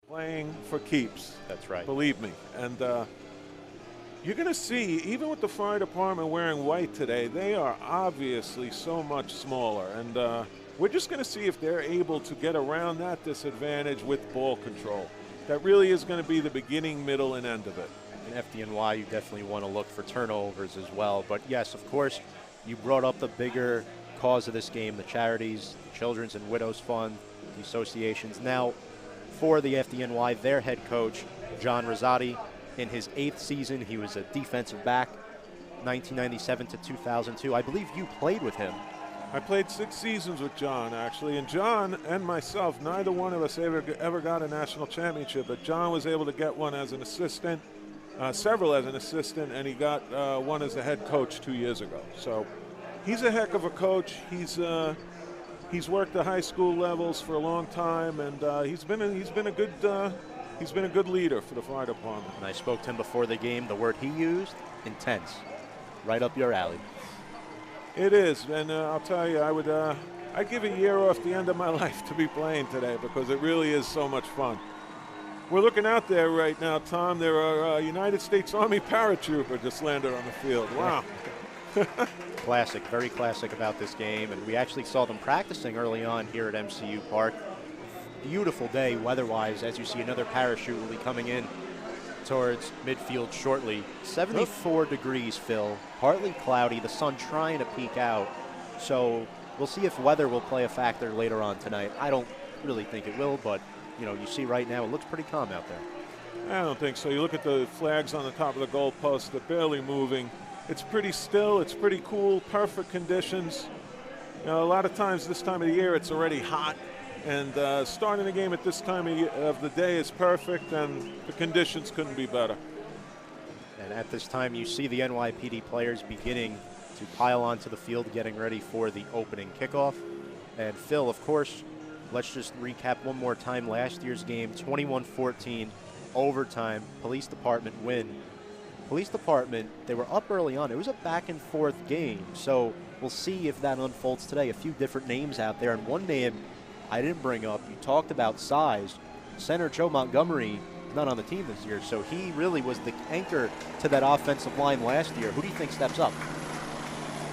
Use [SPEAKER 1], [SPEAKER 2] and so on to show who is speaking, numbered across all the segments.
[SPEAKER 1] Playing for keeps.
[SPEAKER 2] That's right.
[SPEAKER 1] Believe me. And you're going to see, even with the fire department wearing white today, they are obviously so much smaller. And we're just going to see if they're able to get around that disadvantage with ball control. That really is going to be the beginning, middle, and end of it.
[SPEAKER 2] In FDNY, you definitely want to look for turnovers as well. But yes, of course, you brought up the bigger cause of this game, the charities, the Children's and Widows Fund, the associations. Now, for the FDNY, their head coach, John Rosati, in his 8th season, he was a defensive back, 1997 to 2002. I believe you played with him.
[SPEAKER 1] I played 6 seasons with John, actually, and John and myself, neither one of us ever got a national championship, but John was able to get one as an assistant, several as an assistant, and he got one as a head coach 2 years ago. So he's a heck of a coach. He's worked the high school levels for a long time, and he's been a good leader for the fire department.
[SPEAKER 2] And I spoke to him before the game. The word he used, intense, right up your alley.
[SPEAKER 1] It is, and I'll tell you, I'd give a year off the end of my life to be playing today because it really is so much fun. We're looking out there right now, Tom. There are United States Army paratrooper just landed on the field. Wow.
[SPEAKER 2] Classic, very classic about this game, and we actually saw them practicing early on here at MCU Park. Beautiful day weather-wise, as you see another parachute will be coming in towards midfield shortly. 74 degrees, Phil, partly cloudy, the sun trying to peek out, so we'll see if weather will play a factor later on tonight. I don't really think it will, but you know, you see right now it looks pretty calm out there.
[SPEAKER 1] I don't think so. You look at the flags on the top of the goalpost, they're barely moving. It's pretty still, it's pretty cool, perfect conditions. You know, a lot of times this time of the year it's already hot, and starting the game at this time of the day is perfect, and the conditions couldn't be better.
[SPEAKER 2] And at this time you see the NYPD players beginning to pile onto the field, getting ready for the opening kickoff. And Phil, of course, let's just recap one more time last year's game, 21-14, overtime, police department win. Police department, they were up early on. It was a back-and-forth game, so we'll see if that unfolds today. A few different names out there, and one name I didn't bring up, you talked about size. Center Joe Montgomery is not on the team this year, so he really was the anchor to that offensive line last year. Who do you think steps up?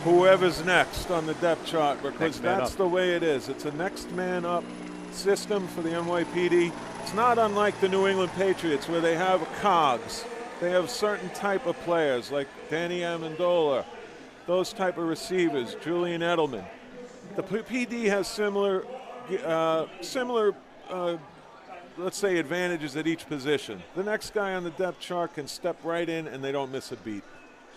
[SPEAKER 1] Whoever's next on the depth chart, because that's the way it is. It's a next man up system for the NYPD. It's not unlike the New England Patriots where they have cogs. They have certain type of players like Danny Amendola, those type of receivers, Julian Edelman. The PD has similar, let's say, advantages at each position. The next guy on the depth chart can step right in and they don't miss a beat.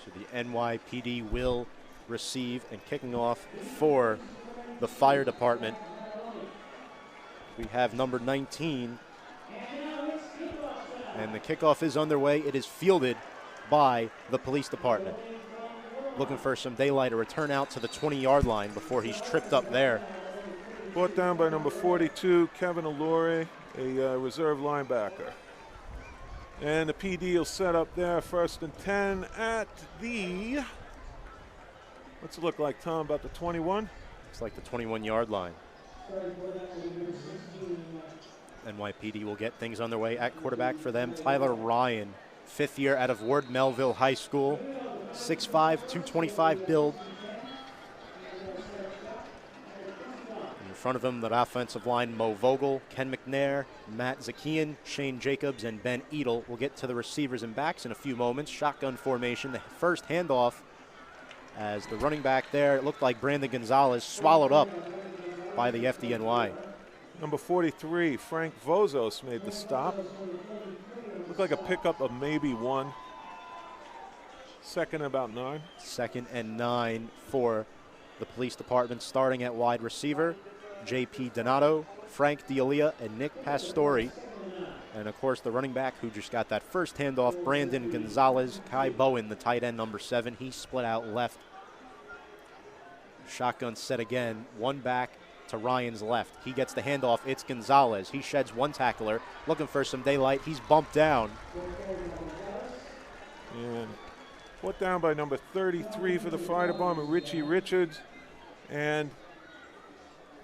[SPEAKER 2] So the NYPD will receive, and kicking off for the fire department, we have number 19. And the kickoff is underway. It is fielded by the police department. Looking for some daylight, a return out to the 20-yard line before he's tripped up there.
[SPEAKER 1] Brought down by number 42, Kevin Allure, a reserve linebacker. And the PD will set up there, 1st and 10 at the, what's it look like, Tom, about the 21?
[SPEAKER 2] It's like the 21-yard line. NYPD will get things underway at quarterback for them. Tyler Ryan, 5th year out of Ward Melville High School, 6'5", 225 build. In front of him, the offensive line, Mo Vogel, Ken McNair, Matt Zakian, Shane Jacobs, and Ben Edel. We'll get to the receivers and backs in a few moments. Shotgun formation, the first handoff as the running back there, it looked like Brandon Gonzalez, swallowed up by the FDNY.
[SPEAKER 1] Number 43, Frank Vozos made the stop. Looked like a pickup of maybe 1. 2nd and about 9.
[SPEAKER 2] 2nd and 9 for the police department, starting at wide receiver. J.P. Donato, Frank D'Elia, and Nick Pastore. And, of course, the running back who just got that first handoff, Brandon Gonzalez. Kai Bowen, the tight end, number 7. He split out left. Shotgun set again. One back to Ryan's left. He gets the handoff. It's Gonzalez. He sheds one tackler, looking for some daylight. He's bumped down.
[SPEAKER 1] And put down by number 33 for the fire department, Richie Richards. And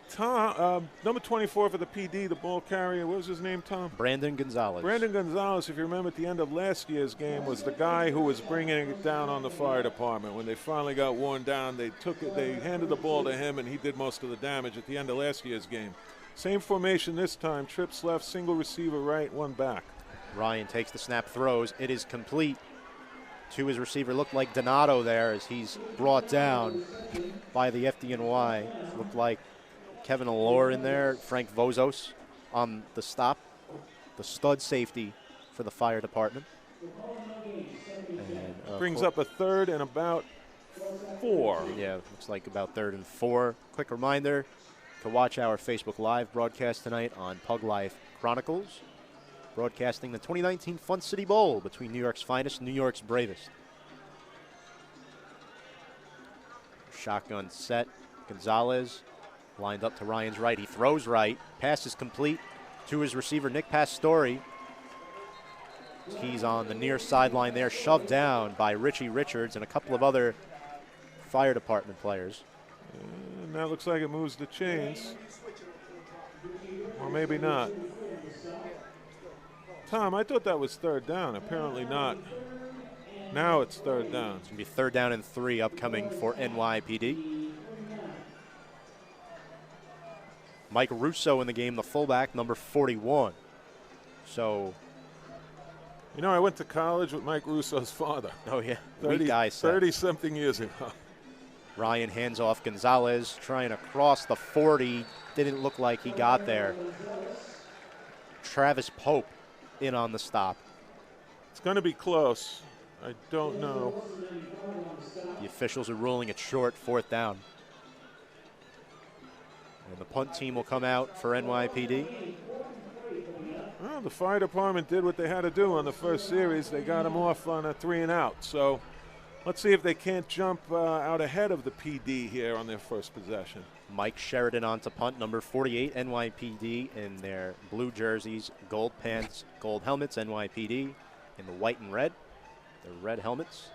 [SPEAKER 1] Tom, number 24 for the PD, the ball carrier, what was his name, Tom?
[SPEAKER 2] Brandon Gonzalez.
[SPEAKER 1] Brandon Gonzalez, if you remember at the end of last year's game, was the guy who was bringing it down on the fire department. When they finally got worn down, they handed the ball to him, and he did most of the damage at the end of last year's game. Same formation this time, trips left, single receiver right, one back.
[SPEAKER 2] Ryan takes the snap, throws. It is complete to his receiver. Looked like Donato there as he's brought down by the FDNY. Looked like Kevin Allure in there, Frank Vozos on the stop, the stud safety for the fire department. And,
[SPEAKER 1] brings up a third and about 4.
[SPEAKER 2] Yeah, looks like about 3rd and 4. Quick reminder to watch our Facebook Live broadcast tonight on Pug Life Chronicles, broadcasting the 2019 Fun City Bowl between New York's finest and New York's bravest. Shotgun set, Gonzalez lined up to Ryan's right. He throws right. Pass is complete to his receiver, Nick Pastore. He's on the near sideline there, shoved down by Richie Richards and a couple of other fire department players.
[SPEAKER 1] And that looks like it moves the chains. Or maybe not. Tom, I thought that was 3rd down. Apparently not. Now it's 3rd down.
[SPEAKER 2] It's going to be 3rd down and 3 upcoming for NYPD. Mike Russo in the game, the fullback, number 41. So,
[SPEAKER 1] you know, I went to college with Mike Russo's father.
[SPEAKER 2] Oh, yeah. 30-something
[SPEAKER 1] years ago.
[SPEAKER 2] Ryan hands off Gonzalez, trying to cross the 40. Didn't look like he got there. Travis Pope in on the stop.
[SPEAKER 1] It's going to be close. I don't know.
[SPEAKER 2] The officials are ruling it short, 4th down. And the punt team will come out for NYPD.
[SPEAKER 1] Well, the fire department did what they had to do on the first series. They got him off on a 3 and out. So let's see if they can't jump out ahead of the PD here on their first possession.
[SPEAKER 2] Mike Sheridan on to punt, number 48, NYPD in their blue jerseys, gold pants, gold helmets, NYPD in the white and red, the red helmets.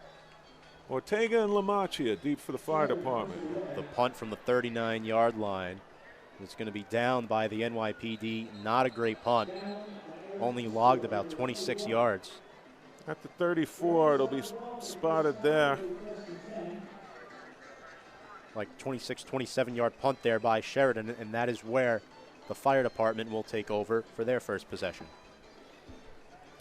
[SPEAKER 1] Ortega and LaMachia deep for the fire department.
[SPEAKER 2] The punt from the 39-yard line. It's going to be down by the NYPD. Not a great punt. Only logged about 26 yards.
[SPEAKER 1] At the 34, it'll be spotted there.
[SPEAKER 2] Like 26, 27-yard punt there by Sheridan, and that is where the fire department will take over for their first possession.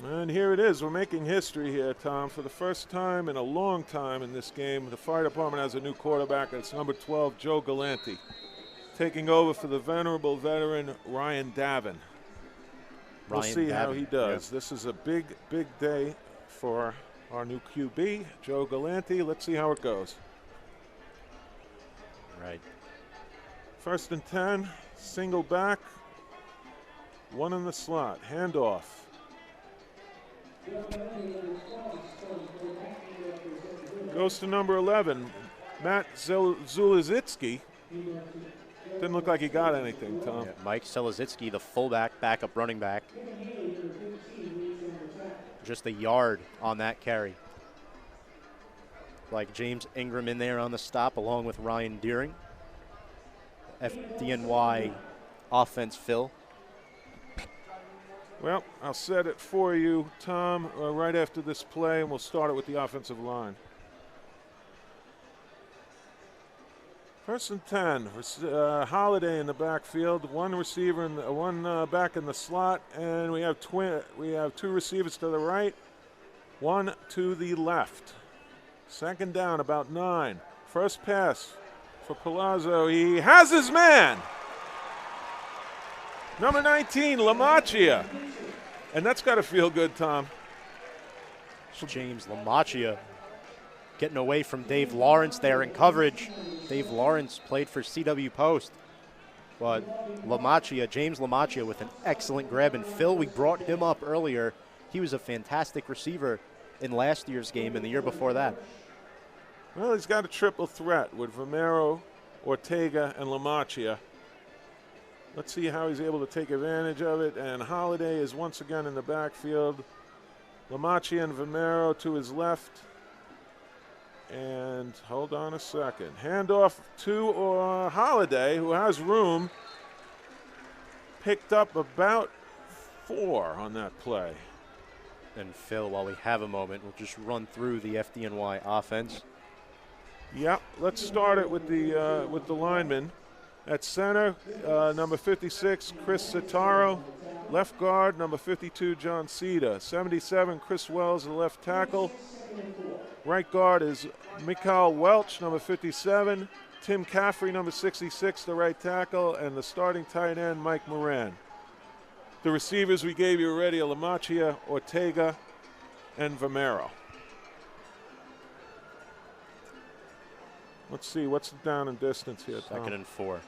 [SPEAKER 1] And here it is. We're making history here, Tom. For the first time in a long time in this game, the fire department has a new quarterback. It's number 12, Joe Galanti, taking over for the venerable veteran Ryan Davin. We'll see how he does. Yeah. This is a big, big day for our new QB, Joe Galanti. Let's see how it goes.
[SPEAKER 2] Right.
[SPEAKER 1] 1st and 10, single back, 1 in the slot, handoff. Goes to number 11, Matt Zulizitsky. Didn't look like he got anything, Tom.
[SPEAKER 2] Yeah, Mike Selazitsky, the fullback, backup running back. Just a yard on that carry. Like James Ingram in there on the stop along with Ryan Deering. FDNY offense, Phil.
[SPEAKER 1] Well, I'll set it for you, Tom, right after this play, and we'll start it with the offensive line. 1st and 10, Holiday in the backfield, 1 receiver and 1 back in the slot, and we have 2 receivers to the right, 1 to the left. 2nd down, about 9. First pass for Palazzo. He has his man. Number 19, LaMachia. And that's got to feel good, Tom.
[SPEAKER 2] James LaMachia getting away from Dave Lawrence there in coverage. Dave Lawrence played for CW Post. But James LaMachia with an excellent grab. And Phil, we brought him up earlier. He was a fantastic receiver in last year's game and the year before that.
[SPEAKER 1] Well, he's got a triple threat with Romero, Ortega, and LaMachia. Let's see how he's able to take advantage of it. And Holiday is once again in the backfield. Lamacchia and Vimero to his left. And hold on a second. Handoff to Holiday, who has room. Picked up about 4 on that play.
[SPEAKER 2] And Phil, while we have a moment, we'll just run through the FDNY offense.
[SPEAKER 1] Yep, let's start it with the linemen. At center, number 56, Chris Sitaro. Left guard, number 52, John Ceda. 77, Chris Wells, the left tackle. Right guard is Mikhail Welch, number 57. Tim Caffrey, number 66, the right tackle. And the starting tight end, Mike Moran. The receivers we gave you already are Lamacchia, Ortega, and Vimero. Let's see, what's the down and distance here, Tom?
[SPEAKER 2] 2nd and 4.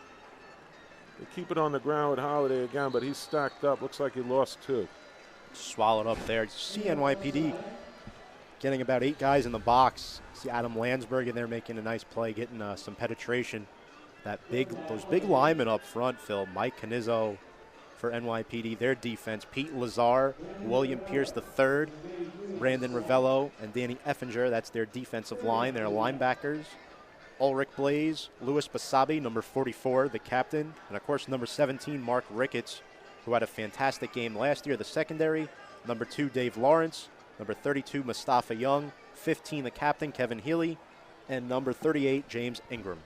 [SPEAKER 1] They keep it on the ground with Holiday again, but he's stacked up. Looks like he lost 2.
[SPEAKER 2] Swallowed up there. You see NYPD getting about 8 guys in the box. See Adam Landsberg in there making a nice play, getting some penetration. Those big linemen up front, Phil. Mike Canizzo for NYPD. Their defense, Pete Lazar, William Pierce III, Brandon Ravello, and Danny Effinger. That's their defensive line. Their linebackers, Ulrich Blaze, Louis Basabi, number 44, the captain, and of course number 17, Mark Ricketts, who had a fantastic game last year. The secondary, number 2, Dave Lawrence, number 32, Mustafa Young, 15, the captain, Kevin Healy, and number 38, James Ingram.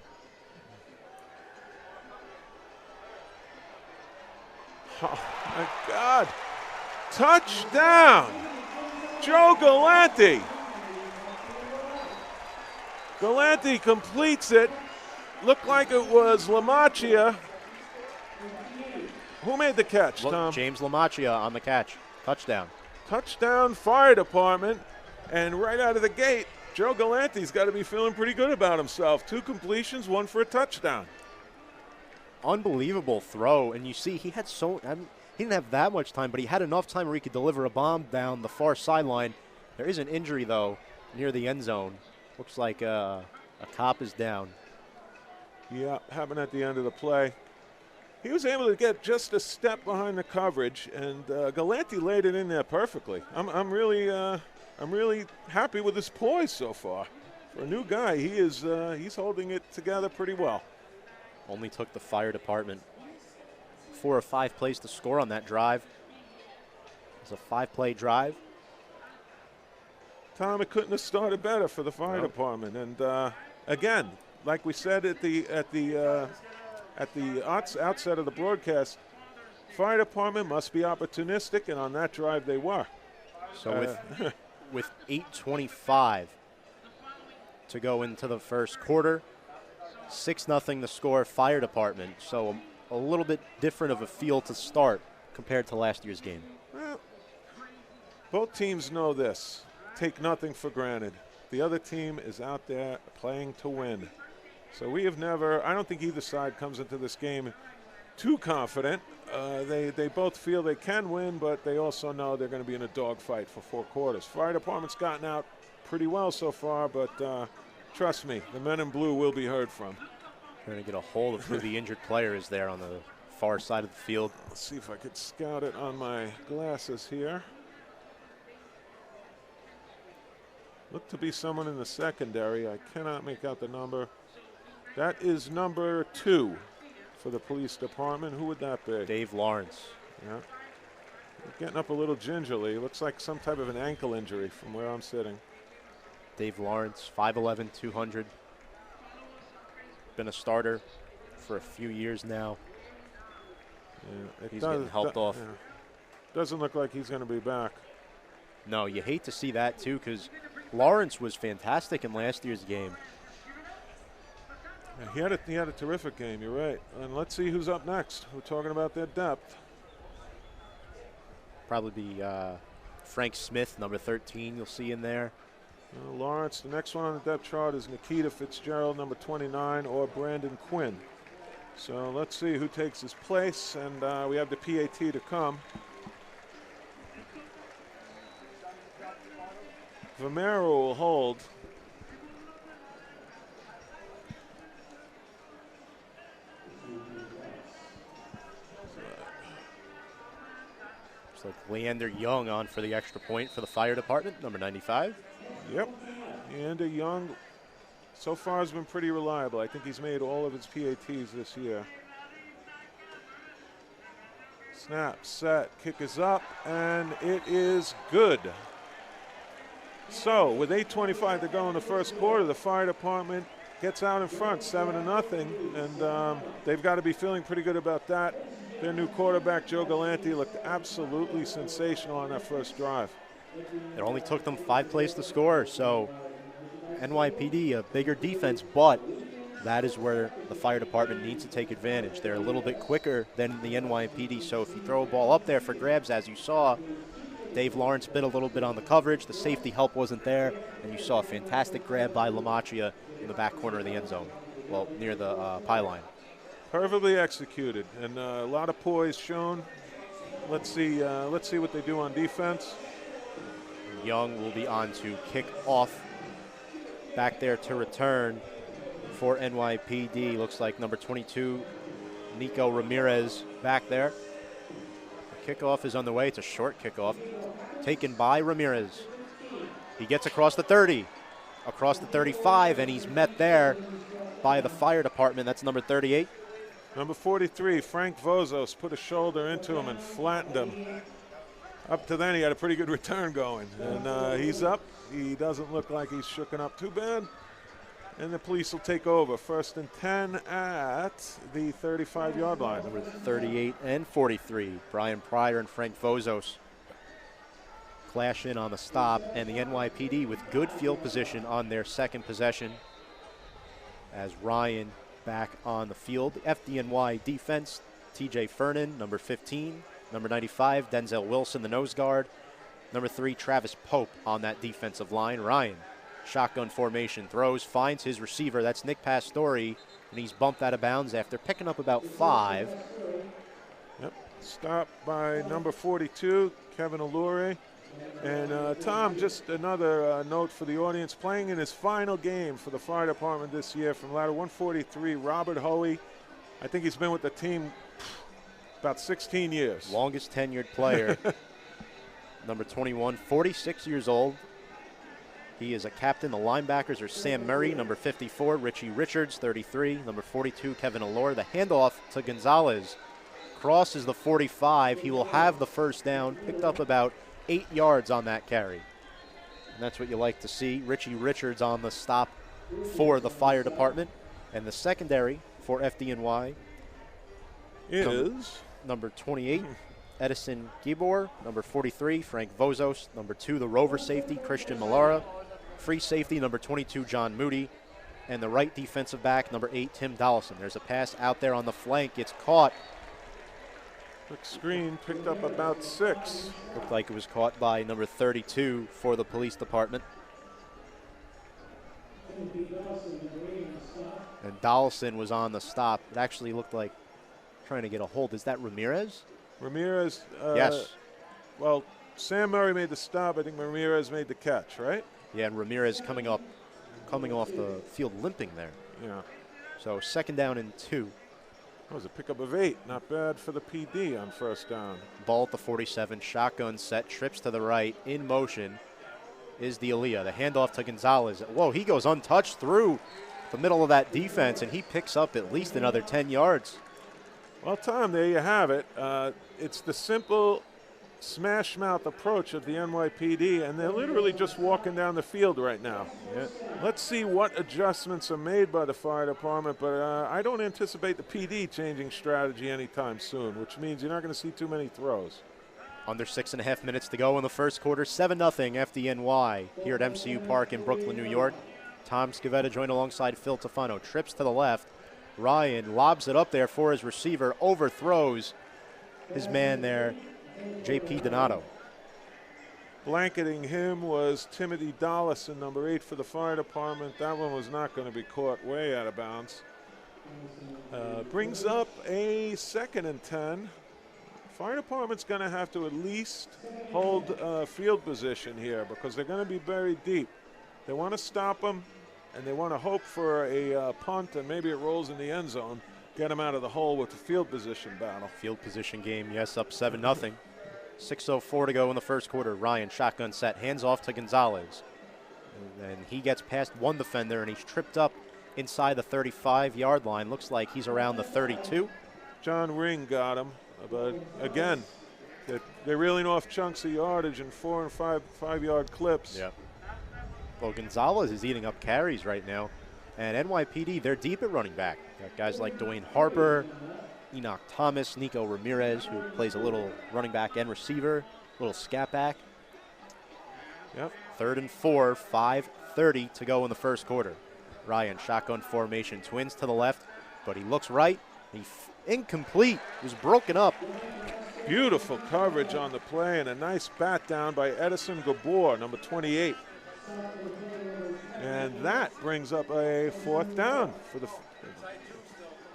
[SPEAKER 1] Oh, my God. Touchdown! Joe Galante. Galante completes it. Looked like it was Lamacchia. Who made the catch, Tom?
[SPEAKER 2] James Lamacchia on the catch. Touchdown.
[SPEAKER 1] Touchdown, fire department. And right out of the gate, Joe Galante's got to be feeling pretty good about himself. 2 completions, 1 for a touchdown.
[SPEAKER 2] Unbelievable throw. And you see, he didn't have that much time, but he had enough time where he could deliver a bomb down the far sideline. There is an injury, though, near the end zone. Looks like a cop is down.
[SPEAKER 1] Yeah, happened at the end of the play. He was able to get just a step behind the coverage, and Galante laid it in there perfectly. I'm really happy with his poise so far. For a new guy, he's holding it together pretty well.
[SPEAKER 2] Only took the fire department 4 or 5 plays to score on that drive. It's a 5-play drive.
[SPEAKER 1] Tom, it couldn't have started better for the fire department. And again, like we said at the outset of the broadcast, fire department must be opportunistic, and on that drive they were.
[SPEAKER 2] So with 8:25 to go into the first quarter, 6-0 the score, fire department. So a little bit different of a feel to start compared to last year's game.
[SPEAKER 1] Well, both teams know this. Take nothing for granted. The other team is out there playing to win. So we have never, I don't think either side comes into this game too confident. They both feel they can win, but they also know they're going to be in a dogfight for 4 quarters. Fire department's gotten out pretty well so far, but trust me, the men in blue will be heard from.
[SPEAKER 2] Trying to get a hold of who the injured player is there on the far side of the field.
[SPEAKER 1] Let's see if I could scout it on my glasses here. Looked to be someone in the secondary. I cannot make out the number. That is number 2 for the police department. Who would that be?
[SPEAKER 2] Dave Lawrence.
[SPEAKER 1] Yeah. Getting up a little gingerly. Looks like some type of an ankle injury from where I'm sitting.
[SPEAKER 2] Dave Lawrence, 5'11", 200. Been a starter for a few years now.
[SPEAKER 1] Yeah,
[SPEAKER 2] he's getting helped off.
[SPEAKER 1] Yeah. Doesn't look like he's going to be back.
[SPEAKER 2] No, you hate to see that too, because Lawrence was fantastic in last year's game.
[SPEAKER 1] Yeah, he had a terrific game, you're right. And let's see who's up next. We're talking about their depth.
[SPEAKER 2] Probably be Frank Smith, number 13, you'll see in there.
[SPEAKER 1] Lawrence, the next one on the depth chart is Nikita Fitzgerald, number 29, or Brandon Quinn. So let's see who takes his place, and we have the PAT to come. Vimero will hold.
[SPEAKER 2] Looks like Leander Young on for the extra point for the fire department, number 95.
[SPEAKER 1] Yep. Leander Young so far has been pretty reliable. I think he's made all of his PATs this year. Snap, set, kick is up, and it is good. So with 8:25 to go in the first quarter, the fire department gets out in front, 7-0, and they've got to be feeling pretty good about that. Their new quarterback, Joe Galante, looked absolutely sensational on that first drive.
[SPEAKER 2] It only took them 5 plays to score, so NYPD, a bigger defense, but that is where the fire department needs to take advantage. They're a little bit quicker than the NYPD, so if you throw a ball up there for grabs, as you saw, Dave Lawrence bit a little bit on the coverage. The safety help wasn't there, and you saw a fantastic grab by LaMatria in the back corner of the end zone, well, near the pylon.
[SPEAKER 1] Perfectly executed, and a lot of poise shown. Let's see what they do on defense.
[SPEAKER 2] Young will be on to kick off. Back there to return for NYPD. Looks like number 22, Nico Ramirez, back there. The kickoff is on the way. It's a short kickoff taken by Ramirez. He gets across the 30, across the 35, and he's met there by the fire department. That's number 38.
[SPEAKER 1] Number 43, Frank Vozos, put a shoulder into him and flattened him. Up to then, he had a pretty good return going, and he's up. He doesn't look like he's shooken up too bad, and the police will take over. 1st and 10 at the 35-yard line.
[SPEAKER 2] Number 38 and 43, Brian Pryor and Frank Vozos clash in on the stop, and the NYPD with good field position on their second possession as Ryan back on the field. FDNY defense, TJ Fernan, number 15. Number 95, Denzel Wilson, the nose guard. Number 3, Travis Pope on that defensive line. Ryan, shotgun formation, throws, finds his receiver. That's Nick Pastore, and he's bumped out of bounds after picking up about 5.
[SPEAKER 1] Yep, stopped by number 42, Kevin Allure. And Tom, just another note for the audience, playing in his final game for the fire department this year from ladder 143, Robert Hoey. I think he's been with the team about 16 years.
[SPEAKER 2] Longest tenured player. Number 21, 46 years old. He is a captain. The linebackers are Sam Murray, number 54, Richie Richards, 33, number 42, Kevin Allure. The handoff to Gonzalez crosses the 45. He will have the first down, picked up about 8 yards on that carry. And that's what you like to see. Richie Richards on the stop for the fire department. And the secondary for FDNY
[SPEAKER 1] is
[SPEAKER 2] number 28, Edison Gibor. Number 43, Frank Vozos. Number 2, the rover safety, Christian Malara. Free safety, number 22, John Moody. And the right defensive back, number 8, Tim Dollison. There's a pass out there on the flank. It's caught.
[SPEAKER 1] Quick screen, picked up about 6.
[SPEAKER 2] Looked like it was caught by number 32 for the police department. And Dollison was on the stop. It actually looked like trying to get a hold. Is that Ramirez?
[SPEAKER 1] Ramirez.
[SPEAKER 2] Yes.
[SPEAKER 1] Well, Sam Murray made the stop. I think Ramirez made the catch, right?
[SPEAKER 2] Yeah, and Ramirez coming off the field limping there.
[SPEAKER 1] Yeah.
[SPEAKER 2] So 2nd down and 2.
[SPEAKER 1] That was a pickup of 8. Not bad for the PD on 1st down.
[SPEAKER 2] Ball at the 47. Shotgun set. Trips to the right. In motion is the Aaliyah. The handoff to Gonzalez. Whoa, he goes untouched through the middle of that defense, and he picks up at least another 10 yards.
[SPEAKER 1] Well, Tom, there you have it. It's the simple smash mouth approach of the NYPD, and they're literally just walking down the field right now.
[SPEAKER 2] Yeah.
[SPEAKER 1] Let's see what adjustments are made by the fire department, but I don't anticipate the PD changing strategy anytime soon, which means you're not going to see too many throws.
[SPEAKER 2] Under 6.5 minutes to go in the first quarter. 7-0 FDNY here at MCU Park in Brooklyn, New York. Tom Scavetta joined alongside Phil Tefano. Trips to the left. Ryan lobs it up there for his receiver. Overthrows his man there, J.P. Donato.
[SPEAKER 1] Blanketing him was Timothy Dollison, number 8 for the fire department. That one was not going to be caught way out of bounds. Brings up a 2nd and 10. Fire department's going to have to at least hold field position here because they're going to be buried deep. They want to stop them, and they want to hope for a punt, and maybe it rolls in the end zone, get them out of the hole with the field position battle.
[SPEAKER 2] Field position game, yes, up 7-0. 6:04 to go in the first quarter. Ryan, shotgun set, hands off to Gonzalez. And he gets past one defender, and he's tripped up inside the 35-yard line. Looks like he's around the 32.
[SPEAKER 1] John Ring got him, but again, they're reeling off chunks of yardage in 4- and 5-yard clips.
[SPEAKER 2] Yeah. Well, Gonzalez is eating up carries right now. And NYPD, they're deep at running back. Got guys like Dwayne Harper, Enoch Thomas, Nico Ramirez, who plays a little running back and receiver, a little scat back.
[SPEAKER 1] Yep.
[SPEAKER 2] 3rd and 4, 5:30 to go in the first quarter. Ryan, shotgun formation, twins to the left, but he looks right. He's incomplete. He was broken up.
[SPEAKER 1] Beautiful coverage on the play and a nice bat down by Edison Gabor, number 28. And that brings up a 4th down for the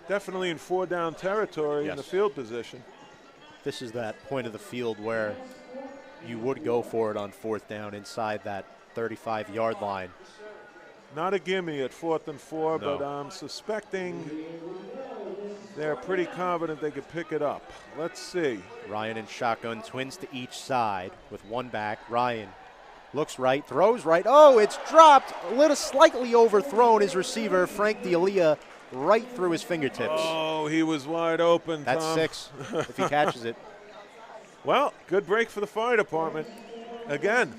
[SPEAKER 1] definitely in 4-down territory in the field position.
[SPEAKER 2] This is that point of the field where you would go for it on 4th down inside that 35-yard line.
[SPEAKER 1] Not a gimme at 4th and 4,
[SPEAKER 2] No.
[SPEAKER 1] but I'm suspecting they're pretty confident they could pick it up. Let's see.
[SPEAKER 2] Ryan and shotgun, twins to each side with one back. Ryan looks right, throws right. Oh, it's dropped. A little slightly overthrown. His receiver, Frank D'Elia, right through his fingertips.
[SPEAKER 1] Oh, he was wide open,
[SPEAKER 2] That's
[SPEAKER 1] Tom.
[SPEAKER 2] 6 if he catches it.
[SPEAKER 1] Well, good break for the fire department. Again,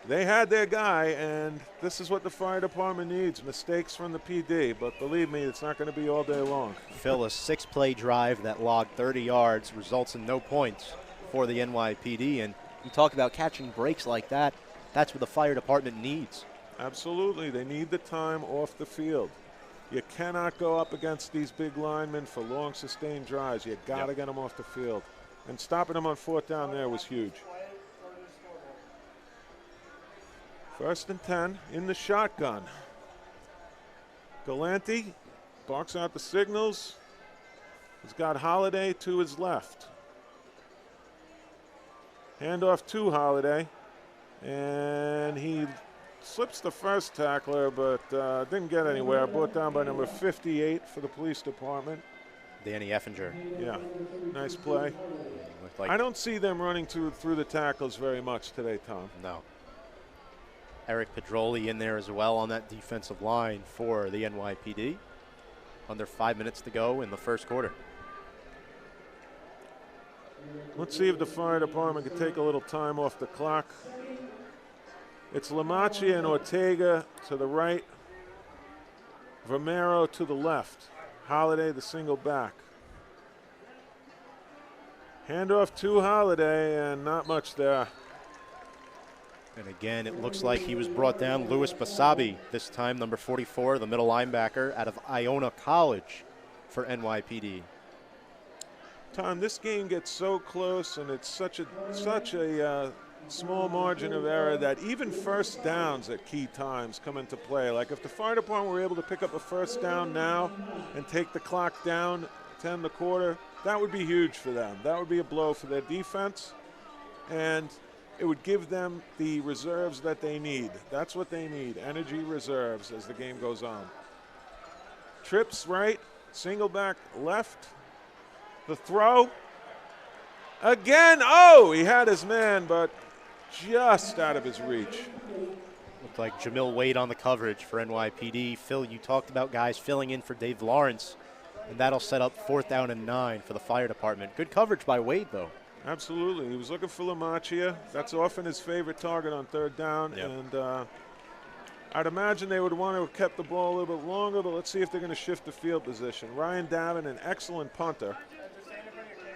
[SPEAKER 1] they had their guy, and this is what the fire department needs, mistakes from the PD. But believe me, it's not going to be all day long.
[SPEAKER 2] Phil, a 6-play drive that logged 30 yards results in no points for the NYPD. And you talk about catching breaks like that. That's what the fire department needs.
[SPEAKER 1] Absolutely. They need the time off the field. You cannot go up against these big linemen for long, sustained drives. You got to get them off the field. And stopping them on 4th down there was huge. 1st and 10 in the shotgun. Galante barks out the signals. He's got Holiday to his left. Handoff to Holiday. And he slips the first tackler, but didn't get anywhere. Brought down by number 58 for the police department.
[SPEAKER 2] Danny Effinger.
[SPEAKER 1] Yeah, nice play.
[SPEAKER 2] Like
[SPEAKER 1] I don't see them running through the tackles very much today, Tom.
[SPEAKER 2] No. Eric Pedroli in there as well on that defensive line for the NYPD. Under 5 minutes to go in the first quarter.
[SPEAKER 1] Let's see if the fire department can take a little time off the clock. It's Lamacchia and Ortega to the right. Romero to the left. Holiday, the single back. Handoff to Holiday, and not much there.
[SPEAKER 2] And again, it looks like he was brought down. Louis Basabi, this time number 44, the middle linebacker out of Iona College for NYPD.
[SPEAKER 1] Tom, this game gets so close, and it's such a small margin of error that even 1st downs at key times come into play. Like if the fire department were able to pick up a 1st down now and take the clock down to end the quarter, that would be huge for them. That would be a blow for their defense, and it would give them the reserves that they need. That's what they need, energy reserves as the game goes on. Trips right, single back left. The throw. Again, oh, he had his man, but just out of his reach.
[SPEAKER 2] Looked like Jamil Wade on the coverage for NYPD. Phil, you talked about guys filling in for Dave Lawrence, and that'll set up 4th down and 9 for the fire department. Good coverage by Wade, though.
[SPEAKER 1] Absolutely. He was looking for Lamacchia. That's often his favorite target on 3rd down.
[SPEAKER 2] Yep.
[SPEAKER 1] And I'd imagine they would want to have kept the ball a little bit longer, but let's see if they're going to shift the field position. Ryan Davin, an excellent punter,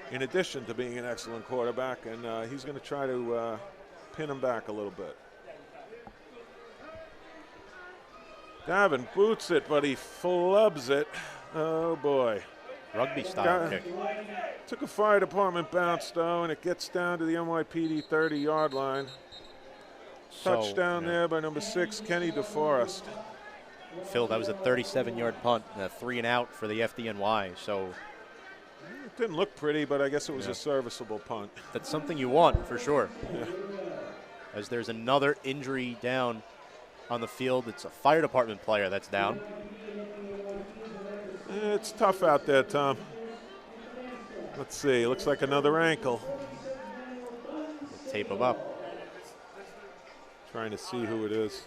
[SPEAKER 1] in addition to being an excellent quarterback, and he's going to try to pin him back a little bit. Davin boots it, but he flubs it. Oh, boy.
[SPEAKER 2] Rugby style kick.
[SPEAKER 1] Took a fire department bounce, though, and it gets down to the NYPD 30-yard line. Touchdown there by number 6, Kenny DeForest.
[SPEAKER 2] Phil, that was a 37-yard punt, and a 3-and-out for the FDNY. So
[SPEAKER 1] it didn't look pretty, but I guess it was a serviceable punt.
[SPEAKER 2] That's something you want, for sure.
[SPEAKER 1] Yeah.
[SPEAKER 2] As there's another injury down on the field. It's a fire department player that's down.
[SPEAKER 1] It's tough out there, Tom. Let's see. Looks like another ankle.
[SPEAKER 2] tape him up.
[SPEAKER 1] Trying to see who it is.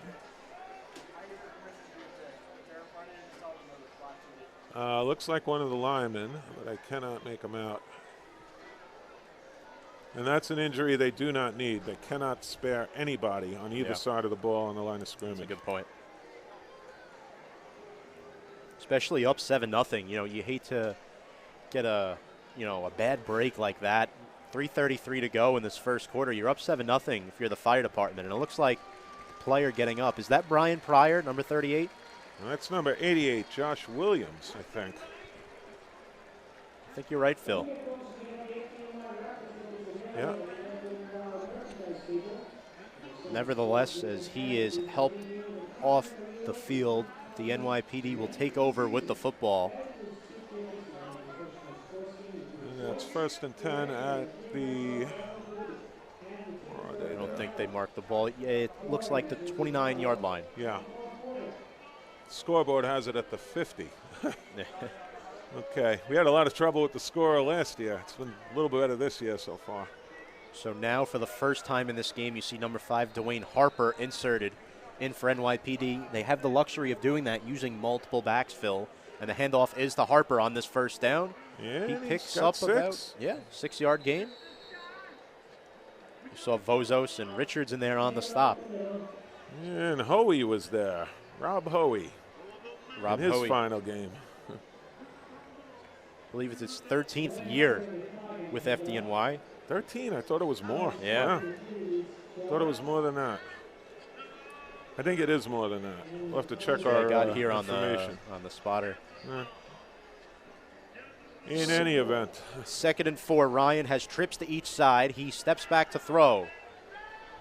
[SPEAKER 1] Looks like one of the linemen, but I cannot make him out. And that's an injury they do not need. They cannot spare anybody on either side of the ball on the line of scrimmage.
[SPEAKER 2] That's a good point. Especially up 7-0. You know, you hate to get a bad break like that. 3:33 to go in this first quarter. You're up 7-0 if you're the fire department. And it looks like the player getting up. Is that Brian Pryor, number 38?
[SPEAKER 1] That's number 88, Josh Williams, I think.
[SPEAKER 2] I think you're right, Phil.
[SPEAKER 1] Yeah.
[SPEAKER 2] Nevertheless, as he is helped off the field, the NYPD will take over with the football.
[SPEAKER 1] And that's 1st and 10 at the...
[SPEAKER 2] I don't think they marked the ball. It looks like the 29-yard line.
[SPEAKER 1] Yeah. Scoreboard has it at the 50. Okay. We had a lot of trouble with the score last year. It's been a little bit better this year so far.
[SPEAKER 2] So now for the first time in this game, you see number 5, Dwayne Harper, inserted in for NYPD. They have the luxury of doing that using multiple backs, Phil. And the handoff is to Harper on this first down.
[SPEAKER 1] Yeah,
[SPEAKER 2] he picks up
[SPEAKER 1] 6.
[SPEAKER 2] about 6-yard gain. You saw Vozos and Richards in there on the stop.
[SPEAKER 1] And Hoey was there. Rob Hoey.
[SPEAKER 2] Rob
[SPEAKER 1] in his
[SPEAKER 2] Hoey.
[SPEAKER 1] final game.
[SPEAKER 2] I believe it's his 13th year with FDNY.
[SPEAKER 1] 13? I thought it was more.
[SPEAKER 2] Yeah.
[SPEAKER 1] Wow. Thought it was more than that. I think it is more than that. We'll have to check our
[SPEAKER 2] got here
[SPEAKER 1] information.
[SPEAKER 2] on the spotter.
[SPEAKER 1] In any event.
[SPEAKER 2] 2nd and 4. Ryan has trips to each side. He steps back to throw.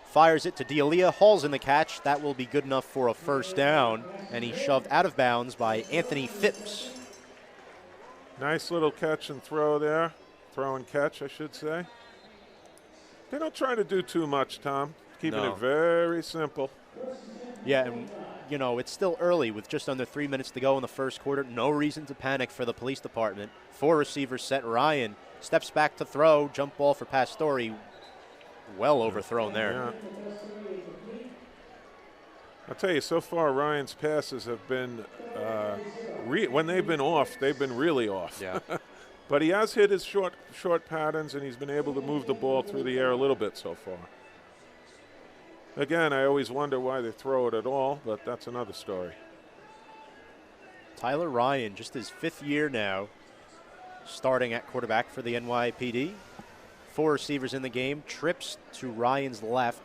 [SPEAKER 2] Fires it to D'Elia. Hauls in the catch. That will be good enough for a first down. And he's shoved out of bounds by Anthony Phipps.
[SPEAKER 1] Nice little catch and throw there. Throw and catch, I should say. They don't try to do too much, Tom. Keeping it very simple.
[SPEAKER 2] Yeah, and, you know, it's still early with just under 3 minutes to go in the first quarter. No reason to panic for the police department. 4 receivers set. Ryan steps back to throw. Jump ball for Pastore. Well overthrown there.
[SPEAKER 1] Yeah. I'll tell you, so far Ryan's passes have been, when they've been off, they've been really off.
[SPEAKER 2] Yeah.
[SPEAKER 1] But he has hit his short patterns, and he's been able to move the ball through the air a little bit so far. Again, I always wonder why they throw it at all, but that's another story.
[SPEAKER 2] Tyler Ryan, just his 5th year now, starting at quarterback for the NYPD. 4 receivers in the game. Trips to Ryan's left.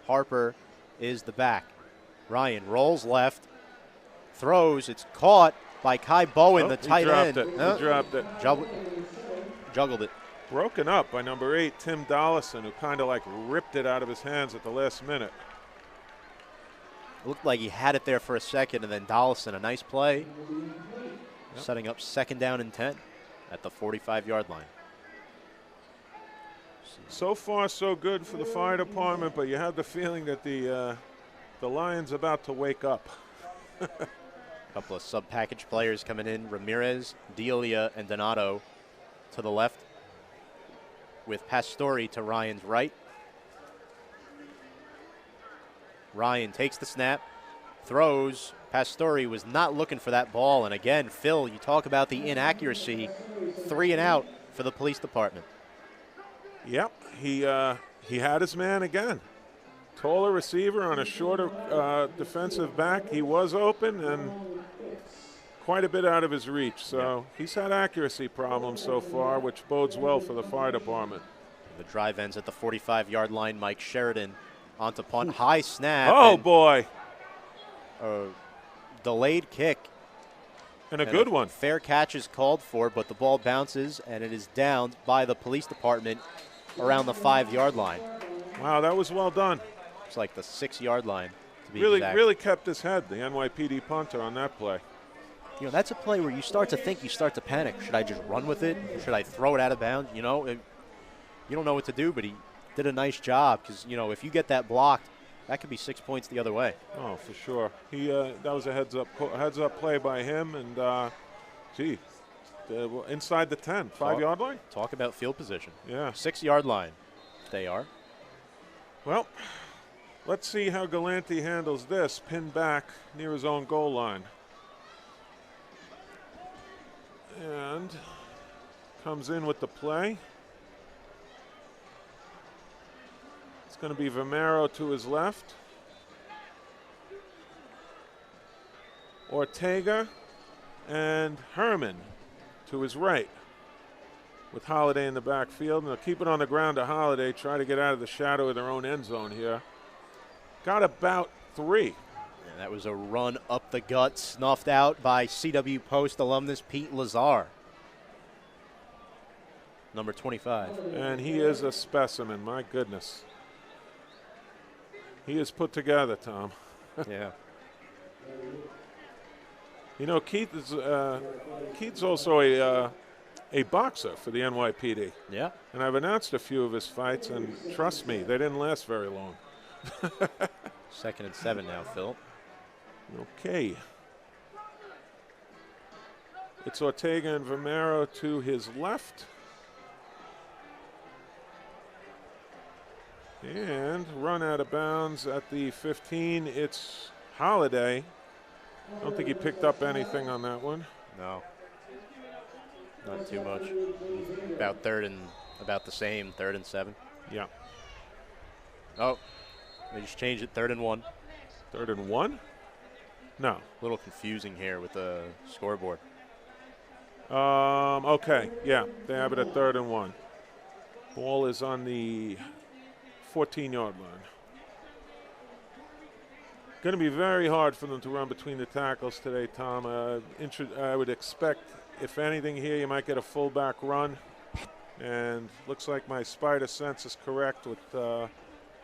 [SPEAKER 2] Harper is the back. Ryan rolls left, throws. It's caught by Kai Bowen, the tight end.
[SPEAKER 1] He dropped it.
[SPEAKER 2] Juggled it.
[SPEAKER 1] Broken up by number 8, Tim Dollison, who kind of like ripped it out of his hands at the last minute.
[SPEAKER 2] Looked like he had it there for a second, and then Dollison, a nice play. Setting up 2nd down and 10 at the 45-yard line.
[SPEAKER 1] So far, so good for the fire department, but you have the feeling that the Lions about to wake up.
[SPEAKER 2] A couple of sub-package players coming in. Ramirez, D'Elia, and Donato to the left, with Pastore to Ryan's right. Ryan takes the snap, throws. Pastore was not looking for that ball. And again, Phil, you talk about the inaccuracy. 3 and out for the police department.
[SPEAKER 1] Yep, he had his man again. Taller receiver on a shorter defensive back. He was open and quite a bit out of his reach. So he's had accuracy problems so far, which bodes well for the fire department.
[SPEAKER 2] The drive ends at the 45-yard line. Mike Sheridan onto punt. High snap.
[SPEAKER 1] Oh, boy.
[SPEAKER 2] Delayed kick.
[SPEAKER 1] And a good one.
[SPEAKER 2] Fair catch is called for, but the ball bounces, and it is downed by the police department around the 5-yard line.
[SPEAKER 1] Wow, that was well done.
[SPEAKER 2] It's like the 6-yard line, to be exact.
[SPEAKER 1] Really kept his head, the NYPD punter, on that play.
[SPEAKER 2] You know, that's a play where you start to think, you start to panic. Should I just run with it? Should I throw it out of bounds? You know, you don't know what to do, but he did a nice job because, you know, if you get that blocked, that could be 6 points the other way.
[SPEAKER 1] Oh, for sure. That was a heads-up play by him, and, inside the 10, 5-yard line?
[SPEAKER 2] Talk about field position.
[SPEAKER 1] Yeah.
[SPEAKER 2] 6-yard line, they are.
[SPEAKER 1] Well, let's see how Galante handles this. Pinned back near his own goal line. And comes in with the play. It's going to be Vomero to his left. Ortega and Herman to his right, with Holiday in the backfield. And they'll keep it on the ground to Holiday, try to get out of the shadow of their own end zone here. Got about 3.
[SPEAKER 2] And that was a run up the gut, snuffed out by CW Post alumnus Pete Lazar, number 25.
[SPEAKER 1] And he is a specimen, my goodness. He is put together, Tom.
[SPEAKER 2] Yeah.
[SPEAKER 1] You know, Keith's also a boxer for the NYPD.
[SPEAKER 2] Yeah.
[SPEAKER 1] And I've announced a few of his fights, and trust me, they didn't last very long.
[SPEAKER 2] 2nd and 7 now, Phil.
[SPEAKER 1] Okay. It's Ortega and Vomero to his left. And run out of bounds at the 15. It's Holiday. I don't think he picked up anything on that one.
[SPEAKER 2] No. Not too much. About the same, 3rd and 7.
[SPEAKER 1] Yeah.
[SPEAKER 2] Oh, they just changed it, 3rd and 1.
[SPEAKER 1] 3rd and 1? No.
[SPEAKER 2] A little confusing here with the scoreboard.
[SPEAKER 1] Okay, yeah, they have it at 3rd and 1. Ball is on the 14-yard line. Going to be very hard for them to run between the tackles today, Tom. I would expect, if anything here, you might get a fullback run. And looks like my spider sense is correct with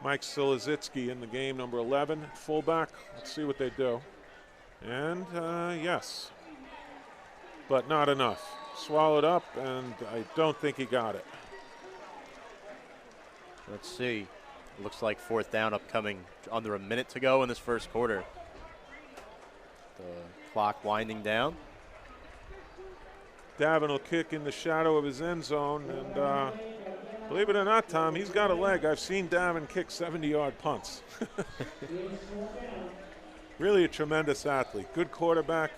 [SPEAKER 1] Mike Silazitsky in the game, number 11, fullback. Let's see what they do. And yes, but not enough. Swallowed up, and I don't think he got it.
[SPEAKER 2] Let's see. Looks like 4th down upcoming, under a minute to go in this first quarter. The clock winding down.
[SPEAKER 1] Davin will kick in the shadow of his end zone, and believe it or not, Tom, he's got a leg. I've seen Davin kick 70-yard punts. Really a tremendous athlete. Good quarterback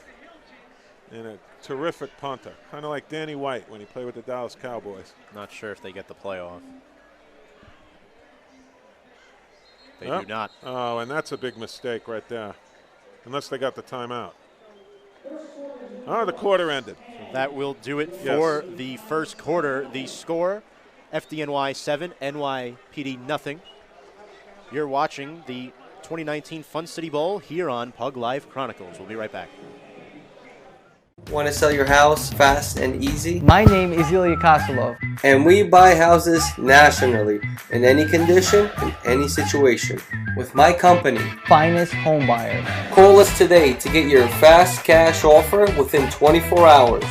[SPEAKER 1] and a terrific punter. Kind of like Danny White when he played with the Dallas Cowboys.
[SPEAKER 2] Not sure if they get the playoff. They
[SPEAKER 1] Yep.
[SPEAKER 2] do not.
[SPEAKER 1] Oh, and that's a big mistake right there, unless they got the timeout. Oh, the quarter ended.
[SPEAKER 2] That will do it for the first quarter. The score, FDNY 7, NYPD nothing. You're watching the 2019 Fun City Bowl here on Pug Live Chronicles. We'll be right back.
[SPEAKER 3] Want to sell your house fast and easy?
[SPEAKER 4] My name is Ilya Kosilov.
[SPEAKER 3] And we buy houses nationally, in any condition, in any situation. With my company,
[SPEAKER 4] Finest Home Buyer.
[SPEAKER 3] Call us today to get your fast cash offer within 24 hours.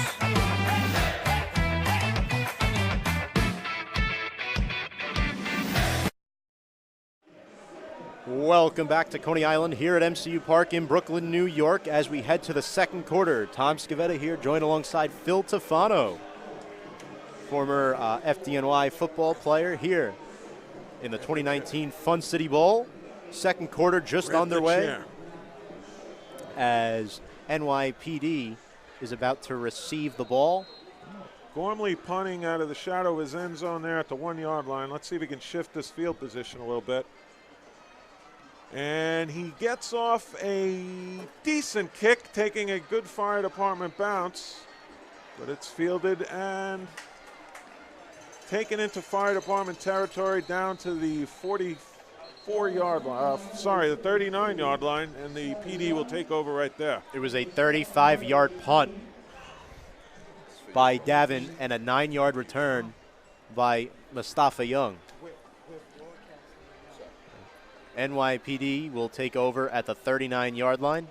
[SPEAKER 2] Welcome back to Coney Island here at MCU Park in Brooklyn, New York, as we head to the second quarter. Tom Scavetta here, joined alongside Phil Tefano, former FDNY football player here in the 2019 Fun City Bowl. Second quarter just underway as NYPD is about to receive the ball.
[SPEAKER 1] Gormley punting out of the shadow of his end zone there at the 1-yard line. Let's see if he can shift this field position a little bit. And he gets off a decent kick, taking a good fire department bounce. But it's fielded and taken into fire department territory down to the 44-yard line. The 39-yard line, and the PD will take over right there.
[SPEAKER 2] It was a 35-yard punt by Davin and a 9-yard return by Mustafa Young. NYPD will take over at the 39-yard line.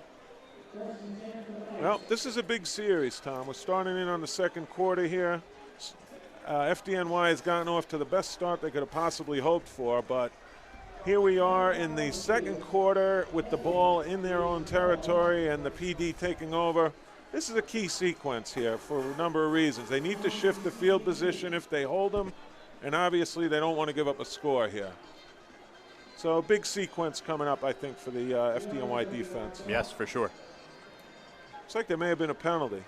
[SPEAKER 1] Well, this is a big series, Tom. We're starting in on the second quarter here. FDNY has gotten off to the best start they could have possibly hoped for, but here we are in the second quarter with the ball in their own territory and the PD taking over. This is a key sequence here for a number of reasons. They need to shift the field position if they hold them, and obviously they don't want to give up a score here. So big sequence coming up, I think, for the FDNY defense.
[SPEAKER 2] Yes, for sure.
[SPEAKER 1] Looks like there may have been a penalty.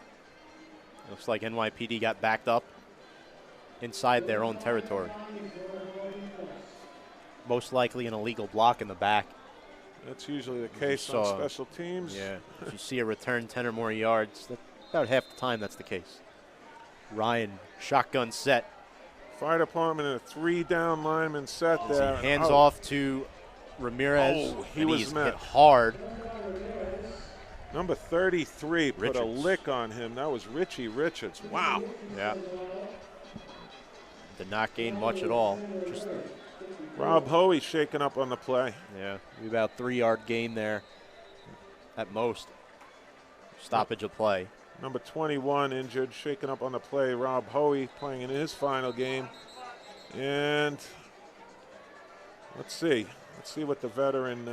[SPEAKER 2] Looks like NYPD got backed up inside their own territory. Most likely an illegal block in the back.
[SPEAKER 1] That's usually the case on special teams.
[SPEAKER 2] Yeah, if you see a return 10 or more yards, about half the time that's the case. Ryan, shotgun set.
[SPEAKER 1] Fire department in a 3-down lineman set there.
[SPEAKER 2] Hands off to Ramirez.
[SPEAKER 1] Oh, he
[SPEAKER 2] and
[SPEAKER 1] was
[SPEAKER 2] he's
[SPEAKER 1] met
[SPEAKER 2] hit hard.
[SPEAKER 1] Number 33 put a
[SPEAKER 2] Richards.
[SPEAKER 1] lick on him. That was Richie Richards. Wow.
[SPEAKER 2] Yeah. Did not gain much at all. Just
[SPEAKER 1] Rob Hoey shaking up on the play.
[SPEAKER 2] yeah, maybe about 3-yard gain there at most. Stoppage of play.
[SPEAKER 1] Number 21 injured, shaking up on the play. Rob Hoey playing in his final game. And let's see what the veteran,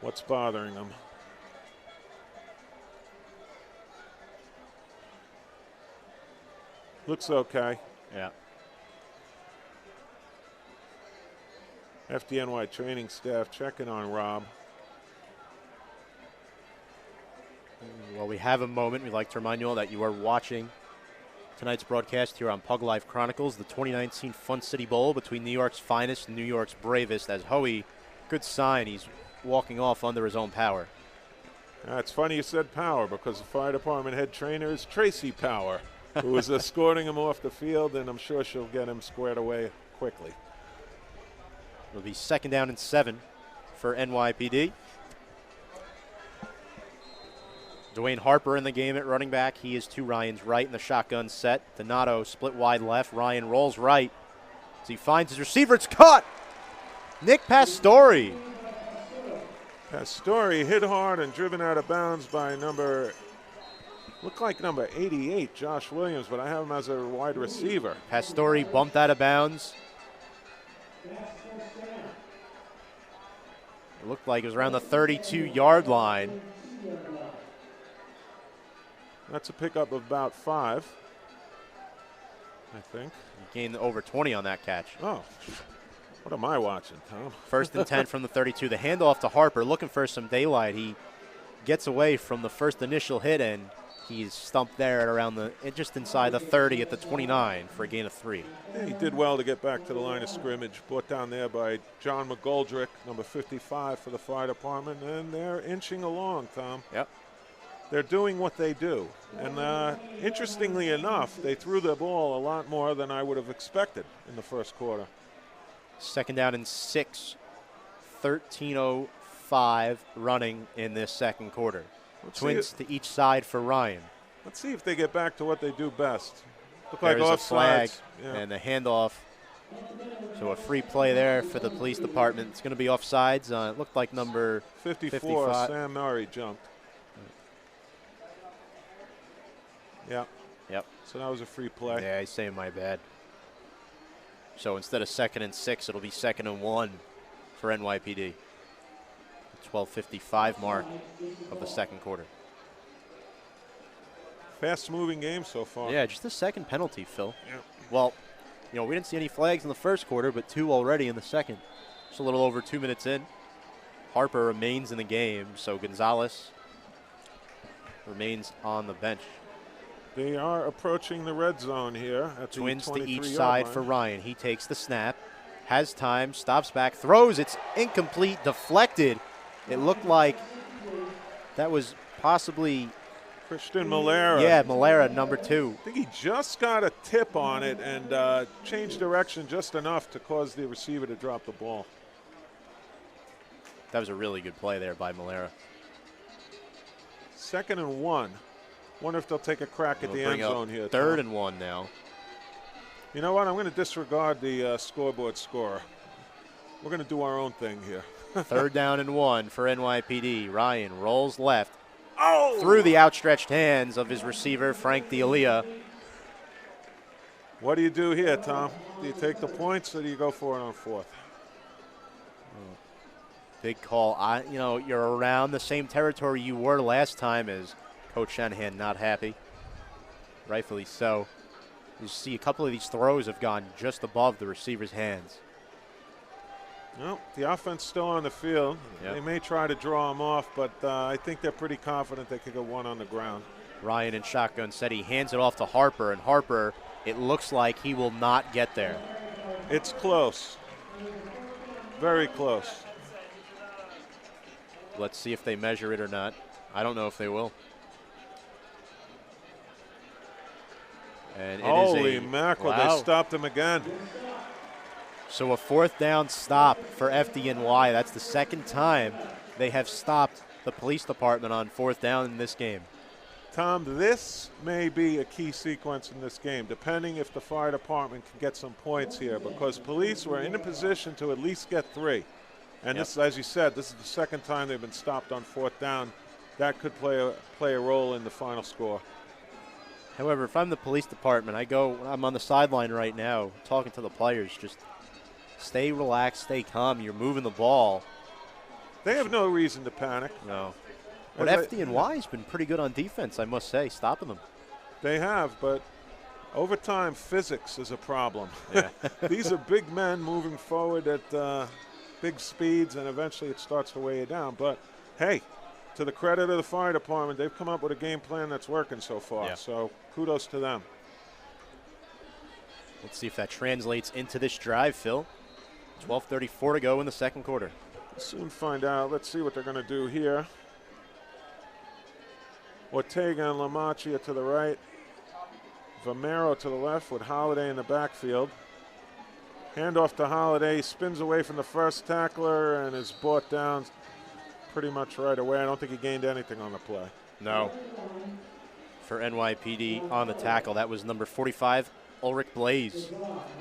[SPEAKER 1] what's bothering him. Looks okay.
[SPEAKER 2] Yeah.
[SPEAKER 1] FDNY training staff checking on Rob.
[SPEAKER 2] Well, we have a moment. We'd like to remind you all that you are watching tonight's broadcast here on Pug Life Chronicles, the 2019 Fun City Bowl between New York's finest and New York's bravest. As Hoey, good sign, he's walking off under his own power.
[SPEAKER 1] It's funny you said Power because the fire department head trainer is Tracy Power, who was escorting him off the field, and I'm sure she'll get him squared away quickly.
[SPEAKER 2] It'll be 2nd down and 7 for NYPD. Dwayne Harper in the game at running back. He is to Ryan's right in the shotgun set. Donato split wide left. Ryan rolls right as he finds his receiver. It's caught. Nick Pastore.
[SPEAKER 1] Pastore hit hard and driven out of bounds by looked like number 88, Josh Williams, but I have him as a wide receiver.
[SPEAKER 2] Pastore bumped out of bounds. It looked like it was around the 32-yard line.
[SPEAKER 1] That's a pickup of about 5, I think.
[SPEAKER 2] He gained over 20 on that catch.
[SPEAKER 1] Oh, what am I watching, Tom?
[SPEAKER 2] 1st and 10 from the 32. The handoff to Harper, looking for some daylight. He gets away from the first initial hit, and he's stumped there at around just inside the 30 at the 29 for a gain of 3.
[SPEAKER 1] Yeah, he did well to get back to the line of scrimmage. Brought down there by John McGoldrick, number 55 for the fire department, and they're inching along, Tom.
[SPEAKER 2] Yep.
[SPEAKER 1] They're doing what they do. And interestingly enough, they threw the ball a lot more than I would have expected in the first quarter.
[SPEAKER 2] 2nd down and 6. 13:05 running in this second quarter. Twins to each side for Ryan.
[SPEAKER 1] Let's see if they get back to what they do best. Look like
[SPEAKER 2] There's a flag
[SPEAKER 1] yeah.
[SPEAKER 2] and the handoff. So a free play there for the police department. It's going to be offsides. It looked like number
[SPEAKER 1] 54,
[SPEAKER 2] 55.
[SPEAKER 1] Sam Murray jumped. Yeah.
[SPEAKER 2] Yep.
[SPEAKER 1] So that was a free play.
[SPEAKER 2] Yeah, he's saying my bad. So instead of 2nd and 6, it'll be 2nd and 1 for NYPD. 12:55 mark of the second quarter.
[SPEAKER 1] Fast-moving game so far.
[SPEAKER 2] Yeah, just the second penalty, Phil.
[SPEAKER 1] Yeah.
[SPEAKER 2] Well, we didn't see any flags in the first quarter, but 2 already in the second. Just a little over 2 minutes in. Harper remains in the game, so Gonzalez remains on the bench.
[SPEAKER 1] They are approaching the red zone here at the
[SPEAKER 2] Twins to each
[SPEAKER 1] 23-yard
[SPEAKER 2] side
[SPEAKER 1] line.
[SPEAKER 2] for Ryan. He takes the snap, has time, stops back, throws. It's incomplete, deflected. It looked like that was possibly
[SPEAKER 1] Christian Malera.
[SPEAKER 2] Yeah, Malera, number 2.
[SPEAKER 1] I think he just got a tip on it and changed direction just enough to cause the receiver to drop the ball.
[SPEAKER 2] That was a really good play there by Malera.
[SPEAKER 1] 2nd and 1. Wonder if they'll take a crack at the end zone here.
[SPEAKER 2] 3rd and 1 now.
[SPEAKER 1] You know what? I'm going to disregard the scoreboard scorer. We're going to do our own thing here.
[SPEAKER 2] 3rd down and 1 for NYPD. Ryan rolls left.
[SPEAKER 1] Oh!
[SPEAKER 2] Through the outstretched hands of his receiver, Frank D'Elia.
[SPEAKER 1] What do you do here, Tom? Do you take the points or do you go for it on 4th?
[SPEAKER 2] Big call. You're around the same territory you were last time as Coach Shanahan not happy. Rightfully so. You see a couple of these throws have gone just above the receiver's hands.
[SPEAKER 1] Well, the offense still on the field.
[SPEAKER 2] Yep.
[SPEAKER 1] They may try to draw him off, but I think they're pretty confident they could get one on the ground.
[SPEAKER 2] Ryan in shotgun said he hands it off to Harper, and Harper, it looks like he will not get there.
[SPEAKER 1] It's close. Very close.
[SPEAKER 2] Let's see if they measure it or not. I don't know if they will. And it
[SPEAKER 1] Holy
[SPEAKER 2] is
[SPEAKER 1] mackerel,
[SPEAKER 2] wow.
[SPEAKER 1] they stopped him again.
[SPEAKER 2] So a 4th down stop for FDNY. That's the second time they have stopped the police department on 4th down in this game.
[SPEAKER 1] Tom, this may be a key sequence in this game, depending if the fire department can get some points here, because police were in a position to at least get 3. And
[SPEAKER 2] Yep.
[SPEAKER 1] this, as you said, this is the second time they've been stopped on 4th down. That could play a role in the final score.
[SPEAKER 2] However, if I'm the police department, I'm on the sideline right now talking to the players. Just stay relaxed, stay calm. You're moving the ball.
[SPEAKER 1] They have no reason to panic.
[SPEAKER 2] No. But
[SPEAKER 1] As
[SPEAKER 2] FDNY has been pretty good on defense, I must say, stopping them.
[SPEAKER 1] They have, but over time, physics is a problem.
[SPEAKER 2] Yeah.
[SPEAKER 1] These are big men moving forward at big speeds, and eventually it starts to weigh you down. But, hey, to the credit of the fire department, they've come up with a game plan that's working so far.
[SPEAKER 2] Yeah.
[SPEAKER 1] So kudos to them.
[SPEAKER 2] Let's see if that translates into this drive, Phil. 12:34 to go in the second quarter.
[SPEAKER 1] We'll soon find out. Let's see what they're going to do here. Ortega and LaMachia to the right. Vomero to the left with Holiday in the backfield. Handoff to Holiday. He spins away from the first tackler and is brought down pretty much right away. I don't think he gained anything on the play.
[SPEAKER 2] No. For NYPD on the tackle, that was number 45, Ulrich Blaze.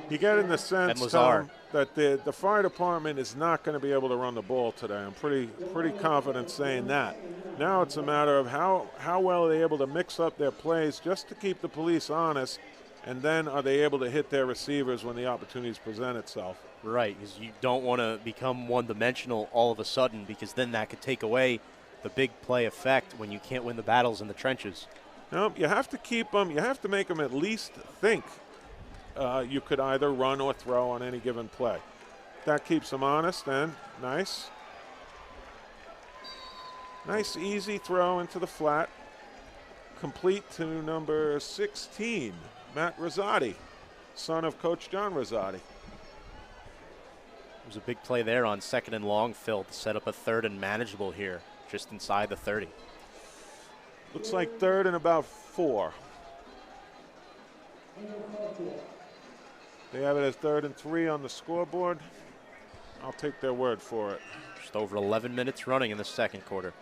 [SPEAKER 1] You get in the sense,
[SPEAKER 2] And Lazar.
[SPEAKER 1] Tom, that the fire department is not going to be able to run the ball today. I'm pretty confident saying that. Now it's a matter of how well are they able to mix up their plays just to keep the police honest, and then are they able to hit their receivers when the opportunities present itself.
[SPEAKER 2] Right, because you don't want to become one-dimensional all of a sudden, because then that could take away the big play effect when you can't win the battles in the trenches.
[SPEAKER 1] No, you have to keep them. You have to make them at least think you could either run or throw on any given play. That keeps them honest and nice. Nice, easy throw into the flat. Complete to number 16, Matt Rosati, son of Coach John Rosati.
[SPEAKER 2] It was a big play there on 2nd and long, Phil, to set up a 3rd and manageable here, just inside the 30.
[SPEAKER 1] Looks like 3rd and about 4. They have it as 3rd and 3 on the scoreboard. I'll take their word for it.
[SPEAKER 2] Just over 11 minutes running in the second quarter.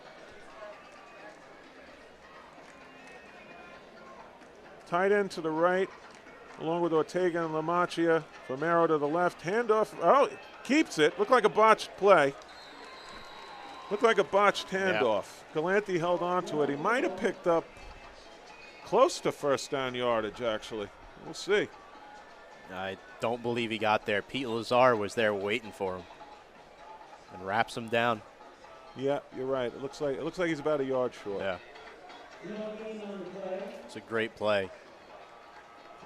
[SPEAKER 1] Tight end to the right, along with Ortega and LaMachia. Vomero to the left. Handoff. Oh, keeps it. Looked like a botched play. Looked like a botched handoff. Galante held on to it. He might have picked up close to 1st down yardage, actually. We'll see.
[SPEAKER 2] I don't believe he got there. Pete Lazar was there waiting for him and wraps him down.
[SPEAKER 1] Yeah, you're right. It looks like he's about a yard short.
[SPEAKER 2] Yeah. It's a great play.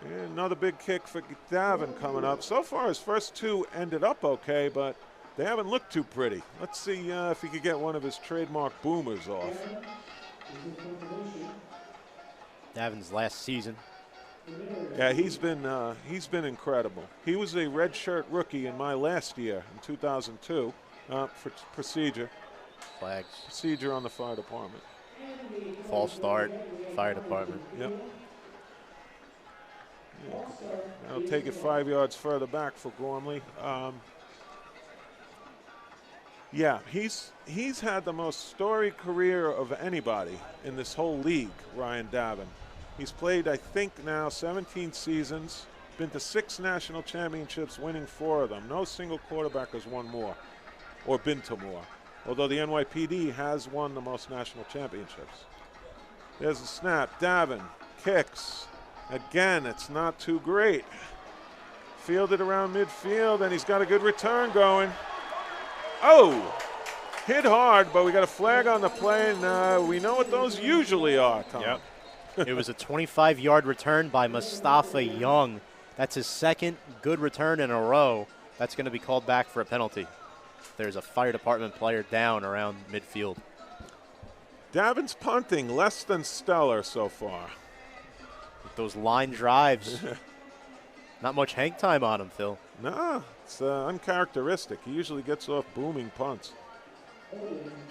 [SPEAKER 1] And another big kick for Davin coming up. So far, his first 2 ended up okay, but they haven't looked too pretty. Let's see if he could get one of his trademark boomers off.
[SPEAKER 2] Davin's last season.
[SPEAKER 1] Yeah, he's been incredible. He was a redshirt rookie in my last year in 2002 for procedure.
[SPEAKER 2] Flags.
[SPEAKER 1] Procedure on the fire department.
[SPEAKER 2] False start, fire department.
[SPEAKER 1] Yep. I'll take it 5 yards further back for Gormley. Yeah, he's had the most storied career of anybody in this whole league, Ryan Davin. He's played, I think, now 17 seasons, been to 6 national championships, winning 4 of them. No single quarterback has won more or been to more, although the NYPD has won the most national championships. There's the snap. Davin kicks. Again, it's not too great. Fielded around midfield, and he's got a good return going. Oh! Hit hard, but we got a flag on the play, and we know what those usually are, Tom.
[SPEAKER 2] Yep. It was a 25-yard return by Mustafa Young. That's his second good return in a row. That's going to be called back for a penalty. there's a fire department player down around midfield.
[SPEAKER 1] Davin's punting less than stellar so far.
[SPEAKER 2] With those line drives, not much hang time on him, Phil.
[SPEAKER 1] No, it's uncharacteristic. He usually gets off booming punts.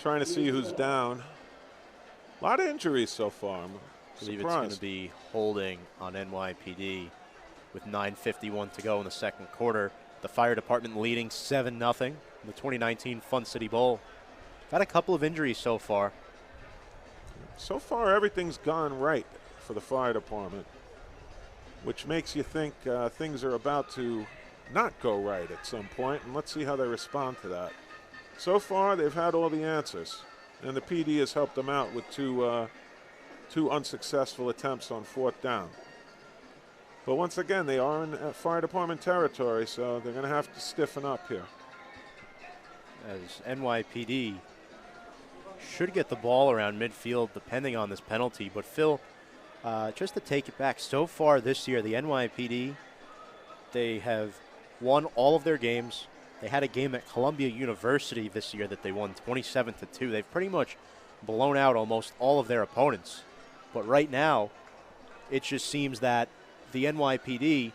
[SPEAKER 1] Trying to see who's down. A lot of injuries so far. I'm
[SPEAKER 2] I believe it's
[SPEAKER 1] surprised.
[SPEAKER 2] going to be holding on NYPD with 9:51 to go in the second quarter. The fire department leading 7-0 in the 2019 Fun City Bowl. Got a couple of injuries so far.
[SPEAKER 1] So far, everything's gone right for the fire department, which makes you think things are about to not go right at some point, and let's see how they respond to that. So far, they've had all the answers, and the PD has helped them out with two unsuccessful attempts on fourth down. But once again, they are in fire department territory, so they're going to have to stiffen up here.
[SPEAKER 2] As NYPD should get the ball around midfield depending on this penalty. But Phil, just to take it back, so far this year, the NYPD, they have won all of their games. They had a game at Columbia University this year that they won 27-2. They've pretty much blown out almost all of their opponents. But right now, it just seems that the NYPD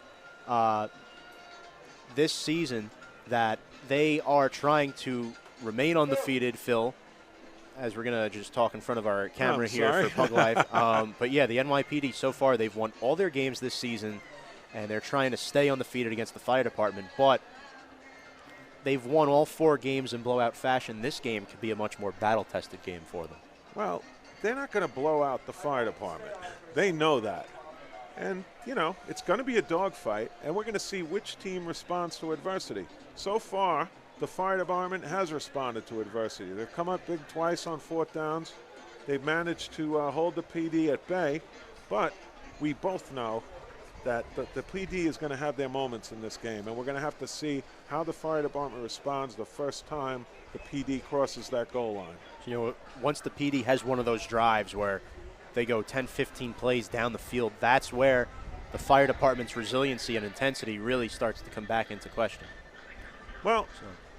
[SPEAKER 2] this season, that they are trying to remain undefeated, Phil, as we're going to just talk in front of our camera here for Pug Life. But yeah, the NYPD so far, they've won all their games this season, and they're trying to stay undefeated against the fire department. But they've won all 4 games in blowout fashion. This game could be a much more battle-tested game for them.
[SPEAKER 1] Well, they're not going to blow out the fire department. They know that. And, you know, it's going to be a dogfight, and we're going to see which team responds to adversity. So far, the fire department has responded to adversity. They've come up big twice on fourth downs. They've managed to hold the PD at bay, but we both know that the PD is going to have their moments in this game, and we're going to have to see how the fire department responds the first time the PD crosses that goal line.
[SPEAKER 2] You know, once the PD has one of those drives where they go 10, 15 plays down the field, that's where the fire department's resiliency and intensity really starts to come back into question.
[SPEAKER 1] Well,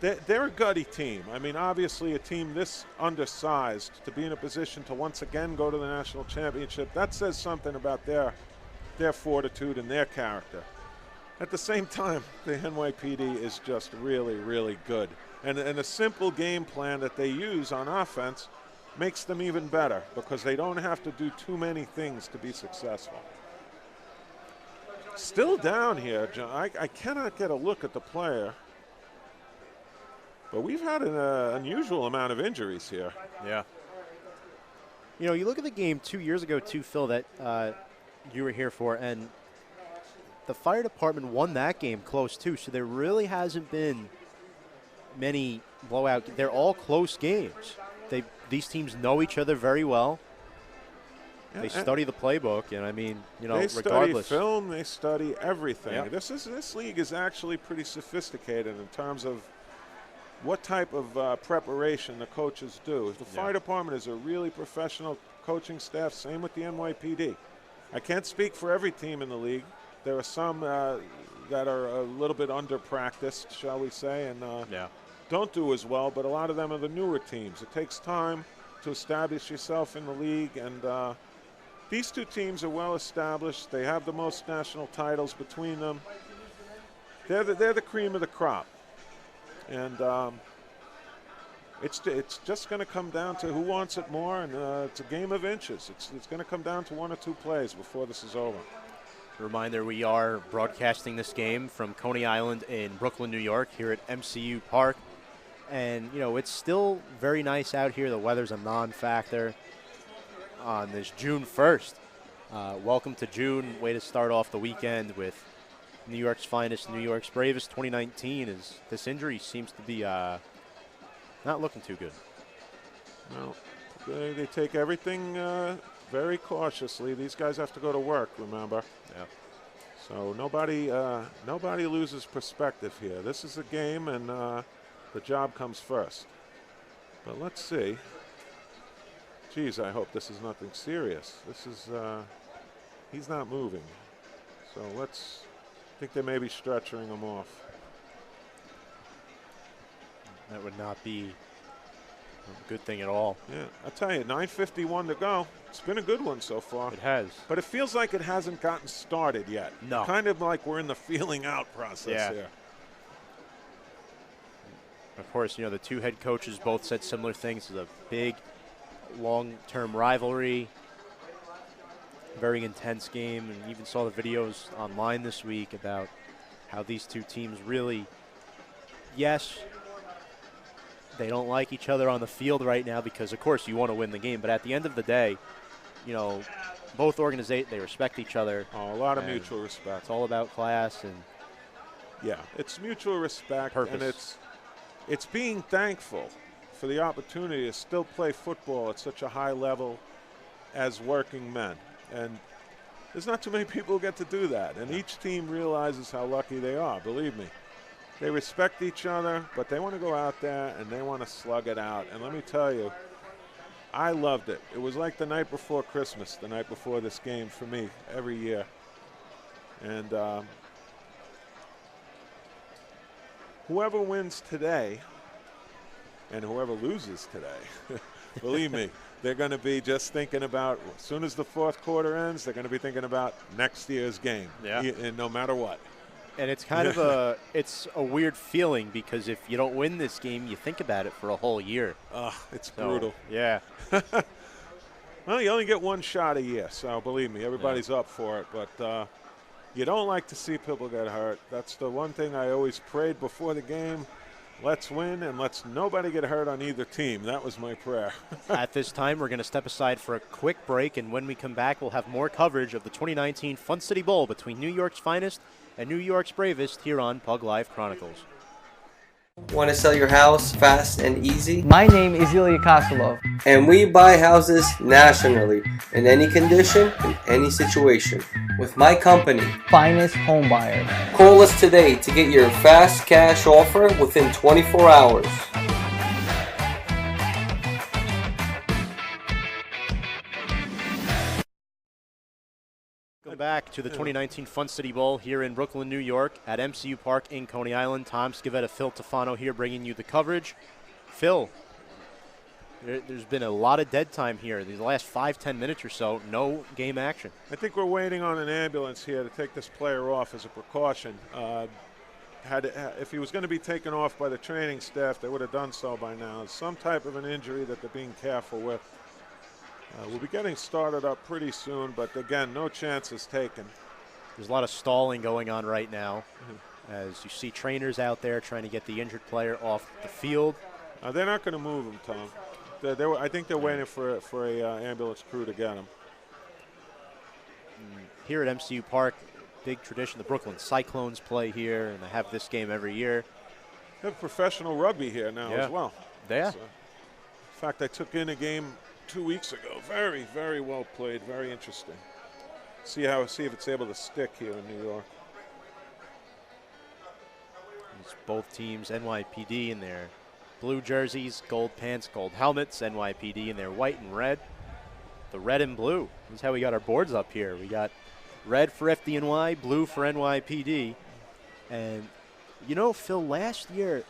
[SPEAKER 1] they're a gutty team. I mean, obviously a team this undersized to be in a position to once again go to the national championship, that says something about their fortitude and their character. At the same time, the NYPD is just really, really good. And a simple game plan that they use on offense makes them even better because they don't have to do too many things to be successful. Still down here, John. I cannot get a look at the player. But we've had an unusual amount of injuries here.
[SPEAKER 2] Yeah. You know, you look at the game 2 years ago, too, Phil, that you were here for, and the fire department won that game close, too. So there really hasn't been many blowout. They're all close games. These teams know each other very well.
[SPEAKER 1] Yeah,
[SPEAKER 2] they study the playbook, and I mean, you know,
[SPEAKER 1] they
[SPEAKER 2] regardless.
[SPEAKER 1] study film, they study everything.
[SPEAKER 2] Yeah.
[SPEAKER 1] This league is actually pretty sophisticated in terms of what type of preparation the coaches do. The fire department is a really professional coaching staff, same with the NYPD. I can't speak for every team in the league. There are some that are a little bit under-practiced, shall we say, and don't do as well, but a lot of them are the newer teams. It takes time to establish yourself in the league, and these two teams are well established. They have the most national titles between them. They're the cream of the crop. And it's just going to come down to who wants it more, and it's a game of inches. It's going to come down to 1 or 2 plays before this is over.
[SPEAKER 2] Reminder, we are broadcasting this game from Coney Island in Brooklyn, New York, here at MCU Park. And, you know, it's still very nice out here. The weather's a non-factor on this June 1st. Welcome to June. Way to start off the weekend with New York's finest, New York's bravest. 2019 this injury seems to be not looking too good.
[SPEAKER 1] Well, they take everything very cautiously. These guys have to go to work, remember?
[SPEAKER 2] Yeah.
[SPEAKER 1] So nobody loses perspective here. This is a game, and the job comes first. But let's see. Geez, I hope this is nothing serious. This is he's not moving. So I think they may be stretching him off.
[SPEAKER 2] That would not be a good thing at all.
[SPEAKER 1] Yeah, I tell you, 9:51 to go. It's been a good one so far.
[SPEAKER 2] It has.
[SPEAKER 1] But it feels like it hasn't gotten started yet.
[SPEAKER 2] No.
[SPEAKER 1] Kind of like we're in the feeling out process here.
[SPEAKER 2] Of course, you know, the two head coaches both said similar things. It's a big, long-term rivalry, very intense game, and even saw the videos online this week about how these two teams really, yes, they don't like each other on the field right now because, of course, you want to win the game. But at the end of the day, you know, both organizations, they respect each other.
[SPEAKER 1] Oh, a lot of mutual respect.
[SPEAKER 2] It's all about class and
[SPEAKER 1] it's mutual respect,
[SPEAKER 2] purpose.
[SPEAKER 1] and it's being thankful for the opportunity to still play football at such a high level as working men. And there's not too many people who get to do that. And each team realizes how lucky they are, believe me. They respect each other, but they want to go out there and they want to slug it out. And let me tell you, I loved it. It was like the night before Christmas, the night before this game for me every year. And whoever wins today and whoever loses today, believe me, they're going to be just thinking about, as soon as the fourth quarter ends, they're going to be thinking about next year's game, and no matter what.
[SPEAKER 2] And it's kind of it's a weird feeling because if you don't win this game, you think about it for a whole year.
[SPEAKER 1] It's brutal.
[SPEAKER 2] Yeah.
[SPEAKER 1] Well, you only get one shot a year, so believe me, everybody's up for it. But you don't like to see people get hurt. That's the one thing I always prayed before the game. Let's win and let's nobody get hurt on either team. That was my prayer.
[SPEAKER 2] At this time, we're going to step aside for a quick break, and when we come back, we'll have more coverage of the 2019 Fun City Bowl between New York's finest and New York's bravest here on Pug Life Chronicles.
[SPEAKER 3] Want to sell your house fast and easy?
[SPEAKER 4] My name is Ilya Kosilov.
[SPEAKER 3] And we buy houses nationally, in any condition, in any situation. With my company,
[SPEAKER 4] Finest Home Buyers.
[SPEAKER 3] call us today to get your fast cash offer within 24 hours.
[SPEAKER 2] Welcome back to the 2019 Fun City Bowl here in Brooklyn, New York at MCU Park in Coney Island. Tom Scavetta, Phil Tefano here bringing you the coverage. Phil, there's been a lot of dead time here. The last 5-10 minutes or so, no game action.
[SPEAKER 1] I think we're waiting on an ambulance here to take this player off as a precaution. If he was going to be taken off by the training staff, they would have done so by now. Some type of an injury that they're being careful with. We'll be getting started up pretty soon, but again, no chances taken.
[SPEAKER 2] There's a lot of stalling going on right now as you see trainers out there trying to get the injured player off the field.
[SPEAKER 1] They're not going to move him, Tom. I think they're waiting for a ambulance crew to get him.
[SPEAKER 2] Here at MCU Park, big tradition, the Brooklyn Cyclones play here, and they have this game every year.
[SPEAKER 1] They have professional rugby here now as well.
[SPEAKER 2] Yeah.
[SPEAKER 1] So, in fact, I took in a game 2 weeks ago. Very, very well played. Very interesting. See if it's able to stick here in New York.
[SPEAKER 2] It's both teams, NYPD in their blue jerseys, gold pants, gold helmets, NYPD in their white and red. The red and blue. This is how we got our boards up here. We got red for FDNY, blue for NYPD. And, you know, Phil, last year,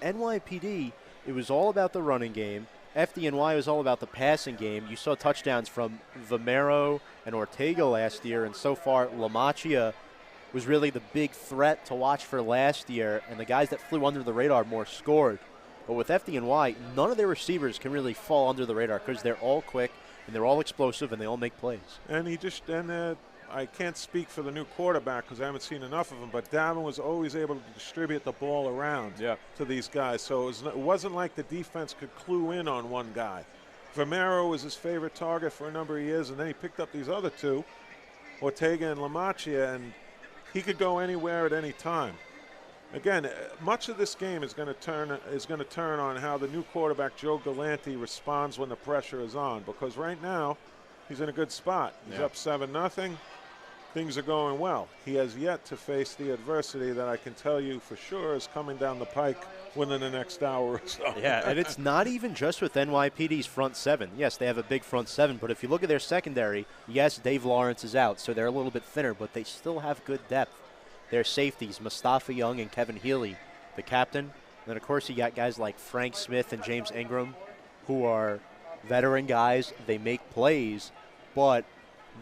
[SPEAKER 2] NYPD, it was all about the running game. FDNY was all about the passing game. You saw touchdowns from Vomero and Ortega last year, and so far LaMachia was really the big threat to watch for last year, and the guys that flew under the radar more scored. But with FDNY, none of their receivers can really fall under the radar because they're all quick and they're all explosive and they all make plays.
[SPEAKER 1] And I can't speak for the new quarterback because I haven't seen enough of him, but Davin was always able to distribute the ball around to these guys. So it wasn't like the defense could clue in on one guy. Vomero was his favorite target for a number of years, and then he picked up these other two, Ortega and LaMachia, and he could go anywhere at any time. Again, much of this game is going to turn on how the new quarterback, Joe Galante, responds when the pressure is on, because right now he's in a good spot. He's up 7-0. Things are going well. He has yet to face the adversity that I can tell you for sure is coming down the pike within the next hour or so.
[SPEAKER 2] Yeah, and it's not even just with NYPD's front seven. Yes, they have a big front seven, but if you look at their secondary, yes, Dave Lawrence is out, so they're a little bit thinner, but they still have good depth. Their safeties, Mustafa Young and Kevin Healy, the captain, then, of course, you got guys like Frank Smith and James Ingram, who are veteran guys. They make plays, but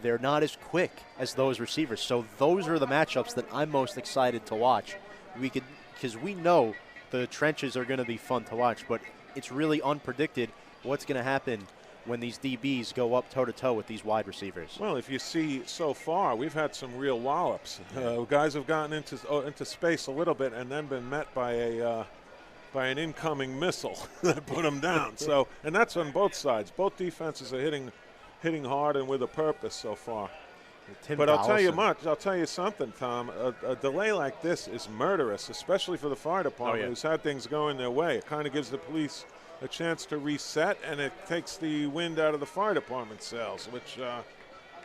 [SPEAKER 2] they're not as quick as those receivers. So those are the matchups that I'm most excited to watch. Because we know the trenches are going to be fun to watch, but it's really unpredicted what's going to happen when these DBs go up toe-to-toe with these wide receivers.
[SPEAKER 1] Well, if you see so far, we've had some real wallops. Guys have gotten into space a little bit and then been met by an incoming missile that put them down. So, and that's on both sides. Both defenses are hitting hard and with a purpose so far. But I'll tell you something, Tom. A delay like this is murderous, especially for the fire department who's had things going their way. It kind of gives the police a chance to reset, and it takes the wind out of the fire department sails, which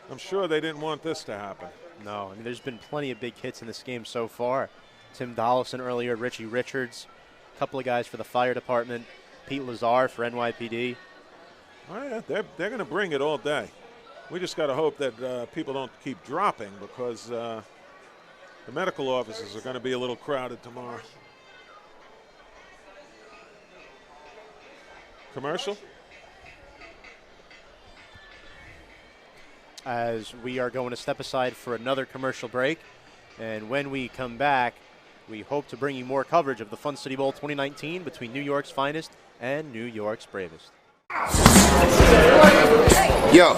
[SPEAKER 1] I'm sure they didn't want this to happen.
[SPEAKER 2] No, I mean, there's been plenty of big hits in this game so far. Tim Dollison earlier, Richie Richards, a couple of guys for the fire department, Pete Lazar for NYPD.
[SPEAKER 1] Oh, yeah, they're going to bring it all day. We just got to hope that people don't keep dropping, because the medical offices are going to be a little crowded tomorrow. Commercial?
[SPEAKER 2] As we are going to step aside for another commercial break. And when we come back, we hope to bring you more coverage of the Fun City Bowl 2019 between New York's finest and New York's bravest.
[SPEAKER 5] Yo,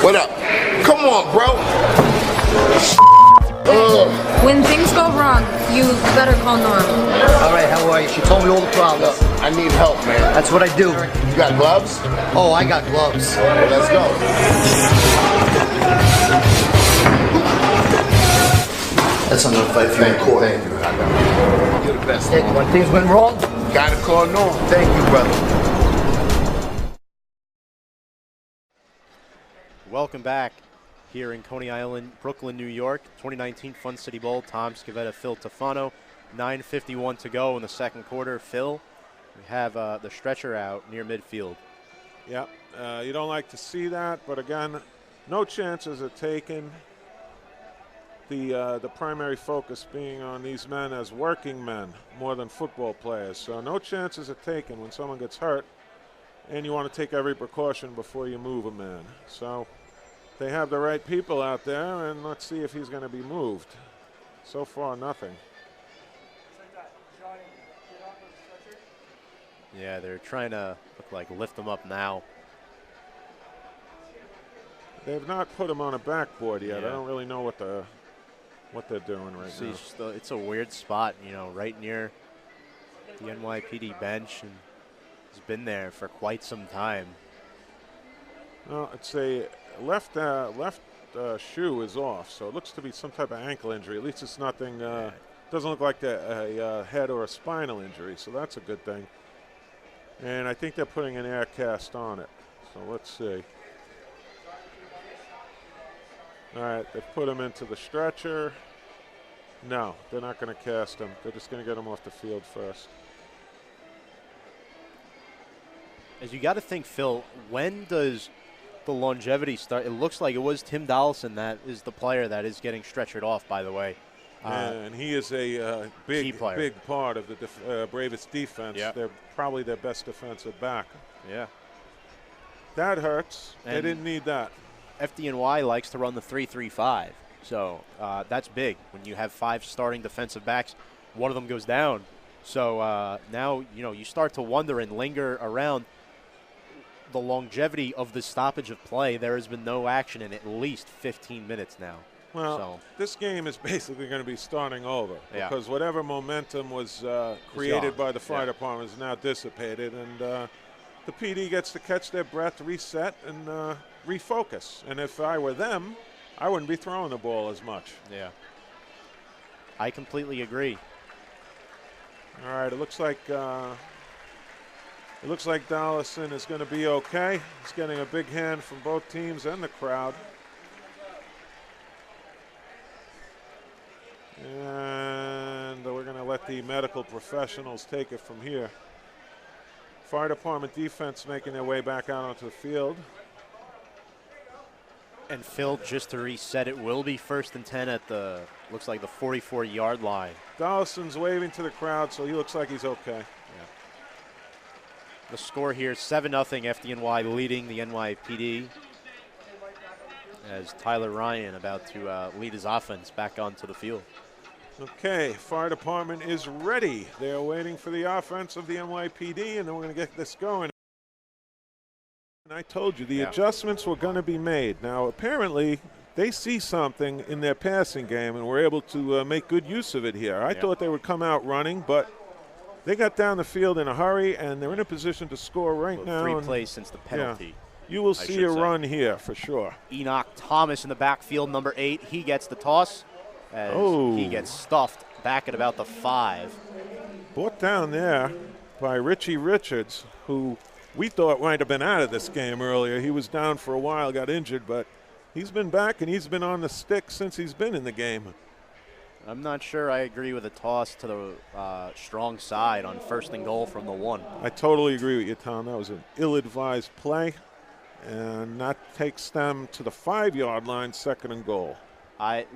[SPEAKER 5] what up? Come on, bro.
[SPEAKER 6] When things go wrong, you better call Norm.
[SPEAKER 7] All right, how are you? She told me all the problems.
[SPEAKER 5] Look, I need help, man.
[SPEAKER 7] That's what I do.
[SPEAKER 5] You got gloves?
[SPEAKER 7] Oh, I got gloves.
[SPEAKER 5] Well, let's go.
[SPEAKER 7] That's not gonna fight for you in court.
[SPEAKER 5] Thank you. I know. You're the best.
[SPEAKER 7] Hey, when things went wrong,
[SPEAKER 5] Gotta call Norm.
[SPEAKER 7] thank you, brother.
[SPEAKER 2] Welcome back here in Coney Island, Brooklyn, New York. 2019 Fun City Bowl. Tom Scavetta, Phil Tefano. 9:51 to go in the second quarter. Phil, we have the stretcher out near midfield.
[SPEAKER 1] Yep. You don't like to see that, but again, no chances are taken. The primary focus being on these men as working men more than football players. So no chances are taken when someone gets hurt, and you want to take every precaution before you move a man. So they have the right people out there, and let's see if he's going to be moved. So far, nothing.
[SPEAKER 2] Yeah, they're trying to lift him up now.
[SPEAKER 1] They've not put him on a backboard yet.
[SPEAKER 2] Yeah.
[SPEAKER 1] I don't really know what they're doing right now.
[SPEAKER 2] It's a weird spot, right near the NYPD bench, and he's been there for quite some time.
[SPEAKER 1] Well, it's a left shoe is off, so it looks to be some type of ankle injury. At least it's nothing. Doesn't look like a head or a spinal injury, so that's a good thing. And I think they're putting an air cast on it. So let's see. All right, they've put him into the stretcher. No, they're not going to cast him. They're just going to get him off the field first.
[SPEAKER 2] As you got to think, Phil, when does the longevity start? It looks like it was Tim Dollison that is the player that is getting stretchered off, by the way.
[SPEAKER 1] And he is a big part of the Bravest defense.
[SPEAKER 2] Yep.
[SPEAKER 1] They're probably their best defensive back.
[SPEAKER 2] Yeah.
[SPEAKER 1] That hurts.
[SPEAKER 2] And
[SPEAKER 1] they didn't need that.
[SPEAKER 2] FDNY likes to run the 3-3-5. So that's big. When you have 5 starting defensive backs, one of them goes down. So now, you start to wonder and linger around the longevity of the stoppage of play. There has been no action in at least 15 minutes now.
[SPEAKER 1] Well, this game is basically going to be starting over because whatever momentum was created by the fire department is now dissipated, and the PD gets to catch their breath, reset, and refocus. And if I were them, I wouldn't be throwing the ball as much.
[SPEAKER 2] Yeah. I completely agree.
[SPEAKER 1] All right, it looks like Dollison is going to be okay. He's getting a big hand from both teams and the crowd. And we're going to let the medical professionals take it from here. Fire department defense making their way back out onto the field.
[SPEAKER 2] And Phil, just to reset, it will be 1st and 10 at the, looks like the 44-yard line.
[SPEAKER 1] Dollison's waving to the crowd, so he looks like he's okay.
[SPEAKER 2] Yeah. The score here, 7-0 FDNY leading the NYPD, as Tyler Ryan about to lead his offense back onto the field.
[SPEAKER 1] Okay, fire department is ready. They're waiting for the offense of the NYPD, and then we're going to get this going. And I told you the adjustments were going to be made. Now, apparently, they see something in their passing game, and were able to make good use of it here. I thought they would come out running, but they got down the field in a hurry, and they're in a position to score right now.
[SPEAKER 2] 3 plays since the penalty.
[SPEAKER 1] Yeah, you will see a run here for sure.
[SPEAKER 2] Enoch Thomas in the backfield, number 8. He gets the toss as he gets stuffed back at about the 5.
[SPEAKER 1] Brought down there by Richie Richards, who we thought might have been out of this game earlier. He was down for a while, got injured, but he's been back, and he's been on the stick since he's been in the game.
[SPEAKER 2] I'm not sure I agree with a toss to the strong side on 1st and goal from the 1.
[SPEAKER 1] I totally agree with you, Tom. That was an ill-advised play, and that takes them to the 5-yard line, 2nd and goal.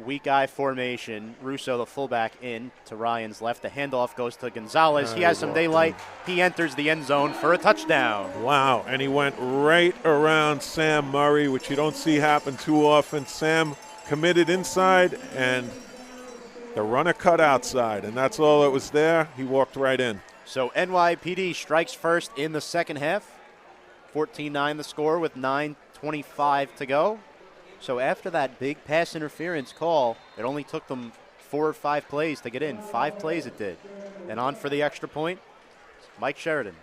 [SPEAKER 2] Weak eye formation. Russo, the fullback, in to Ryan's left. The handoff goes to Gonzalez. He has some daylight. He enters the end zone for a touchdown.
[SPEAKER 1] Wow, and he went right around Sam Murray, which you don't see happen too often. Sam committed inside, and the runner cut outside, and that's all that was there. He walked right in.
[SPEAKER 2] So NYPD strikes first in the second half. 14-9 the score with 9:25 to go. So after that big pass interference call, it only took them 4 or 5 plays to get in. 5 plays it did. And on for the extra point, Mike Sheridan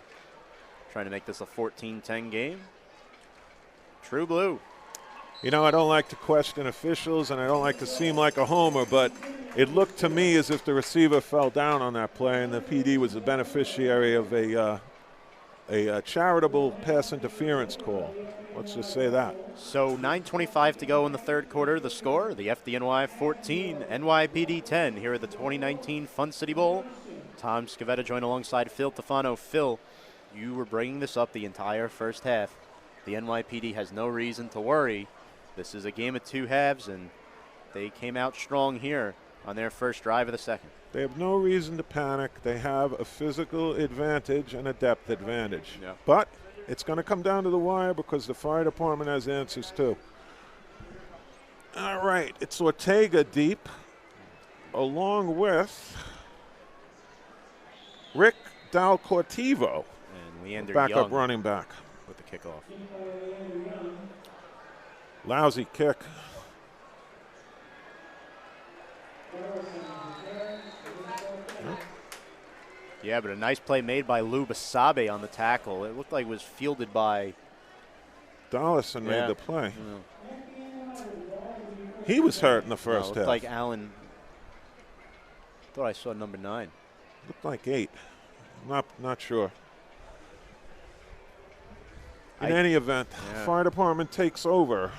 [SPEAKER 2] trying to make this a 14-10 game. True blue.
[SPEAKER 1] You know, I don't like to question officials, and I don't like to seem like a homer, but it looked to me as if the receiver fell down on that play, and the PD was the beneficiary of a charitable pass interference call. Let's just say that.
[SPEAKER 2] So 9:25 to go in the third quarter. The score, the FDNY 14, NYPD 10 here at the 2019 Fun City Bowl. Tom Scavetta joined alongside Phil Tefano. Phil, you were bringing this up the entire first half. The NYPD has no reason to worry. This is a game of 2 halves, and they came out strong here on their first drive of the second.
[SPEAKER 1] They have no reason to panic. They have a physical advantage and a depth advantage.
[SPEAKER 2] Yeah.
[SPEAKER 1] But it's going to come down to the wire because the fire department has answers too. All right, it's Ortega deep, along with Rick Dalcortivo,
[SPEAKER 2] And Leander
[SPEAKER 1] backup
[SPEAKER 2] Young
[SPEAKER 1] running back.
[SPEAKER 2] with the kickoff.
[SPEAKER 1] Lousy kick.
[SPEAKER 2] Yeah, but a nice play made by Lou Basabe on the tackle. It looked like it was fielded by
[SPEAKER 1] Dollison
[SPEAKER 2] Yeah.
[SPEAKER 1] made the play. He was hurt in the first
[SPEAKER 2] looked
[SPEAKER 1] half.
[SPEAKER 2] like Allen. Thought I saw number 9.
[SPEAKER 1] Looked like 8. Not sure. In any event, fire department takes over.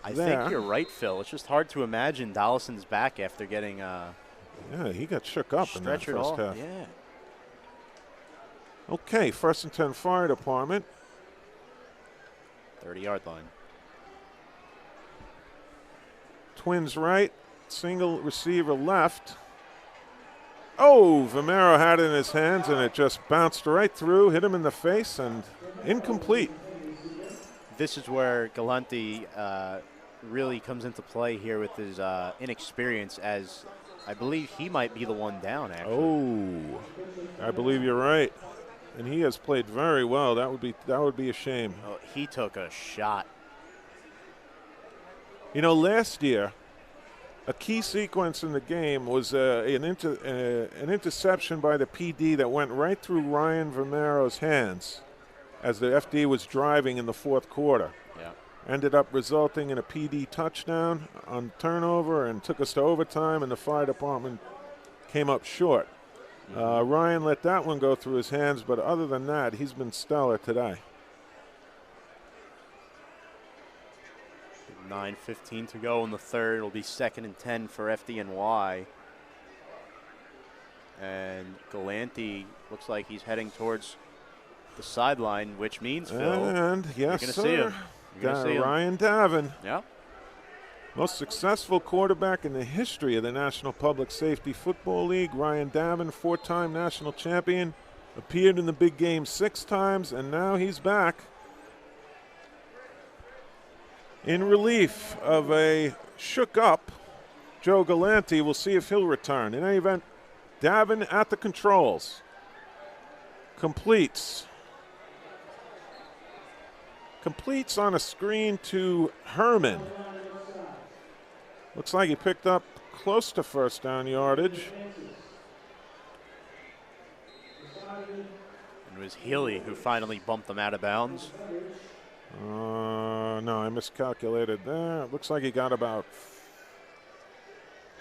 [SPEAKER 2] I think you're right, Phil. It's just hard to imagine Dollison's back after getting
[SPEAKER 1] Yeah, he got shook up in that
[SPEAKER 2] stretchered
[SPEAKER 1] first
[SPEAKER 2] off.
[SPEAKER 1] half.
[SPEAKER 2] Yeah.
[SPEAKER 1] Okay, 1st and 10 fire department.
[SPEAKER 2] 30-yard line.
[SPEAKER 1] Twins right, single receiver left. Oh, Vimero had it in his hands, and it just bounced right through, hit him in the face, and incomplete.
[SPEAKER 2] This is where Galante really comes into play here with his inexperience, as I believe he might be the one down, actually.
[SPEAKER 1] Oh, I believe you're right. And he has played very well. That would be a shame.
[SPEAKER 2] Oh, he took a shot.
[SPEAKER 1] You know, last year, a key sequence in the game was an interception by the PD that went right through Ryan Vimero's hands as the FD was driving in the 4th quarter.
[SPEAKER 2] Yeah.
[SPEAKER 1] Ended up resulting in a PD touchdown on turnover and took us to overtime, and the fire department came up short. Ryan let that one go through his hands, but other than that, he's been stellar today.
[SPEAKER 2] 9:15 to go in the third. It'll be 2nd and 10 for FDNY. And Galante looks like he's heading towards the sideline, which means, Phil,
[SPEAKER 1] And yes,
[SPEAKER 2] you're going to
[SPEAKER 1] sir.
[SPEAKER 2] see him. You're going to see him.
[SPEAKER 1] Ryan Davin.
[SPEAKER 2] Yeah.
[SPEAKER 1] Most successful quarterback in the history of the National Public Safety Football League, Ryan Davin, 4-time national champion, appeared in the big game 6 times, and now he's back in relief of a shook-up Joe Galante. We'll see if he'll return. In any event, Davin at the controls. Completes on a screen to Herman. Looks like he picked up close to first down yardage.
[SPEAKER 2] It was Healy who finally bumped them out of bounds.
[SPEAKER 1] No, I miscalculated there. It looks like he got about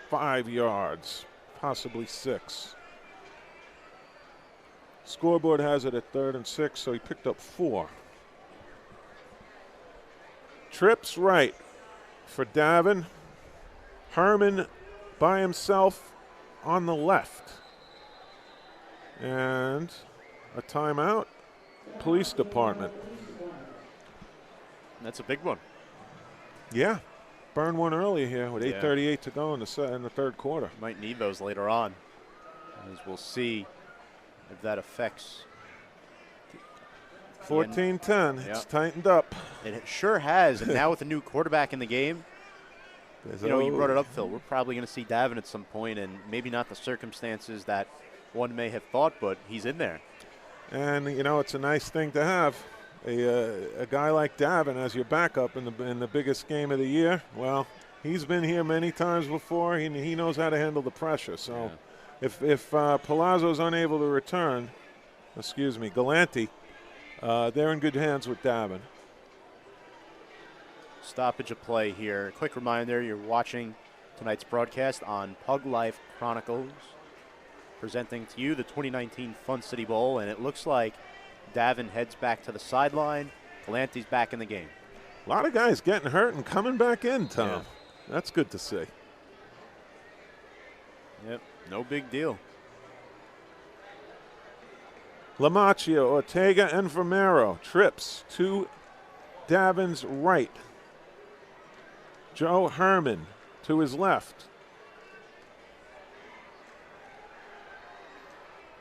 [SPEAKER 1] 5 yards, possibly 6. Scoreboard has it at 3rd and 6, so he picked up 4. Trips right for Davin. Herman by himself on the left. And a timeout. Police department.
[SPEAKER 2] That's a big one.
[SPEAKER 1] Yeah. Burned one early here with 8:38 to go in the 3rd quarter.
[SPEAKER 2] Might need those later on, as we'll see if that affects.
[SPEAKER 1] 14-10. It's tightened up.
[SPEAKER 2] It sure has. And now with a new quarterback in the game, you brought it up, Phil. We're probably going to see Davin at some point, and maybe not the circumstances that one may have thought, but he's in there.
[SPEAKER 1] And, it's a nice thing to have. A guy like Davin as your backup in the biggest game of the year. Well, he's been here many times before. He knows how to handle the pressure. So if Palazzo's unable to return, Galante, they're in good hands with Davin.
[SPEAKER 2] Stoppage of play here. Quick reminder, you're watching tonight's broadcast on Pug Life Chronicles, presenting to you the 2019 Fun City Bowl, and it looks like Davin heads back to the sideline. Galante's back in the game.
[SPEAKER 1] A lot of guys getting hurt and coming back in, Tom. Yeah. That's good to see.
[SPEAKER 2] Yep, no big deal.
[SPEAKER 1] Lamacchia, Ortega, and Vomero. Trips to Davin's right. Joe Herman to his left.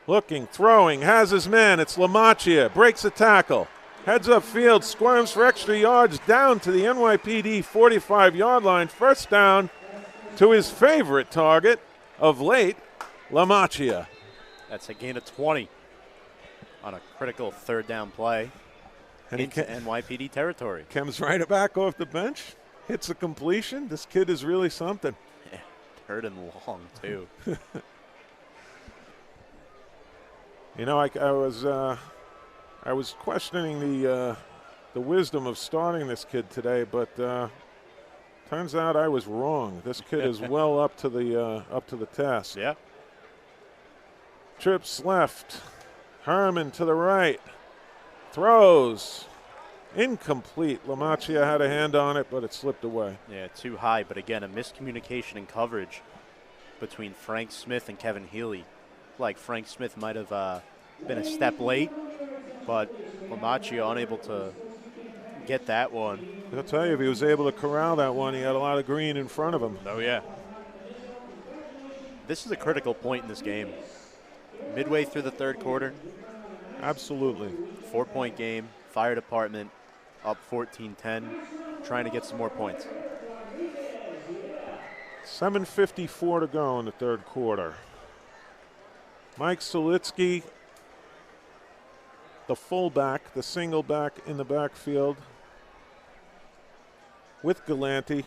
[SPEAKER 1] Looking, throwing, has his man. It's Lamacchia. Breaks a tackle. Heads up field, squirms for extra yards down to the NYPD 45-yard line. First down to his favorite target of late, Lamacchia.
[SPEAKER 2] That's a gain of 20 on a critical 3rd down play
[SPEAKER 1] and
[SPEAKER 2] into NYPD territory.
[SPEAKER 1] Comes right back off the bench. Hits a completion. This kid is really something.
[SPEAKER 2] Yeah, 3rd and long, too.
[SPEAKER 1] I was questioning the wisdom of starting this kid today, but turns out I was wrong. This kid is well up to the task.
[SPEAKER 2] Yeah.
[SPEAKER 1] Trips left. Herman to the right. Throws. Incomplete. Lamacchia had a hand on it, but it slipped away.
[SPEAKER 2] Yeah, too high. But again, a miscommunication in coverage between Frank Smith and Kevin Healy. Like Frank Smith might have been a step late, but Lamacchia unable to get that one.
[SPEAKER 1] I'll tell you, if he was able to corral that one, he had a lot of green in front of him.
[SPEAKER 2] Oh, yeah. This is a critical point in this game. Midway through the 3rd quarter.
[SPEAKER 1] Absolutely.
[SPEAKER 2] 4-point game. Fire department up 14-10, trying to get some more points.
[SPEAKER 1] 7:54 to go in the 3rd quarter. Mike Solitsky, the fullback, the single back in the backfield with Galante.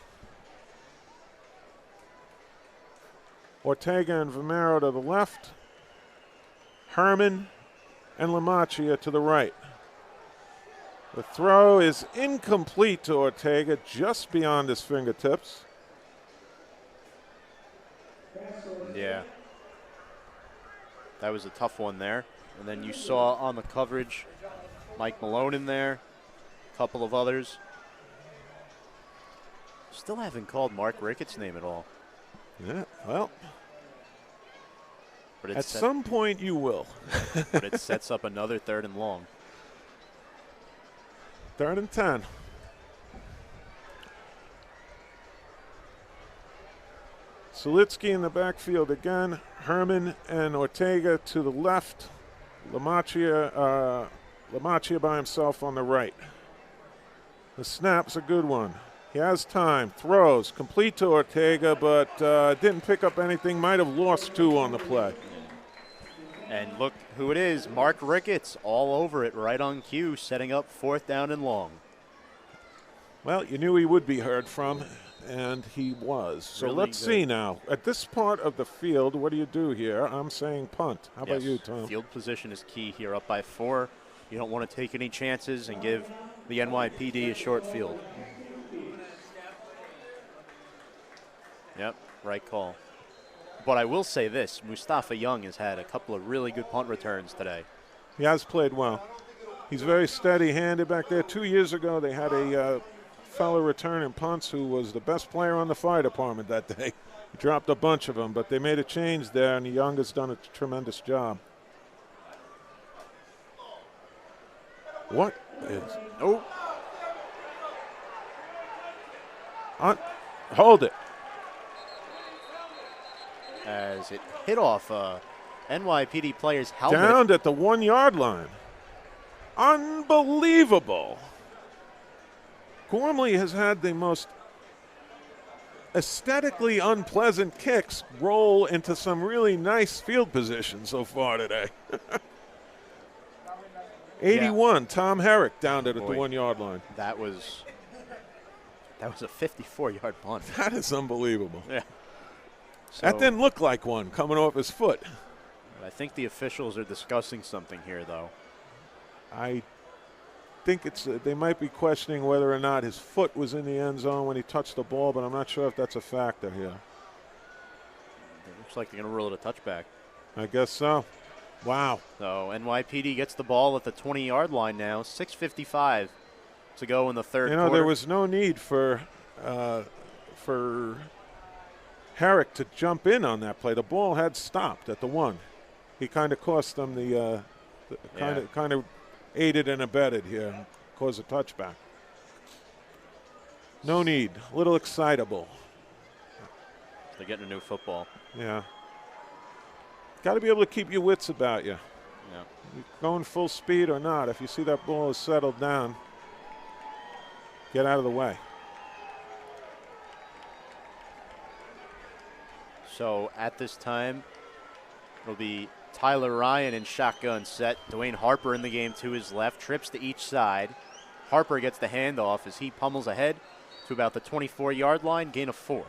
[SPEAKER 1] Ortega and Vomero to the left. Herman and Lamacchia to the right. The throw is incomplete to Ortega, just beyond his fingertips.
[SPEAKER 2] Yeah. That was a tough one there. And then you saw on the coverage Mike Malone in there, a couple of others. Still haven't called Mark Rickett's name at all.
[SPEAKER 1] Yeah, well,
[SPEAKER 2] but
[SPEAKER 1] at some point you will.
[SPEAKER 2] But it sets up another 3rd and long.
[SPEAKER 1] 3rd and 10. Solitsky in the backfield again. Herman and Ortega to the left. Lamacchia by himself on the right. The snap's a good one. He has time, throws, complete to Ortega, but didn't pick up anything. Might have lost 2 on the play.
[SPEAKER 2] And look who it is, Mark Ricketts, all over it, right on cue, setting up 4th down and long.
[SPEAKER 1] Well, you knew he would be heard from, and he was. So
[SPEAKER 2] Really
[SPEAKER 1] let's
[SPEAKER 2] good.
[SPEAKER 1] see now. At this part of the field, what do you do here? I'm saying punt. How about you, Tom?
[SPEAKER 2] Field position is key here, up by 4. You don't want to take any chances and give the NYPD a short field. Yep, right call. But I will say this, Mustafa Young has had a couple of really good punt returns today.
[SPEAKER 1] He has played well. He's very steady-handed back there. 2 years ago, they had a fellow returning punts who was the best player on the fire department that day. He dropped a bunch of them, but they made a change there, and Young has done a tremendous job. What is?
[SPEAKER 2] Oh,
[SPEAKER 1] Hold it.
[SPEAKER 2] as it hit off NYPD player's helmet.
[SPEAKER 1] Downed at the 1 yard line. Unbelievable. Gormley has had the most aesthetically unpleasant kicks roll into some really nice field position so far today. 81, Tom Herrick downed it at the 1 yard line.
[SPEAKER 2] That was a 54-yard punt.
[SPEAKER 1] That is unbelievable.
[SPEAKER 2] Yeah. So,
[SPEAKER 1] That didn't look like one coming off his foot.
[SPEAKER 2] I think the officials are discussing something here, though.
[SPEAKER 1] I think they might be questioning whether or not his foot was in the end zone when he touched the ball, but I'm not sure if that's a factor here.
[SPEAKER 2] It looks like they're going to rule it a touchback.
[SPEAKER 1] I guess so. Wow.
[SPEAKER 2] So NYPD gets the ball at the 20-yard line now. 6:55 to go in the third quarter.
[SPEAKER 1] There was no need for Herrick to jump in on that play. The ball had stopped at the 1. He kind of cost them kind of aided and abetted here, caused a touchback. No need. A little excitable.
[SPEAKER 2] They're getting a new football.
[SPEAKER 1] Yeah. Got to be able to keep your wits about you.
[SPEAKER 2] Yeah.
[SPEAKER 1] You're going full speed or not. If you see that ball is settled down, get out of the way.
[SPEAKER 2] So at this time, it'll be Tyler Ryan in shotgun set. Dwayne Harper in the game to his left, trips to each side. Harper gets the handoff as he pummels ahead to about the 24-yard line, gain of 4.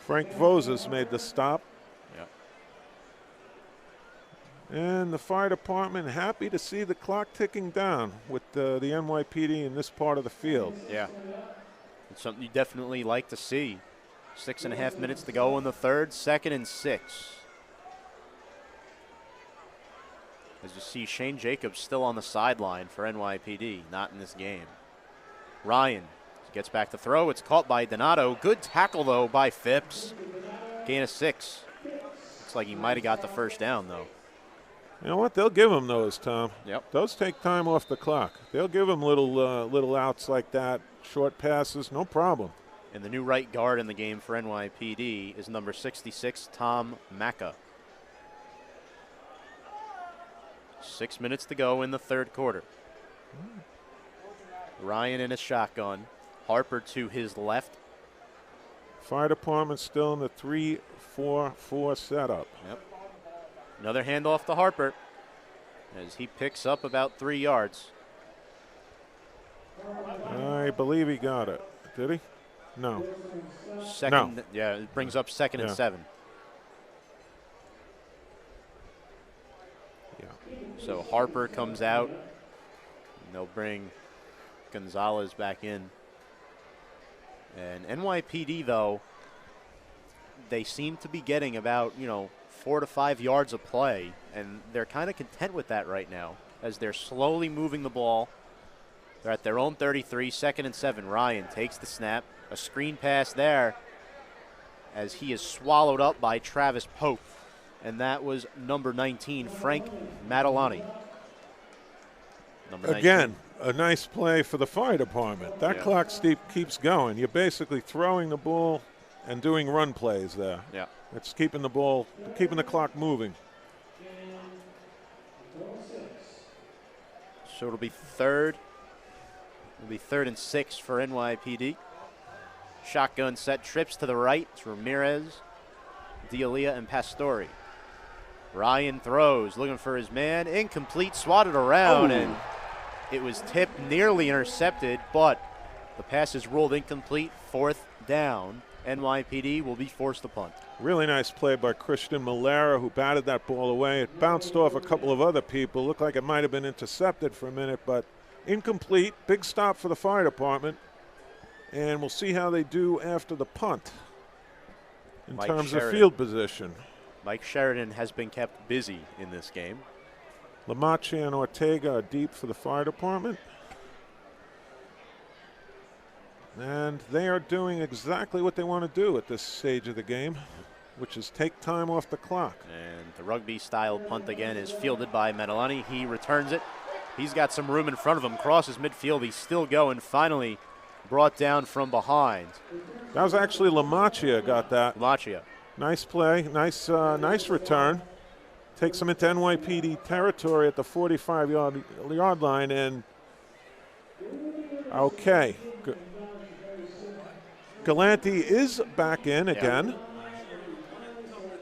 [SPEAKER 1] Frank Vozes made the stop.
[SPEAKER 2] Yep.
[SPEAKER 1] And the fire department happy to see the clock ticking down with the NYPD in this part of the field.
[SPEAKER 2] Yeah. It's something you definitely like to see. 6.5 minutes to go in the third, 2nd and 6. As you see, Shane Jacobs still on the sideline for NYPD, not in this game. Ryan gets back to throw. It's caught by Donato. Good tackle, though, by Phipps. Gain of 6. Looks like he might have got the first down, though.
[SPEAKER 1] You know what? They'll give him those, Tom.
[SPEAKER 2] Yep.
[SPEAKER 1] Those take time off the clock. They'll give him little outs like that, short passes, no problem.
[SPEAKER 2] And the new right guard in the game for NYPD is number 66, Tom Macca. 6 minutes to go in the third quarter. Ryan in a shotgun. Harper to his left.
[SPEAKER 1] Fire department still in the 3-4-4 setup.
[SPEAKER 2] Yep. Another handoff to Harper as he picks up about 3 yards.
[SPEAKER 1] I believe he got it. Did he? No.
[SPEAKER 2] Second,
[SPEAKER 1] No.
[SPEAKER 2] Yeah, it brings up 2nd and 7.
[SPEAKER 1] Yeah.
[SPEAKER 2] So Harper comes out, and they'll bring Gonzalez back in. And NYPD, though, they seem to be getting about, 4 to 5 yards of play, and they're kind of content with that right now as they're slowly moving the ball. They're at their own 33, 2nd and 7. Ryan takes the snap, a screen pass there as he is swallowed up by Travis Pope. And that was number 19, Frank Matalani.
[SPEAKER 1] Again, a nice play for the fire department. That clock keeps going. You're basically throwing the ball and doing run plays there.
[SPEAKER 2] Yeah.
[SPEAKER 1] It's keeping the ball, keeping the clock moving.
[SPEAKER 2] So it'll be third. It'll be 3rd and 6 for NYPD. Shotgun set, trips to the right. It's Ramirez, D'Elia, and Pastore. Ryan throws, looking for his man. Incomplete, swatted around, and it was tipped, nearly intercepted, but the pass is ruled incomplete. 4th down. NYPD will be forced to punt.
[SPEAKER 1] Really nice play by Christian Malera, who batted that ball away. It bounced off a couple of other people. Looked like it might have been intercepted for a minute, but incomplete. Big stop for the fire department. And we'll see how they do after the punt in terms of field position.
[SPEAKER 2] Mike Sheridan has been kept busy in this game.
[SPEAKER 1] LaMacchia and Ortega are deep for the fire department. And they are doing exactly what they want to do at this stage of the game, which is take time off the clock.
[SPEAKER 2] And the rugby-style punt again is fielded by Medellani. He returns it. He's got some room in front of him, crosses midfield. He's still going, finally brought down from behind.
[SPEAKER 1] That was actually LaMacchia got that.
[SPEAKER 2] LaMacchia.
[SPEAKER 1] Nice play, nice return. Takes him into NYPD territory at the 45-yard line, and okay. Galante is back in again.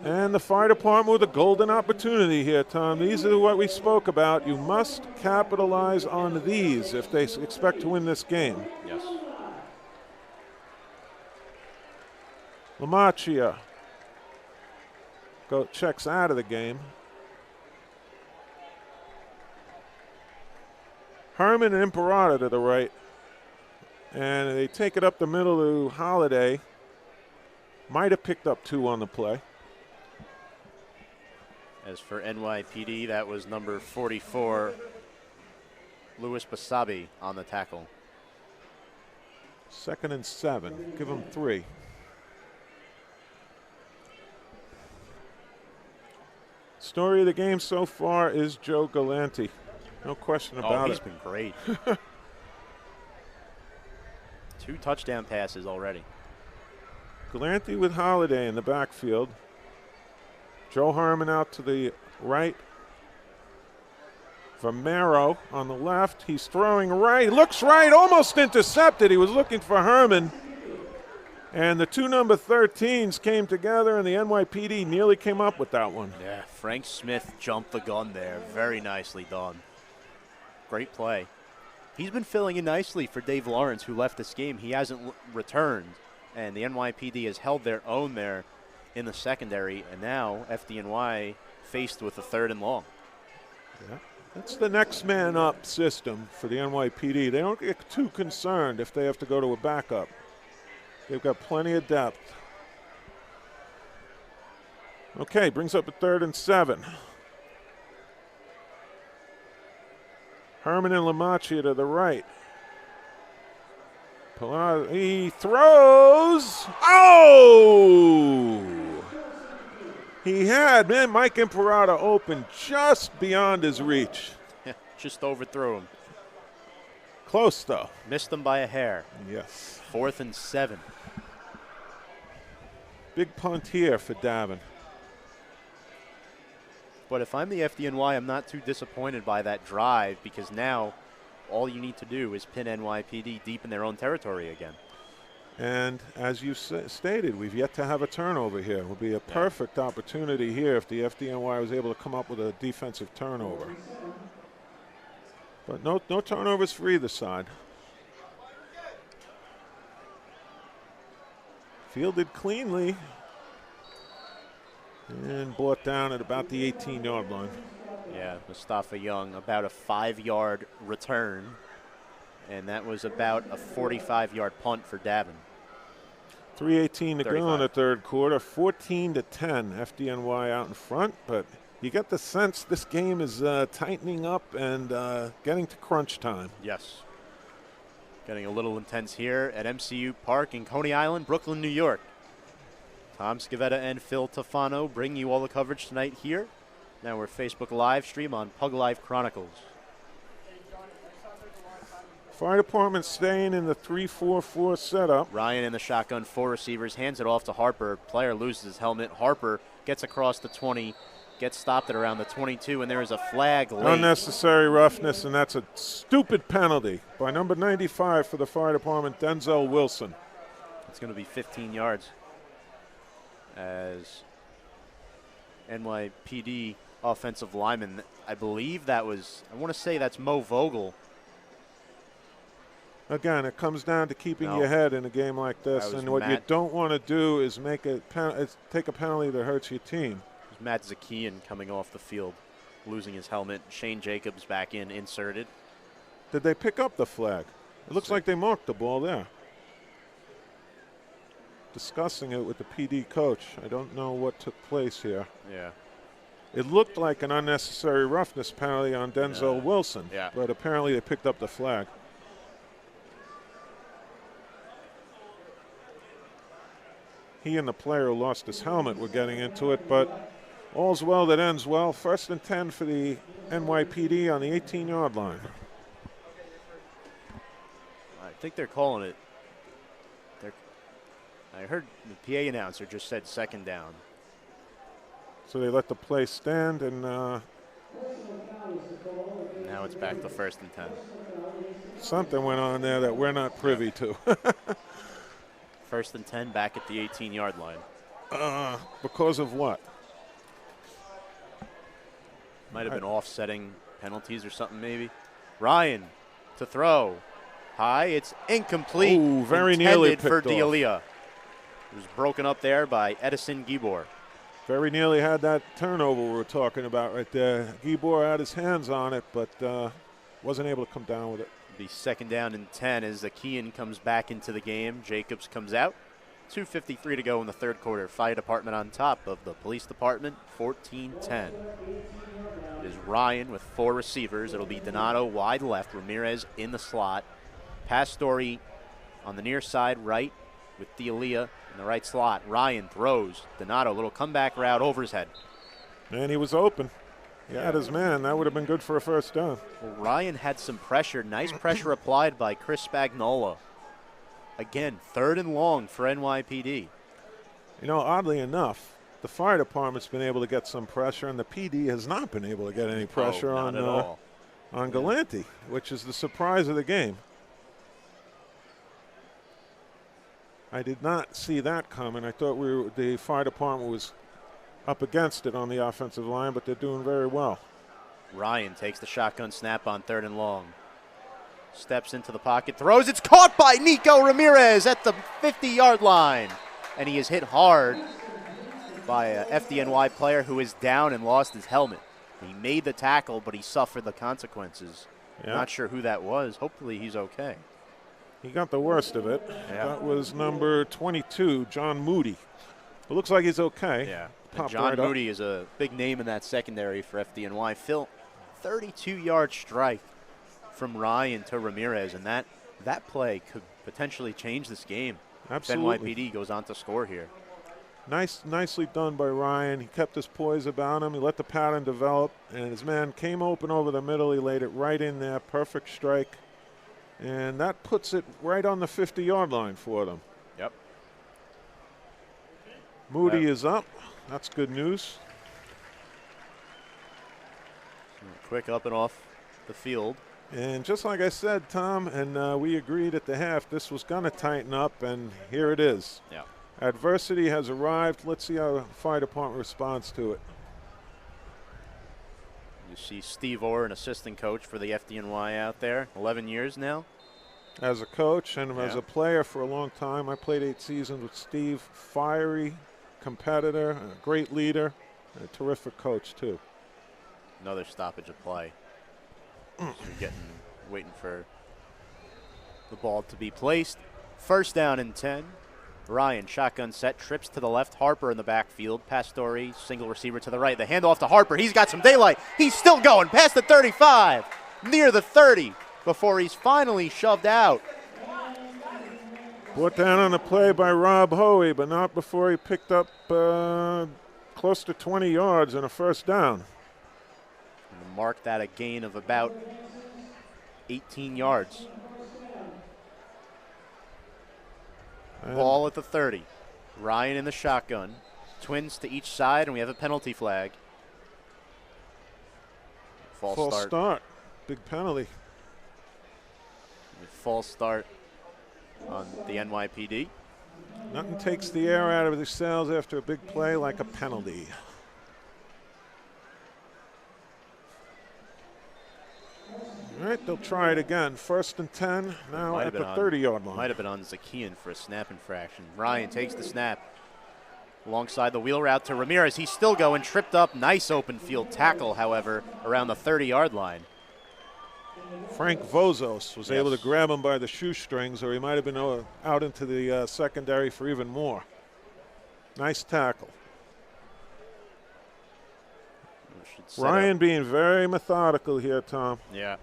[SPEAKER 1] And the fire department with a golden opportunity here, Tom. These are what we spoke about. You must capitalize on these if they expect to win this game.
[SPEAKER 2] Yes.
[SPEAKER 1] LaMacchia checks out of the game. Herman and Imperator to the right. And they take it up the middle to Holiday. Might have picked up 2 on the play.
[SPEAKER 2] As for NYPD, that was number 44, Louis Basabi, on the tackle.
[SPEAKER 1] 2nd and 7. Give them 3. Story of the game so far is Joe Galante. No question about it.
[SPEAKER 2] He's been great. 2 touchdown passes already.
[SPEAKER 1] Galante with Holiday in the backfield. Joe Harmon out to the right. Vomero on the left. He's throwing right. Looks right. Almost intercepted. He was looking for Herman. And the 2 number 13s came together, and the NYPD nearly came up with that one.
[SPEAKER 2] Yeah, Frank Smith jumped the gun there. Very nicely done. Great play. He's been filling in nicely for Dave Lawrence, who left this game. He hasn't returned, and the NYPD has held their own there in the secondary, and now FDNY faced with a 3rd and long.
[SPEAKER 1] Yeah, that's the next man up system for the NYPD. They don't get too concerned if they have to go to a backup. They've got plenty of depth. Okay, brings up a 3rd and 7. Herman and LaMacchia to the right. He throws. Oh! He had, Mike Imperator open just beyond his reach.
[SPEAKER 2] Just overthrew him.
[SPEAKER 1] Close, though.
[SPEAKER 2] Missed him by a hair.
[SPEAKER 1] Yes.
[SPEAKER 2] 4th and 7.
[SPEAKER 1] Big punt here for Davin.
[SPEAKER 2] But if I'm the FDNY, I'm not too disappointed by that drive, because now all you need to do is pin NYPD deep in their own territory again.
[SPEAKER 1] And as you stated, we've yet to have a turnover here. It would be a perfect opportunity here if the FDNY was able to come up with a defensive turnover. But no turnovers for either side. Fielded cleanly. And brought down at about the 18-yard line.
[SPEAKER 2] Yeah, Mustafa Young, about a 5-yard return. And that was about a 45-yard punt for Davin.
[SPEAKER 1] 3:18 to
[SPEAKER 2] 35.
[SPEAKER 1] go in the 3rd quarter. 14-10, FDNY out in front. But you get the sense this game is tightening up and getting to crunch time.
[SPEAKER 2] Yes. Getting a little intense here at MCU Park in Coney Island, Brooklyn, New York. Tom Scavetta and Phil Tofano bring you all the coverage tonight here. Now we're Facebook live stream on Pug Live Chronicles.
[SPEAKER 1] Fire department staying in the 3-4-4 setup.
[SPEAKER 2] Ryan in the shotgun, 4 receivers, hands it off to Harper. Player loses his helmet. Harper gets across the 20, gets stopped at around the 22, and there is a flag late.
[SPEAKER 1] Unnecessary roughness, and that's a stupid penalty by number 95 for the fire department, Denzel Wilson.
[SPEAKER 2] It's going to be 15 yards as NYPD offensive lineman. I believe that was, I want to say that's Mo Vogel.
[SPEAKER 1] Again, it comes down to keeping your head in a game like this, and what you don't want to do is take a penalty that hurts your team.
[SPEAKER 2] It was Matt Zakian coming off the field, losing his helmet. Shane Jacobs back in, inserted.
[SPEAKER 1] Did they pick up the flag? It looks like they marked the ball there. Discussing it with the PD coach. I don't know what took place here.
[SPEAKER 2] Yeah.
[SPEAKER 1] It looked like an unnecessary roughness penalty on Denzel Wilson, but apparently they picked up the flag. He and the player who lost his helmet were getting into it, but all's well that ends well. 1st and 10 for the NYPD on the 18-yard line.
[SPEAKER 2] I think they're calling it. I heard the PA announcer just said 2nd down.
[SPEAKER 1] So they let the play stand, and
[SPEAKER 2] now it's back to 1st and 10.
[SPEAKER 1] Something went on there that we're not privy to.
[SPEAKER 2] 1st and 10 back at the 18-yard line.
[SPEAKER 1] Because of what?
[SPEAKER 2] Might have been offsetting penalties or something maybe. Ryan to throw. High, it's incomplete.
[SPEAKER 1] Ooh, very nearly picked
[SPEAKER 2] for
[SPEAKER 1] off.
[SPEAKER 2] D'Elia. It was broken up there by Edison Gibor.
[SPEAKER 1] Very nearly had that turnover we were talking about right there. Gibor had his hands on it, but wasn't able to come down with it.
[SPEAKER 2] The 2nd down and 10 as Zakian comes back into the game. Jacobs comes out. 2:53 to go in the 3rd quarter. Fire department on top of the police department, 14-10. It is Ryan with 4 receivers. It'll be Donato wide left, Ramirez in the slot. Pastore on the near side right with D'Elia in the right slot. Ryan throws. Donato, little comeback route over his head.
[SPEAKER 1] And he was open. He had his man. That would have been good for a 1st down.
[SPEAKER 2] Well, Ryan had some pressure. Nice pressure applied by Chris Spagnola. Again, 3rd and long for NYPD.
[SPEAKER 1] You know, oddly enough, the fire department's been able to get some pressure, and the PD has not been able to get any pressure on Galante, which is the surprise of the game. I did not see that coming. I thought the fire department was up against it on the offensive line, but they're doing very well.
[SPEAKER 2] Ryan takes the shotgun snap on 3rd and long. Steps into the pocket, throws. It's caught by Nico Ramirez at the 50-yard line. And he is hit hard by a FDNY player who is down and lost his helmet. He made the tackle, but he suffered the consequences. Yeah. Not sure who that was. Hopefully he's okay.
[SPEAKER 1] He got the worst of it. Yeah. That was number 22, John Moody. It looks like he's okay.
[SPEAKER 2] Yeah. John Moody is a big name in that secondary for FDNY. Phil, 32-yard strike from Ryan to Ramirez, and that play could potentially change this game.
[SPEAKER 1] Absolutely.
[SPEAKER 2] If NYPD goes on to score here.
[SPEAKER 1] Nicely done by Ryan. He kept his poise about him. He let the pattern develop, and his man came open over the middle. He laid it right in there. Perfect strike. And that puts it right on the 50-yard line for them.
[SPEAKER 2] Yep.
[SPEAKER 1] Moody is up. That's good news.
[SPEAKER 2] Quick up and off the field.
[SPEAKER 1] And just like I said, Tom, and we agreed at the half, this was going to tighten up, and here it is.
[SPEAKER 2] Yeah.
[SPEAKER 1] Adversity has arrived. Let's see how the fire department responds to it.
[SPEAKER 2] You see Steve Orr, an assistant coach for the FDNY out there, 11 years now.
[SPEAKER 1] As a coach and as a player for a long time, I played 8 seasons with Steve. Fiery competitor, a great leader, and a terrific coach too.
[SPEAKER 2] Another stoppage of play. So you're waiting for the ball to be placed. 1st down and 10. Ryan, shotgun set, trips to the left. Harper in the backfield. Pastore, single receiver to the right. The handoff to Harper. He's got some daylight. He's still going past the 35, near the 30, before he's finally shoved out.
[SPEAKER 1] Brought down on the play by Rob Hoey, but not before he picked up close to 20 yards and a 1st down.
[SPEAKER 2] And mark that a gain of about 18 yards. Ball at the 30. Ryan in the shotgun. Twins to each side, and we have a penalty flag.
[SPEAKER 1] False start. Big penalty.
[SPEAKER 2] False start on the NYPD.
[SPEAKER 1] Nothing takes the air out of the sails after a big play like a penalty. All right, they'll try it again. 1st and 10, now at the 30-yard line.
[SPEAKER 2] Might have been on Zakian for a snap infraction. Ryan takes the snap alongside the wheel route to Ramirez. He's still going, tripped up. Nice open field tackle, however, around the 30-yard line.
[SPEAKER 1] Frank Vozos was able to grab him by the shoestrings, or he might have been out into the secondary for even more. Nice tackle. Ryan being very methodical here, Tom.
[SPEAKER 2] Yeah.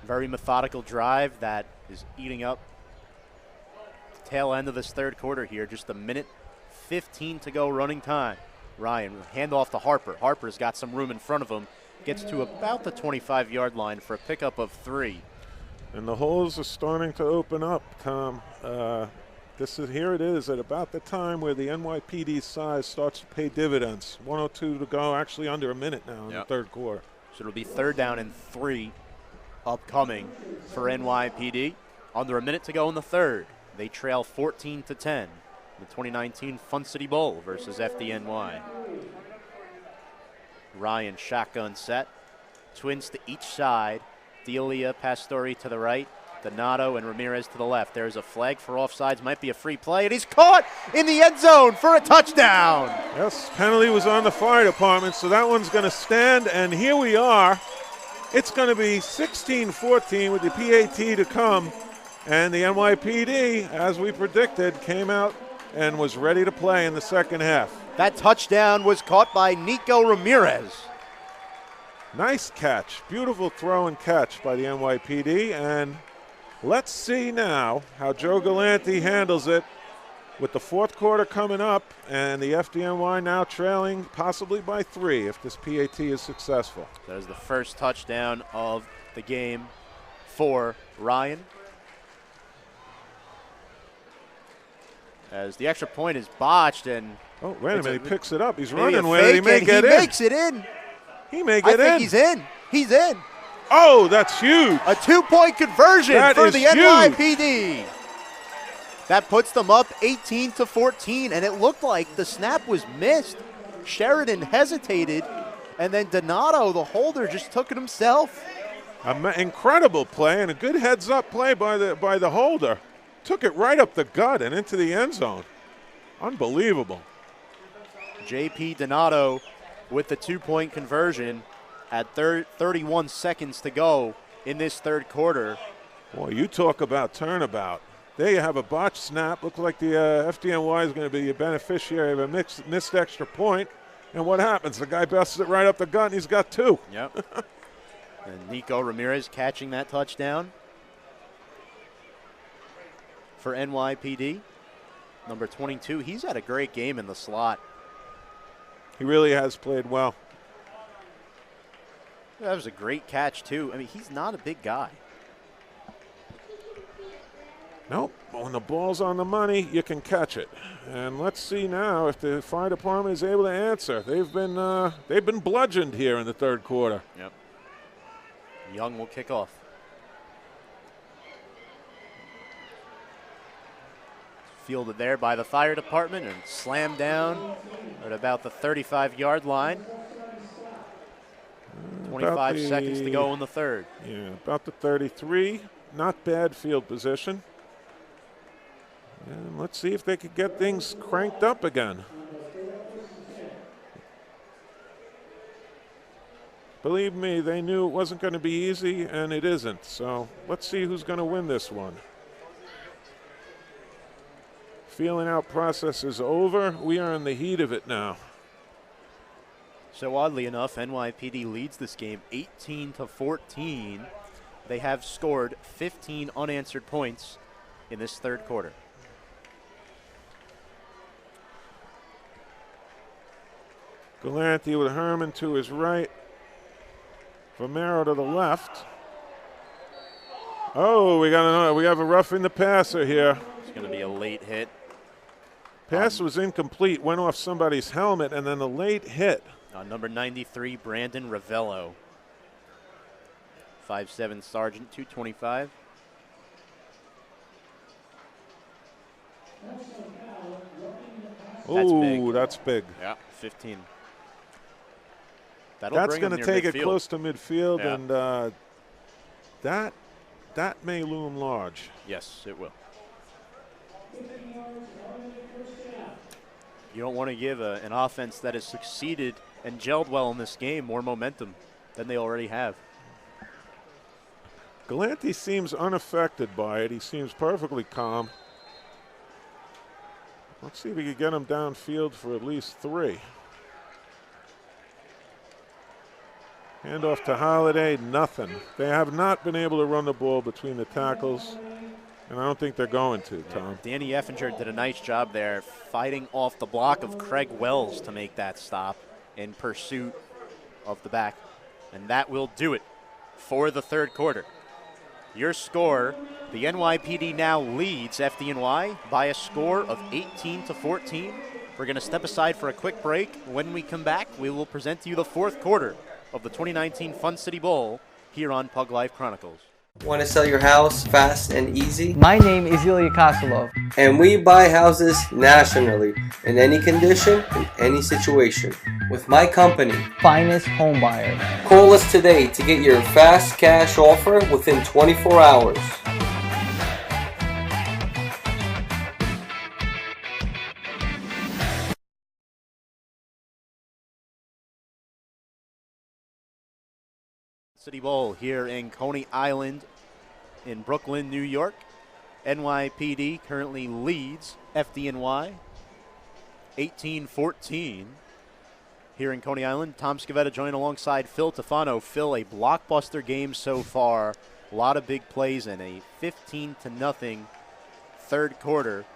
[SPEAKER 2] Very methodical drive that is eating up the tail end of this third quarter here. Just a minute 15 to go running time. Ryan, handoff to Harper. Harper's got some room in front of him. Gets to about the 25-yard line for a pickup of 3.
[SPEAKER 1] And the holes are starting to open up, Tom. Here it is at about the time where the NYPD size starts to pay dividends. 1:02 to go, actually under a minute now in the third quarter. So
[SPEAKER 2] it'll be 3rd down and 3 upcoming for NYPD. Under a minute to go in the third. They trail 14-10. The 2019 Fun City Bowl versus FDNY. Ryan shotgun set. Twins to each side. Delia, Pastore to the right. Donato and Ramirez to the left. There's a flag for offsides. Might be a free play. And he's caught in the end zone for a touchdown.
[SPEAKER 1] Yes, penalty was on the fire department, so that one's going to stand. And here we are. It's going to be 16-14 with the PAT to come. And the NYPD, as we predicted, came out and was ready to play in the second half.
[SPEAKER 2] That touchdown was caught by Nico Ramirez.
[SPEAKER 1] Nice catch. Beautiful throw and catch by the NYPD. And let's see now how Joe Galante handles it with the fourth quarter coming up and the FDNY now trailing possibly by 3 if this PAT is successful.
[SPEAKER 2] That is the first touchdown of the game for Ryan. As the extra point is botched and...
[SPEAKER 1] Oh, wait a minute. He picks it up. He's running with it. He may get in.
[SPEAKER 2] He makes it in.
[SPEAKER 1] He may get in.
[SPEAKER 2] I think he's in. He's in.
[SPEAKER 1] Oh, that's huge.
[SPEAKER 2] A 2-point conversion for the NYPD. That puts them up 18-14, and it looked like the snap was missed. Sheridan hesitated, and then Donato, the holder, just took it himself.
[SPEAKER 1] Incredible play and a good heads-up play by the holder. Took it right up the gut and into the end zone. Unbelievable.
[SPEAKER 2] J.P. Donato with the 2-point conversion at 31 seconds to go in this third quarter.
[SPEAKER 1] Boy, you talk about turnabout. There you have a botched snap. Looks like the FDNY is going to be a beneficiary of a missed extra point. And what happens? The guy busts it right up the gut, and he's got 2.
[SPEAKER 2] Yep. And Nico Ramirez catching that touchdown for NYPD. Number 22, he's had a great game in the slot.
[SPEAKER 1] He really has played well.
[SPEAKER 2] That was a great catch, too. I mean, he's not a big guy.
[SPEAKER 1] Nope. When the ball's on the money, you can catch it. And let's see now if the fire department is able to answer. They've been bludgeoned here in the third quarter.
[SPEAKER 2] Yep. Young will kick off. Fielded there by the fire department and slammed down at about the 35-yard line. 25 seconds to go in the third.
[SPEAKER 1] Yeah, about the 33. Not bad field position. And let's see if they could get things cranked up again. Believe me, they knew it wasn't going to be easy, and it isn't. So let's see who's going to win this one. Feeling out process is over. We are in the heat of it now.
[SPEAKER 2] So oddly enough, NYPD leads this game 18-14. They have scored 15 unanswered points in this third quarter.
[SPEAKER 1] Galante with Herman to his right. Romero to the left. Oh, we have a roughing the passer here.
[SPEAKER 2] It's going to be a late hit.
[SPEAKER 1] Pass was incomplete, went off somebody's helmet, and then a late hit.
[SPEAKER 2] Number 93, Brandon Ravello. 5'7" Sergeant, 225.
[SPEAKER 1] Ooh, that's big.
[SPEAKER 2] Yeah, 15.
[SPEAKER 1] That's going to take it close to midfield,
[SPEAKER 2] yeah.
[SPEAKER 1] And that may loom large.
[SPEAKER 2] Yes, it will. You don't want to give an offense that has succeeded and gelled well in this game more momentum than they already have.
[SPEAKER 1] Galante seems unaffected by it. He seems perfectly calm. Let's see if we can get him downfield for at least 3. Handoff to Holiday, nothing. They have not been able to run the ball between the tackles, and I don't think they're going to, Tom.
[SPEAKER 2] Danny Effinger did a nice job there fighting off the block of Craig Wells to make that stop in pursuit of the back. And that will do it for the third quarter. Your score, the NYPD now leads FDNY by a score of 18-14. We're going to step aside for a quick break. When we come back, we will present to you the fourth quarter of the 2019 Fun City Bowl here on Pug Life Chronicles.
[SPEAKER 3] Want to sell your house fast and easy?
[SPEAKER 4] My name is Ilya Kosilov.
[SPEAKER 3] And we buy houses nationally, in any condition, in any situation. With my company,
[SPEAKER 4] Finest Home Buyer.
[SPEAKER 3] Call us today to get your fast cash offer within 24 hours.
[SPEAKER 2] City Bowl here in Coney Island in Brooklyn, New York. NYPD currently leads FDNY 18-14 here in Coney Island. Tom Scavetta joined alongside Phil Tefano. Phil, a blockbuster game so far. A lot of big plays and a 15-0 third quarter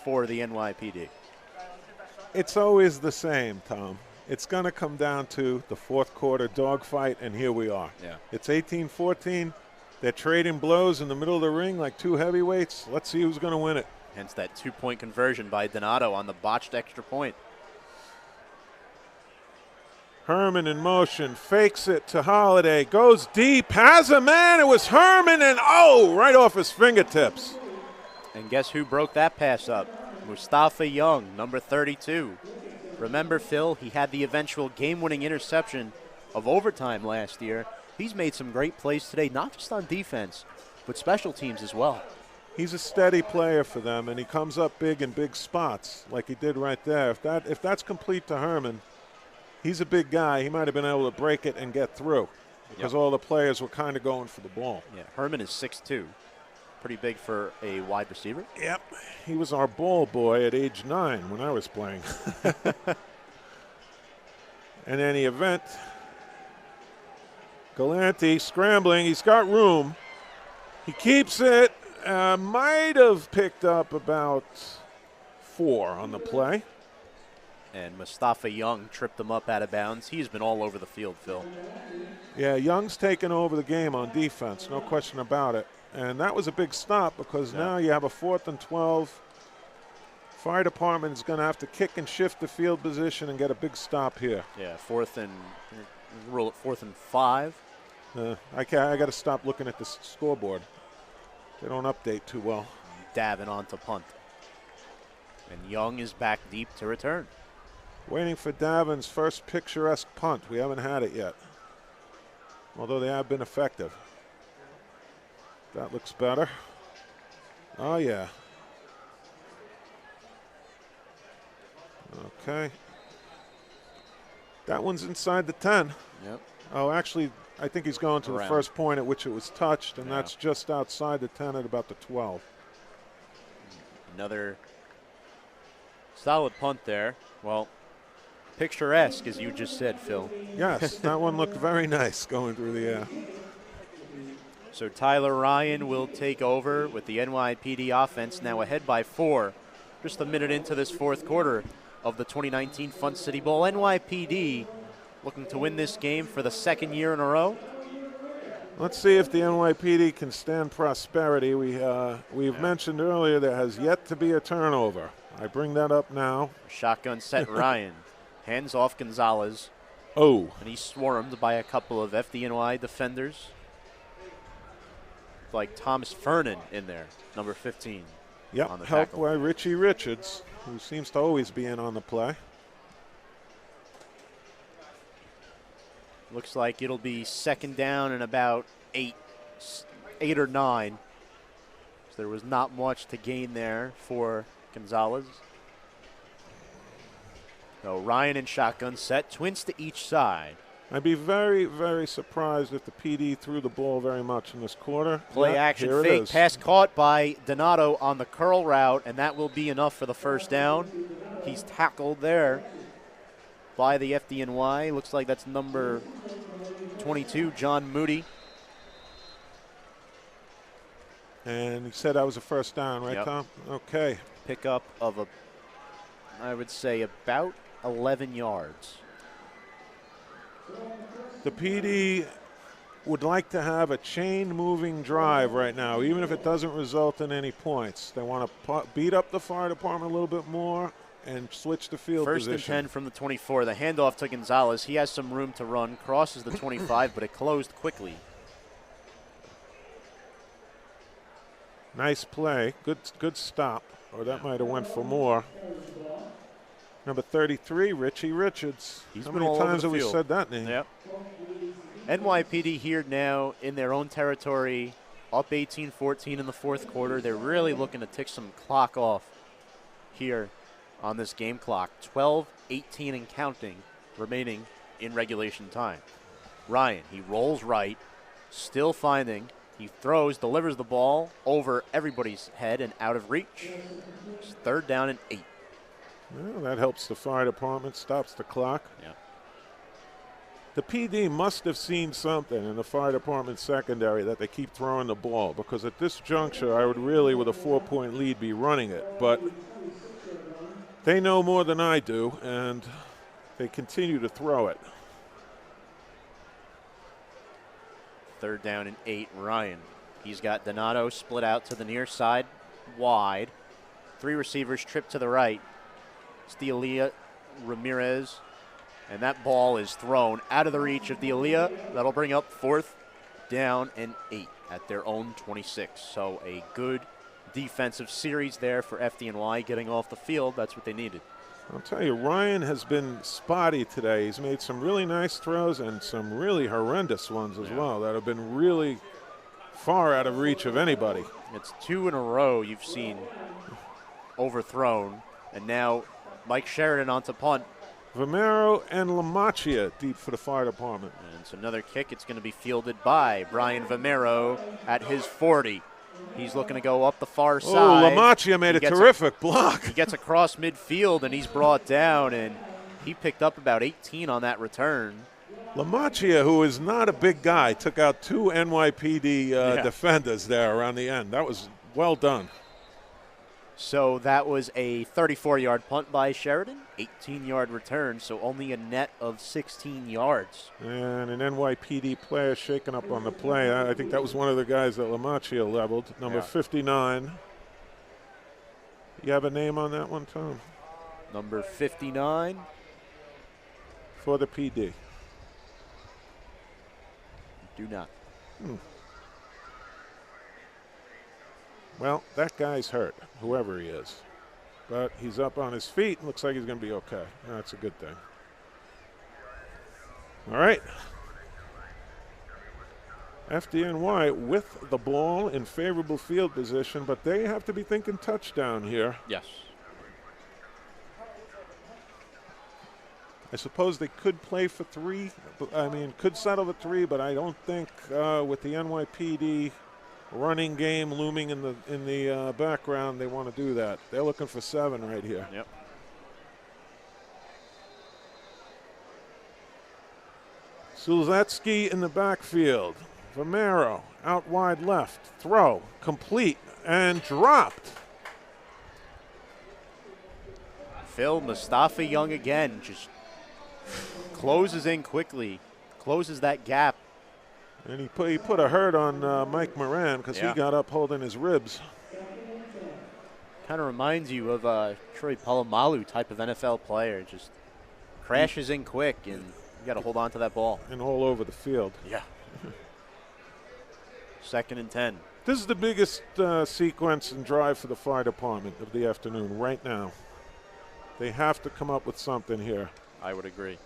[SPEAKER 2] for the NYPD.
[SPEAKER 1] It's always the same, Tom. It's going to come down to the fourth quarter dogfight, and here we are.
[SPEAKER 2] Yeah.
[SPEAKER 1] It's 18-14. They're trading blows in the middle of the ring like two heavyweights. Let's see who's going to win it.
[SPEAKER 2] Hence that two-point conversion by Donato on the botched extra point.
[SPEAKER 1] Herman in motion, fakes it to Holiday, goes deep, has a man. It was Herman, and right off his fingertips.
[SPEAKER 2] And guess who broke that pass up? Mustafa Young, number 32. Remember, Phil, he had the eventual game-winning interception of overtime last year. He's made some great plays today, not just on defense, but special teams as well.
[SPEAKER 1] He's a steady player for them, and he comes up big in big spots like he did right there. If that's complete to Herman, he's a big guy. He might have been able to break it and get through because all the players were kind of going for the ball.
[SPEAKER 2] Yeah, Herman is 6'2", pretty big for a wide receiver.
[SPEAKER 1] Yep, he was our ball boy at age 9 when I was playing. In any event, Galante scrambling. He's got room. He keeps it. Might have picked up about 4 on the play.
[SPEAKER 2] And Mustafa Young tripped him up out of bounds. He's been all over the field, Phil.
[SPEAKER 1] Yeah, Young's taken over the game on defense, no question about it. And that was a big stop because now you have a 4th and 12. Fire department is going to have to kick and shift the field position and get a big stop here.
[SPEAKER 2] Yeah, rule it 4th and 5.
[SPEAKER 1] I got to stop looking at the scoreboard. They don't update too well.
[SPEAKER 2] Dabbing on to punt. And Young is back deep to return.
[SPEAKER 1] Waiting for Davin's first picturesque punt. We haven't had it yet, although they have been effective. That looks better. Oh, yeah. Okay. That one's inside the 10.
[SPEAKER 2] Yep.
[SPEAKER 1] Oh, actually, I think he's going to the first point at which it was touched, and
[SPEAKER 2] Yeah.
[SPEAKER 1] that's just outside the 10 at about the 12.
[SPEAKER 2] Another solid punt there. Well, picturesque, as you just said, Phil.
[SPEAKER 1] Yes, that one looked very nice going through the air.
[SPEAKER 2] So Tyler Ryan will take over with the NYPD offense now ahead by 4. Just a minute into this fourth quarter of the 2019 Fun City Bowl. NYPD looking to win this game for the second year in a row.
[SPEAKER 1] Let's see if the NYPD can stand prosperity. We've mentioned earlier there has yet to be a turnover. I bring that up now.
[SPEAKER 2] Shotgun set Ryan. Hands off Gonzalez.
[SPEAKER 1] Oh.
[SPEAKER 2] And he's swarmed by a couple of FDNY defenders. Like Thomas Fernan in there, number 15.
[SPEAKER 1] Yep,
[SPEAKER 2] on the
[SPEAKER 1] helped
[SPEAKER 2] tackle.
[SPEAKER 1] by Richie Richards, who seems to always be in on the play.
[SPEAKER 2] Looks like it'll be second down and about 8 or 9. So there was not much to gain there for Gonzalez. So Ryan in shotgun set, twins to each side.
[SPEAKER 1] I'd be very, very surprised if the PD threw the ball very much in this quarter.
[SPEAKER 2] Play
[SPEAKER 1] Yeah,
[SPEAKER 2] action
[SPEAKER 1] here it
[SPEAKER 2] fake,
[SPEAKER 1] is.
[SPEAKER 2] pass caught by Donato on the curl route, and that will be enough for the first down. He's tackled there by the FDNY. Looks like that's number 22, John Moody.
[SPEAKER 1] And he said that was a first down, right,
[SPEAKER 2] Yep.
[SPEAKER 1] Tom? Okay.
[SPEAKER 2] Pickup of I would say about 11 yards.
[SPEAKER 1] The PD would like to have a chain-moving drive right now, even if it doesn't result in any points. They want to beat up the fire department a little bit more and switch the field
[SPEAKER 2] First
[SPEAKER 1] position.
[SPEAKER 2] and 10 from the 24. The handoff to Gonzalez. He has some room to run. Crosses the 25, but it closed quickly.
[SPEAKER 1] Nice play. Good stop. Or that might have went for more. Number 33, Richie Richards.
[SPEAKER 2] He's
[SPEAKER 1] How
[SPEAKER 2] been
[SPEAKER 1] many
[SPEAKER 2] all over
[SPEAKER 1] times
[SPEAKER 2] the
[SPEAKER 1] have we
[SPEAKER 2] field.
[SPEAKER 1] said that name?
[SPEAKER 2] Yep. NYPD here now in their own territory, up 18-14 in the fourth quarter. They're really looking to tick some clock off here on this game clock. 12-18 and counting remaining in regulation time. Ryan, he rolls right, still finding. He throws, delivers the ball over everybody's head and out of reach. It's third down and 8.
[SPEAKER 1] Well, that helps the fire department, stops the clock.
[SPEAKER 2] Yeah.
[SPEAKER 1] The PD must have seen something in the fire department secondary that they keep throwing the ball, because at this juncture, I would really, with a 4-point lead, be running it. But they know more than I do, and they continue to throw it.
[SPEAKER 2] Third down and 8, Ryan. He's got Donato split out to the near side, wide. 3 receivers trip to the right. D'Elia, Ramirez, and that ball is thrown out of the reach of D'Elia. That'll bring up fourth down and 8 at their own 26. So a good defensive series there for FDNY getting off the field. That's what they needed.
[SPEAKER 1] I'll tell you, Ryan has been spotty today. He's made some really nice throws and some really horrendous ones as well that have been really far out of reach of anybody.
[SPEAKER 2] It's 2 in a row you've seen overthrown, and now Mike Sheridan onto punt.
[SPEAKER 1] Vomero and LaMacchia deep for the fire department.
[SPEAKER 2] And it's another kick. It's going to be fielded by Brian Vomero at his 40. He's looking to go up the far side.
[SPEAKER 1] Oh, LaMacchia made a terrific block.
[SPEAKER 2] He gets across midfield, and he's brought down, and he picked up about 18 on that return.
[SPEAKER 1] LaMacchia, who is not a big guy, took out 2 NYPD defenders there around the end. That was well done.
[SPEAKER 2] So that was a 34-yard punt by Sheridan, 18-yard return, so only a net of 16 yards.
[SPEAKER 1] And an NYPD player shaken up on the play. I think that was one of the guys that LaMacchia leveled, number 59. You have a name on that one, Tom?
[SPEAKER 2] Number 59.
[SPEAKER 1] For the PD.
[SPEAKER 2] Do not.
[SPEAKER 1] Well, that guy's hurt, whoever he is. But he's up on his feet and looks like he's going to be okay. That's a good thing. All right. FDNY with the ball in favorable field position, but they have to be thinking touchdown here.
[SPEAKER 2] Yes.
[SPEAKER 1] I suppose they could play for 3. I mean, could settle for 3, but I don't think with the NYPD running game looming in the background, they want to do that. They're looking for 7 right here.
[SPEAKER 2] Yep.
[SPEAKER 1] Sulzetsky in the backfield. Vomero out wide left. Throw complete and dropped.
[SPEAKER 2] Phil Mustafa Young again just closes in quickly, closes that gap
[SPEAKER 1] And he put a hurt on Mike Moran because he got up holding his ribs.
[SPEAKER 2] Kind of reminds you of a Troy Polamalu type of NFL player. Just crashes in quick, and you got to hold on to that ball.
[SPEAKER 1] And all over the field.
[SPEAKER 2] Yeah. 2nd and 10.
[SPEAKER 1] This is the biggest sequence and drive for the fire department of the afternoon right now. They have to come up with something here.
[SPEAKER 2] I would agree.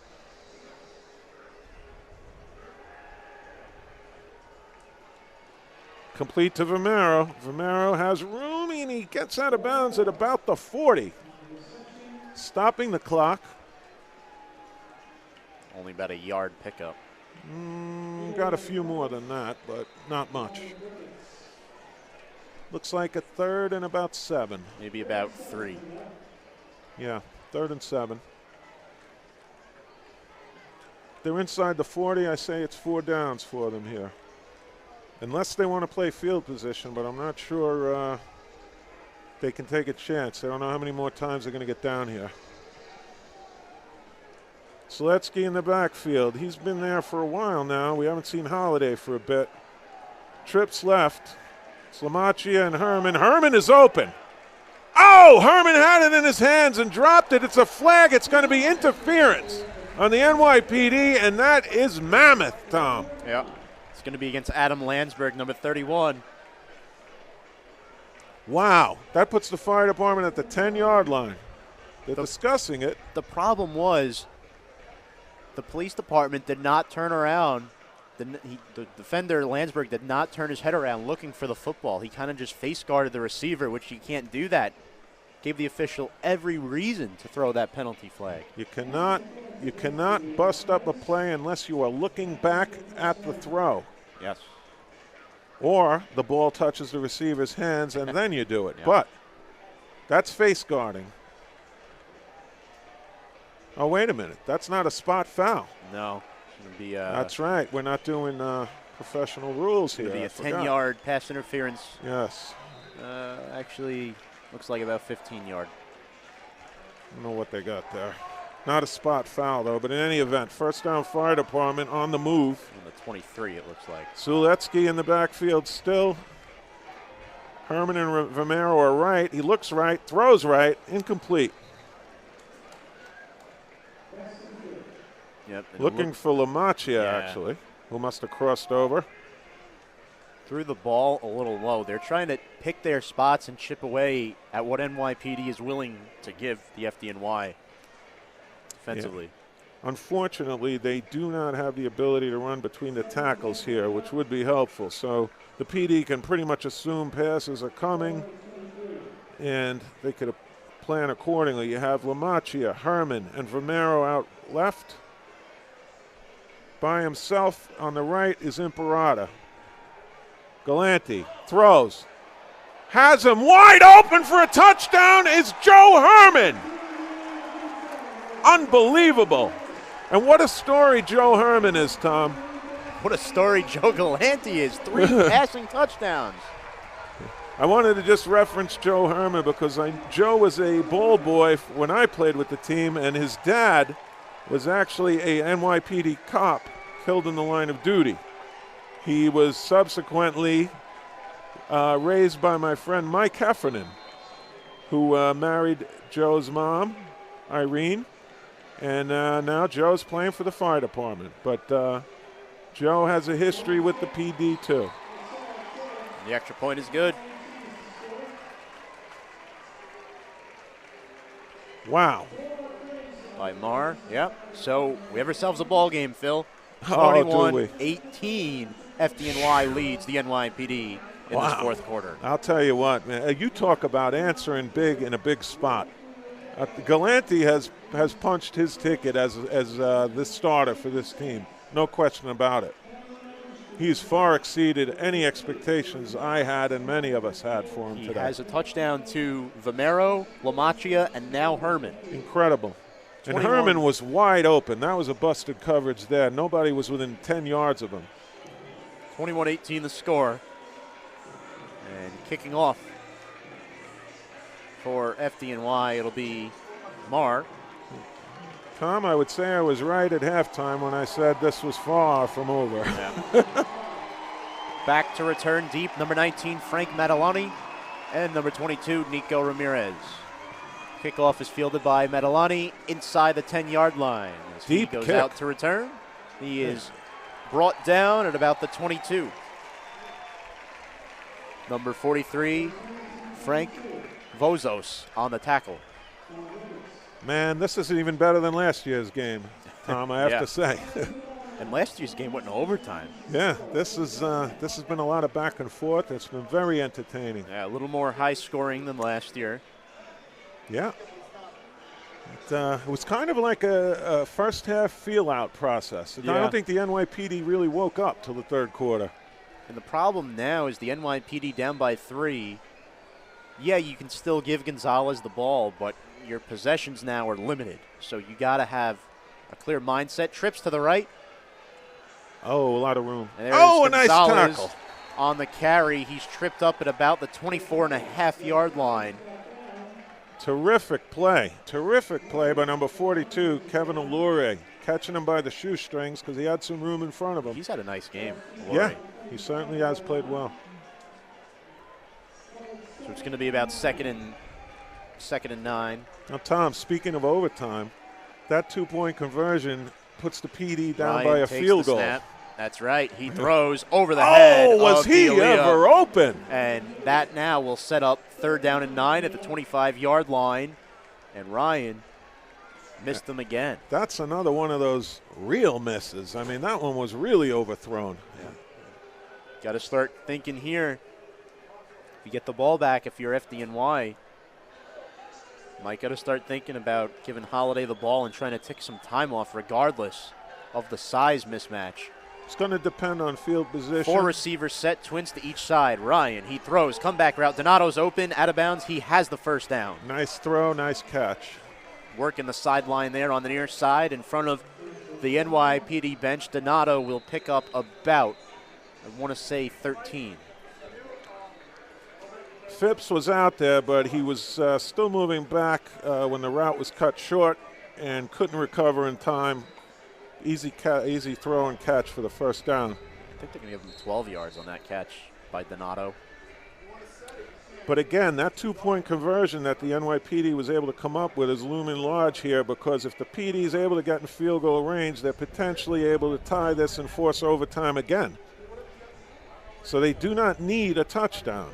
[SPEAKER 1] Complete to Vomero. Vomero has room, and he gets out of bounds at about the 40. Stopping the clock.
[SPEAKER 2] Only about a yard pickup.
[SPEAKER 1] Got a few more than that, but not much. Looks like a 3rd and about 7.
[SPEAKER 2] Maybe about 3.
[SPEAKER 1] Yeah, 3rd and 7. They're inside the 40. I say it's 4 downs for them here. Unless they want to play field position, but I'm not sure they can take a chance. I don't know how many more times they're going to get down here. Seletsky in the backfield. He's been there for a while now. We haven't seen Holiday for a bit. Trips left. Slamaccia and Herman. Herman is open. Oh, Herman had it in his hands and dropped it. It's a flag. It's going to be interference on the NYPD, and that is mammoth, Tom.
[SPEAKER 2] Yeah. It's going to be against Adam Landsberg, number 31.
[SPEAKER 1] Wow. That puts the fire department at the 10-yard line. They're discussing it.
[SPEAKER 2] The problem was the police department did not turn around. The defender, Landsberg, did not turn his head around looking for the football. He kind of just face guarded the receiver, which you can't do that. Gave the official every reason to throw that penalty flag.
[SPEAKER 1] You cannot bust up a play unless you are looking back at the throw.
[SPEAKER 2] Yes.
[SPEAKER 1] Or the ball touches the receiver's hands and then you do it.
[SPEAKER 2] Yeah.
[SPEAKER 1] But that's face guarding. Oh, wait a minute. That's not a spot foul.
[SPEAKER 2] No. It's gonna be,
[SPEAKER 1] that's right. We're not doing professional rules here.
[SPEAKER 2] It's going to be a 10-yard pass interference.
[SPEAKER 1] Yes.
[SPEAKER 2] Actually, looks like about 15-yard.
[SPEAKER 1] I don't know what they got there. Not a spot foul, though, but in any event, first down fire department on the move.
[SPEAKER 2] On the 23, it looks like.
[SPEAKER 1] Suletsky in the backfield still. Herman and Vomero are right. He looks right, throws right, incomplete.
[SPEAKER 2] Yep.
[SPEAKER 1] Looking for Lamaccia, actually, who must have crossed over.
[SPEAKER 2] Threw the ball a little low. They're trying to pick their spots and chip away at what NYPD is willing to give the FDNY defensively.
[SPEAKER 1] Yeah. Unfortunately, they do not have the ability to run between the tackles here, which would be helpful. So the PD can pretty much assume passes are coming, and they could plan accordingly. You have Lamaccia, Herman, and Vomero out left. By himself on the right is Imparata. Galanti throws. Has him wide open for a touchdown is Joe Herman. Unbelievable. And what a story Joe Herman is, Tom.
[SPEAKER 2] What a story Joe Galanti is. 3 passing touchdowns.
[SPEAKER 1] I wanted to just reference Joe Herman because Joe was a ball boy when I played with the team, and his dad was actually a NYPD cop killed in the line of duty. He was subsequently raised by my friend Mike Heffernan, who married Joe's mom, Irene, and now Joe's playing for the fire department. But Joe has a history with the PD, too.
[SPEAKER 2] The extra point is good.
[SPEAKER 1] Wow.
[SPEAKER 2] By Marr, yep. So we have ourselves a ball game, Phil.
[SPEAKER 1] Oh, do we?
[SPEAKER 2] 21-18, FDNY leads the NYPD in this fourth quarter.
[SPEAKER 1] I'll tell you what, man. You talk about answering big in a big spot. Galanti has punched his ticket as the starter for this team. No question about it. He's far exceeded any expectations I had and many of us had for him today.
[SPEAKER 2] He has a touchdown to Vomero, Lamaccia, and now Herman.
[SPEAKER 1] Incredible.
[SPEAKER 2] 21.
[SPEAKER 1] And Herman was wide open. That was a busted coverage there. Nobody was within 10 yards of him.
[SPEAKER 2] 21-18 the score. And kicking off for FDNY, it'll be Marr.
[SPEAKER 1] Tom, I would say I was right at halftime when I said this was far from over.
[SPEAKER 2] Yeah. Back to return deep, number 19, Frank Matalani, and number 22, Nico Ramirez. Kickoff is fielded by Matalani inside the 10-yard line. As he
[SPEAKER 1] Deep
[SPEAKER 2] goes
[SPEAKER 1] kick.
[SPEAKER 2] out to return, he is brought down at about the 22. Number 43, Frank Vozos on the tackle.
[SPEAKER 1] Man, this is even better than last year's game, Tom, I have
[SPEAKER 2] Yeah.
[SPEAKER 1] to say.
[SPEAKER 2] And last year's game went in overtime.
[SPEAKER 1] Yeah, this has been a lot of back and forth. It's been very entertaining.
[SPEAKER 2] Yeah, a little more high scoring than last year.
[SPEAKER 1] Yeah. It was kind of like a first half feel out process. I
[SPEAKER 2] Yeah.
[SPEAKER 1] don't think the NYPD really woke up till the third quarter.
[SPEAKER 2] And the problem now is the NYPD down by 3. Yeah, you can still give Gonzalez the ball, but your possessions now are limited. So you got to have a clear mindset. Trips to the right.
[SPEAKER 1] Oh, a lot of room.
[SPEAKER 2] And there's
[SPEAKER 1] Oh, a nice
[SPEAKER 2] Gonzalez
[SPEAKER 1] tackle.
[SPEAKER 2] on the carry. He's tripped up at about the 24.5-yard line.
[SPEAKER 1] Terrific play. Terrific play by number 42, Kevin Allure, catching him by the shoestrings because he had some room in front of him.
[SPEAKER 2] He's had a nice game.
[SPEAKER 1] Yeah,
[SPEAKER 2] Laurie.
[SPEAKER 1] he certainly has played well.
[SPEAKER 2] So it's going to be about second and 9.
[SPEAKER 1] Now, Tom, speaking of overtime, that two-point conversion puts the PD down
[SPEAKER 2] Ryan
[SPEAKER 1] by a
[SPEAKER 2] takes
[SPEAKER 1] field
[SPEAKER 2] the
[SPEAKER 1] goal.
[SPEAKER 2] snap. That's right. He throws over the head.
[SPEAKER 1] Oh, was
[SPEAKER 2] of
[SPEAKER 1] he
[SPEAKER 2] D'Elia.
[SPEAKER 1] ever open?
[SPEAKER 2] And that now will set up 3rd down and 9 at the 25-yard line. And Ryan missed them again.
[SPEAKER 1] That's another one of those real misses. I mean, that one was really overthrown.
[SPEAKER 2] Got to start thinking here. If you get the ball back, if you're FDNY, might got to start thinking about giving Holiday the ball and trying to tick some time off regardless of the size mismatch.
[SPEAKER 1] It's going to depend on field position.
[SPEAKER 2] 4 receivers set, twins to each side. Ryan, he throws, comeback route. Donato's open, out of bounds. He has the first down.
[SPEAKER 1] Nice throw, nice catch.
[SPEAKER 2] Working the sideline there on the near side in front of the NYPD bench. Donato will pick up about, I want to say, 13.
[SPEAKER 1] Phipps was out there, but he was still moving back when the route was cut short and couldn't recover in time. Easy throw and catch for the first down.
[SPEAKER 2] I think they're going to give him 12 yards on that catch by Donato.
[SPEAKER 1] But again, that two-point conversion that the NYPD was able to come up with is looming large here because if the PD is able to get in field goal range, they're potentially able to tie this and force overtime again. So they do not need a touchdown.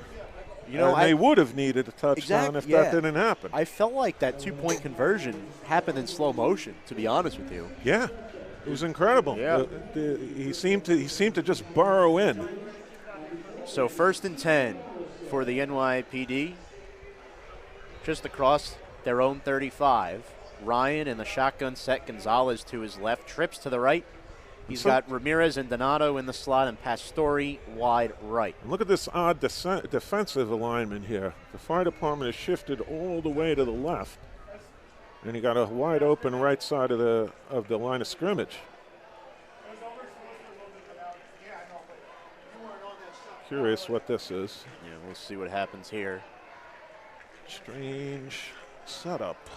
[SPEAKER 2] You know,
[SPEAKER 1] and they would have needed a touchdown if that didn't happen.
[SPEAKER 2] I felt like that two-point conversion happened in slow motion, to be honest with you.
[SPEAKER 1] Yeah, it was incredible.
[SPEAKER 2] Yeah.
[SPEAKER 1] He seemed to just burrow in.
[SPEAKER 2] So 1st and 10 for the NYPD, just across their own 35. Ryan in the shotgun set, Gonzalez to his left, trips to the right. He's got Ramirez and Donato in the slot and Pastore wide right.
[SPEAKER 1] Look at this odd defensive alignment here. The fire department is shifted all the way to the left, and you got a wide open right side of the line of scrimmage. Curious what this is.
[SPEAKER 2] Yeah, we'll see what happens here.
[SPEAKER 1] Strange setup.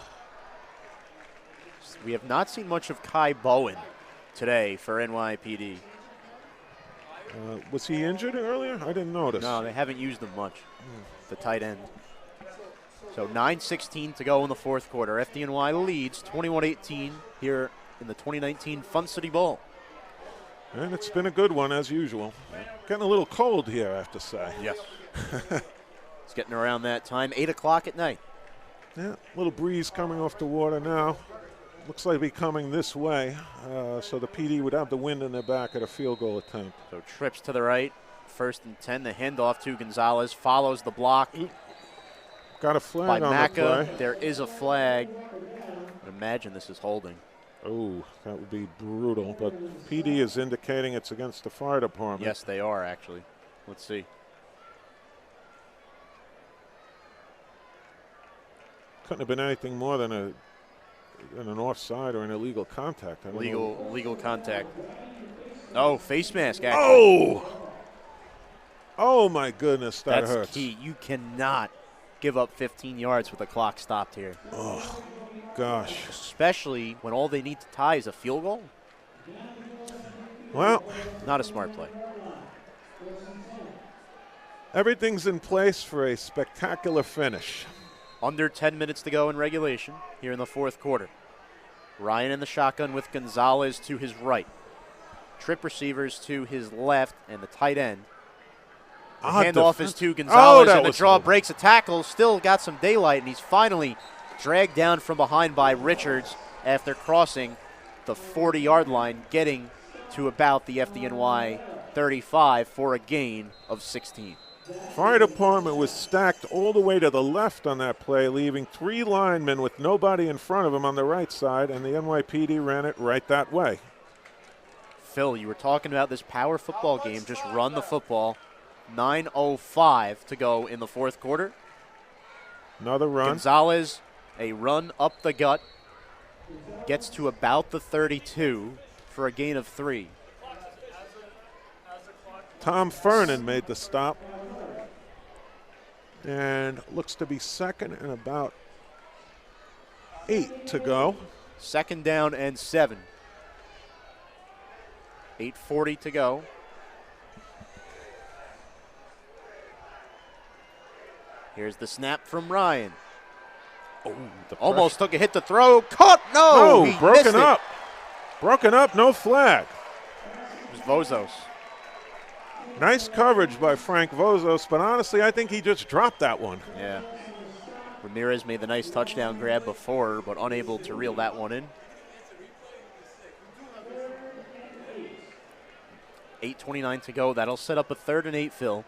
[SPEAKER 2] We have not seen much of Kai Bowen today for NYPD.
[SPEAKER 1] Was he injured earlier? I didn't notice.
[SPEAKER 2] No, they haven't used him much, the tight end. So 9:16 to go in the 4th quarter. FDNY leads 21-18 here in the 2019 Fun City Bowl.
[SPEAKER 1] And it's been a good one, as usual. Getting a little cold here, I have to say.
[SPEAKER 2] Yes. It's getting around that time, 8 o'clock at night.
[SPEAKER 1] Yeah, little breeze coming off the water now. Looks like it'll be coming this way, so the PD would have the wind in their back at a field goal attempt.
[SPEAKER 2] So trips to the right, 1st and 10. The handoff to Gonzalez, follows the block
[SPEAKER 1] Got a
[SPEAKER 2] by
[SPEAKER 1] flag on the
[SPEAKER 2] Macca.
[SPEAKER 1] play.
[SPEAKER 2] There is a flag. I imagine this is holding.
[SPEAKER 1] Oh, that would be brutal, but PD is indicating it's against the fire department.
[SPEAKER 2] Yes, they are actually. Let's see.
[SPEAKER 1] Couldn't have been anything more than an offside or an illegal contact. I don't know.
[SPEAKER 2] Legal contact. Oh, face mask, actually.
[SPEAKER 1] Oh! Oh, my goodness, that
[SPEAKER 2] That's
[SPEAKER 1] hurts.
[SPEAKER 2] key. You cannot give up 15 yards with the clock stopped here.
[SPEAKER 1] Oh, gosh.
[SPEAKER 2] Especially when all they need to tie is a field goal.
[SPEAKER 1] Well,
[SPEAKER 2] Not a smart play.
[SPEAKER 1] Everything's in place for a spectacular finish.
[SPEAKER 2] Under 10 minutes to go in regulation here in the fourth quarter. Ryan in the shotgun with Gonzalez to his right. Trip receivers to his left and the tight end. The handoff is to Gonzalez, and the draw breaks a tackle. Still got some daylight, and he's finally dragged down from behind by Richards after crossing the 40-yard line, getting to about the FDNY 35 for a gain of 16.
[SPEAKER 1] Fire department was stacked all the way to the left on that play, leaving 3 linemen with nobody in front of them on the right side, and the NYPD ran it right that way.
[SPEAKER 2] Phil, you were talking about this power football game. Just run the football. 9:05 to go in the fourth quarter.
[SPEAKER 1] Another run.
[SPEAKER 2] Gonzalez, a run up the gut, gets to about the 32 for a gain of 3.
[SPEAKER 1] Tom Fernan made the stop. And looks to be second and about 8 to go.
[SPEAKER 2] Second down and 7. 8:40 to go. Here's the snap from Ryan. Oh, almost took a hit to throw. Caught. No, he
[SPEAKER 1] broken up. Broken up, no flag.
[SPEAKER 2] It was Vozos.
[SPEAKER 1] Nice coverage by Frank Vozos, but honestly, I think he just dropped that one.
[SPEAKER 2] Yeah. Ramirez made the nice touchdown grab before, but unable to reel that one in. 8:29 to go. That'll set up a 3rd and 8, Phil.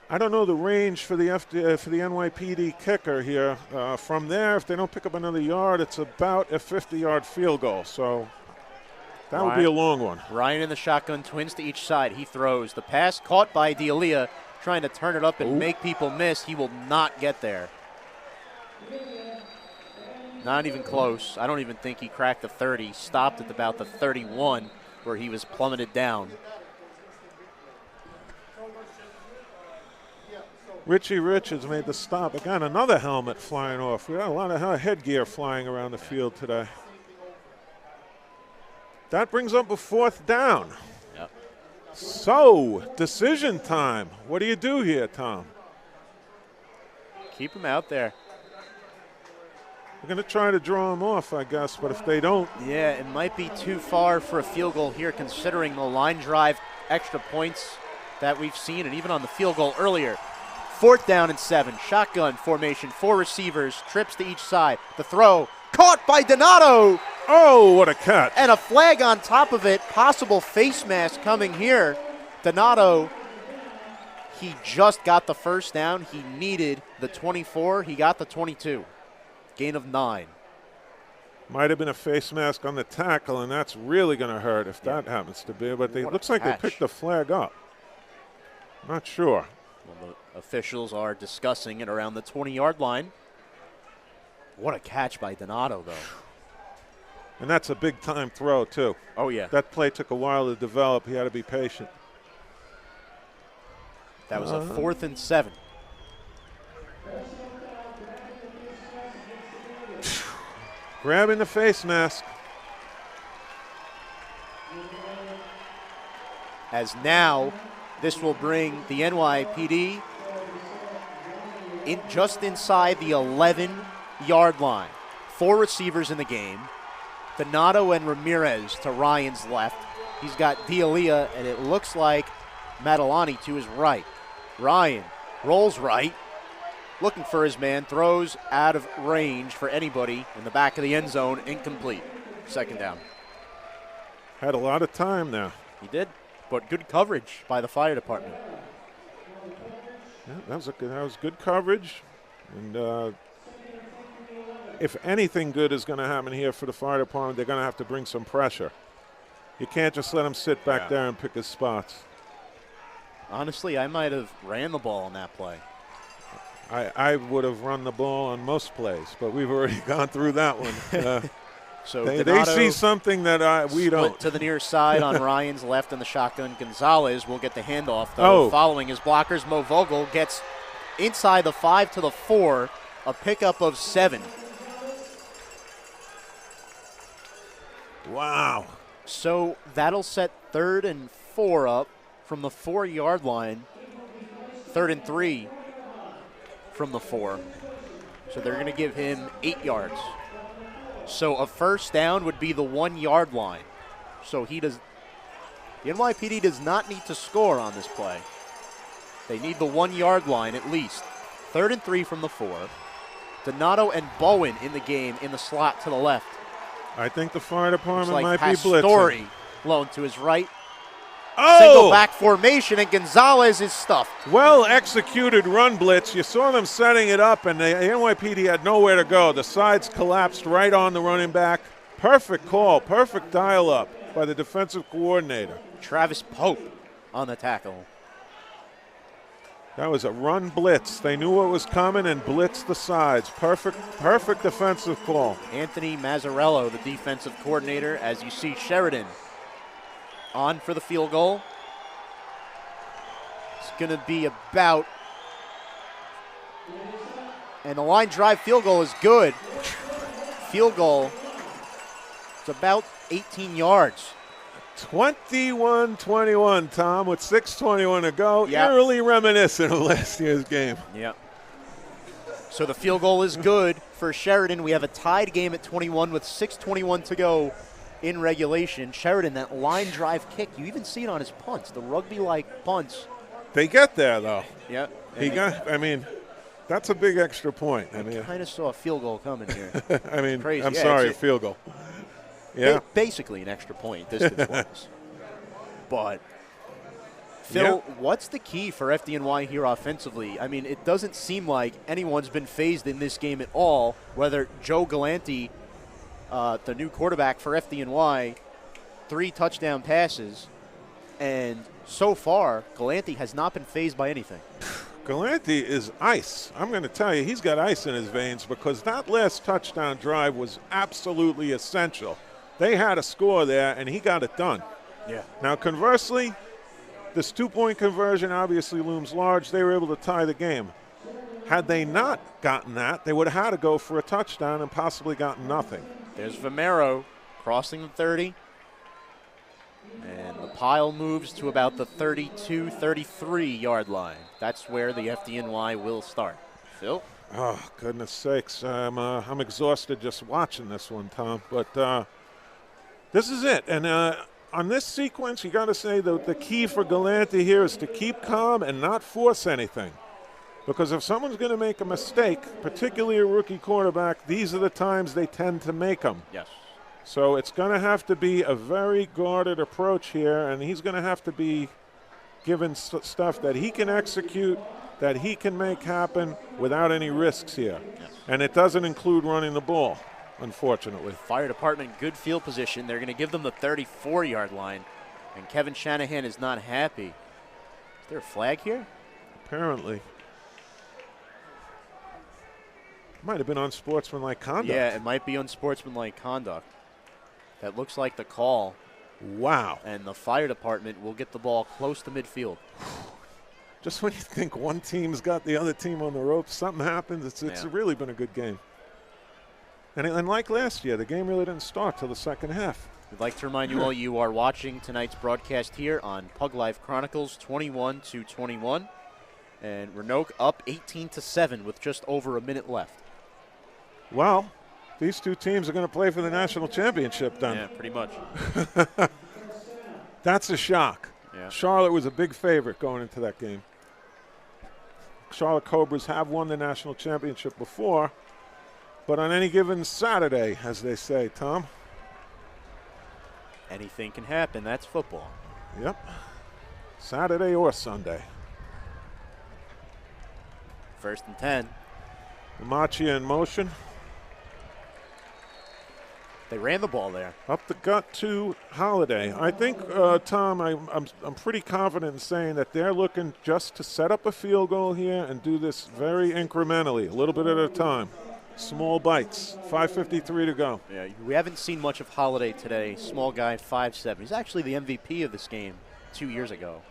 [SPEAKER 1] I don't know the range for the NYPD kicker here. From there, if they don't pick up another yard, it's about a 50-yard field goal. So that would be a long one.
[SPEAKER 2] Ryan in the shotgun, twins to each side. He throws. The pass caught by D'Elia, trying to turn it up and make people miss. He will not get there. Not even close. I don't even think he cracked the 30. Stopped at about the 31 where he was plummeted down.
[SPEAKER 1] Richie Richards made the stop. Again, another helmet flying off. We got a lot of headgear flying around the field today. That brings up a 4th down.
[SPEAKER 2] Yep.
[SPEAKER 1] So, decision time. What do you do here, Tom?
[SPEAKER 2] Keep him out there.
[SPEAKER 1] We're going to try to draw him off, I guess, but if they don't.
[SPEAKER 2] Yeah, it might be too far for a field goal here considering the line drive extra points that we've seen, and even on the field goal earlier. 4th down and 7. Shotgun formation, 4 receivers, trips to each side. The throw, caught by Donato.
[SPEAKER 1] Oh, what a catch.
[SPEAKER 2] And a flag on top of it. Possible face mask coming here. Donato, he just got the 1st down. He needed the 24. He got the 22. Gain of 9.
[SPEAKER 1] Might have been a face mask on the tackle, and that's really going to hurt if that happens to be. But it looks like they picked the flag up. Not sure.
[SPEAKER 2] Well, the officials are discussing it around the 20-yard line. What a catch by Donato, though.
[SPEAKER 1] And that's a big-time throw, too.
[SPEAKER 2] Oh, yeah.
[SPEAKER 1] That play took a while to develop. He had to be patient.
[SPEAKER 2] That was a 4th and 7.
[SPEAKER 1] Grabbing the face mask.
[SPEAKER 2] As now, this will bring the NYPD in just inside the 11-yard line. 4 receivers in the game. Donato and Ramirez to Ryan's left. He's got D'Elia, and it looks like Matalani to his right. Ryan rolls right, looking for his man, throws out of range for anybody in the back of the end zone, incomplete. 2nd down.
[SPEAKER 1] Had a lot of time there.
[SPEAKER 2] He did, but good coverage by the fire department.
[SPEAKER 1] Yeah, that was good coverage. And if anything good is going to happen here for the fire department, they're going to have to bring some pressure. You can't just let him sit back there and pick his spots.
[SPEAKER 2] Honestly, I might have ran the ball on that play.
[SPEAKER 1] I would have run the ball on most plays, but we've already gone through that one.
[SPEAKER 2] So
[SPEAKER 1] they see something that we don't.
[SPEAKER 2] To the near side on Ryan's left in the shotgun. Gonzalez will get the handoff, though. Following his blockers, Mo Vogel gets inside the 5 to the 4, a pickup of 7.
[SPEAKER 1] Wow.
[SPEAKER 2] So that'll set 3rd and 4 up from the 4-yard line. 3rd and 3 from the 4. So they're going to give him 8 yards. So a first down would be the 1 yard line. So the NYPD does not need to score on this play. They need the 1 yard line at least. 3rd and 3 from the 4. Donato and Bowen in the game in the slot to the left.
[SPEAKER 1] I think the fire department
[SPEAKER 2] Looks like
[SPEAKER 1] might be blitzing.
[SPEAKER 2] Pastore loaned to his right.
[SPEAKER 1] Oh!
[SPEAKER 2] Single back formation, and Gonzalez is stuffed.
[SPEAKER 1] Well executed run blitz. You saw them setting it up, and the NYPD had nowhere to go. The sides collapsed right on the running back. Perfect call, perfect dial up by the defensive coordinator.
[SPEAKER 2] Travis Pope on the tackle.
[SPEAKER 1] That was a run blitz. They knew what was coming and blitzed the sides. Perfect defensive call.
[SPEAKER 2] Anthony Mazzarello, the defensive coordinator, as you see Sheridan on for the field goal. It's going to be about, and the line drive field goal is good. Field goal, it's about 18 yards.
[SPEAKER 1] 21-21, Tom, with 6:21 to go.
[SPEAKER 2] Yep.
[SPEAKER 1] Eerily reminiscent of last year's game.
[SPEAKER 2] Yep. So the field goal is good for Sheridan. We have a tied game at 21 with 6:21 to go in regulation. Sheridan, that line drive kick, you even see it on his punts, the rugby-like punts.
[SPEAKER 1] They get there, though.
[SPEAKER 2] Yep.
[SPEAKER 1] That's a big extra point.
[SPEAKER 2] I kind of saw a field goal coming here. Crazy.
[SPEAKER 1] I'm sorry, a field goal. Yeah.
[SPEAKER 2] Basically an extra point distance-wise. But, Phil, what's the key for FDNY here offensively? I mean, it doesn't seem like anyone's been phased in this game at all, whether Joe Galante, the new quarterback for FDNY, 3 touchdown passes, and so far, Galante has not been phased by anything.
[SPEAKER 1] Galante is ice. I'm going to tell you, he's got ice in his veins because that last touchdown drive was absolutely essential. They had a score there, and he got it done.
[SPEAKER 2] Yeah.
[SPEAKER 1] Now, conversely, this 2-point conversion obviously looms large. They were able to tie the game. Had they not gotten that, they would have had to go for a touchdown and possibly gotten nothing.
[SPEAKER 2] There's Vomero crossing the 30. And the pile moves to about the 32, 33-yard line. That's where the FDNY will start. Phil?
[SPEAKER 1] Oh, goodness sakes. I'm exhausted just watching this one, Tom. But this is it. And on this sequence, you got to say the key for Galante here is to keep calm and not force anything. Because if someone's going to make a mistake, particularly a rookie quarterback, these are the times they tend to make them.
[SPEAKER 2] Yes.
[SPEAKER 1] So it's going to have to be a very guarded approach here, and he's going to have to be given stuff that he can execute, that he can make happen without any risks here.
[SPEAKER 2] Yes.
[SPEAKER 1] And it doesn't include running the ball, unfortunately.
[SPEAKER 2] Fire department, good field position. They're going to give them the 34-yard line, and Kevin Shanahan is not happy. Is there a flag here?
[SPEAKER 1] Apparently. Might have been unsportsmanlike conduct.
[SPEAKER 2] Yeah, it might be unsportsmanlike conduct. That looks like the call.
[SPEAKER 1] Wow.
[SPEAKER 2] And the fire department will get the ball close to midfield.
[SPEAKER 1] Just when you think one team's got the other team on the ropes, something happens. It's really been a good game. And like last year, the game really didn't start till the second half.
[SPEAKER 2] We'd like to remind you all you are watching tonight's broadcast here on Pug Life Chronicles 21-21. And Roanoke up 18-7 with just over a minute left.
[SPEAKER 1] Well, these two teams are going to play for the national championship then.
[SPEAKER 2] Yeah, pretty much.
[SPEAKER 1] That's a shock.
[SPEAKER 2] Yeah.
[SPEAKER 1] Charlotte was a big favorite going into that game. Charlotte Cobras have won the national championship before, but on any given Saturday, as they say, Tom.
[SPEAKER 2] Anything can happen. That's football.
[SPEAKER 1] Yep. Saturday or Sunday.
[SPEAKER 2] 1st and 10.
[SPEAKER 1] Machia in motion.
[SPEAKER 2] They ran the ball there.
[SPEAKER 1] Up the gut to Holiday. I think, Tom, I'm pretty confident in saying that they're looking just to set up a field goal here and do this very incrementally, a little bit at a time. Small bites. 5:53 to go.
[SPEAKER 2] Yeah, we haven't seen much of Holiday today. Small guy, 5'7". He's actually the MVP of this game 2 years ago.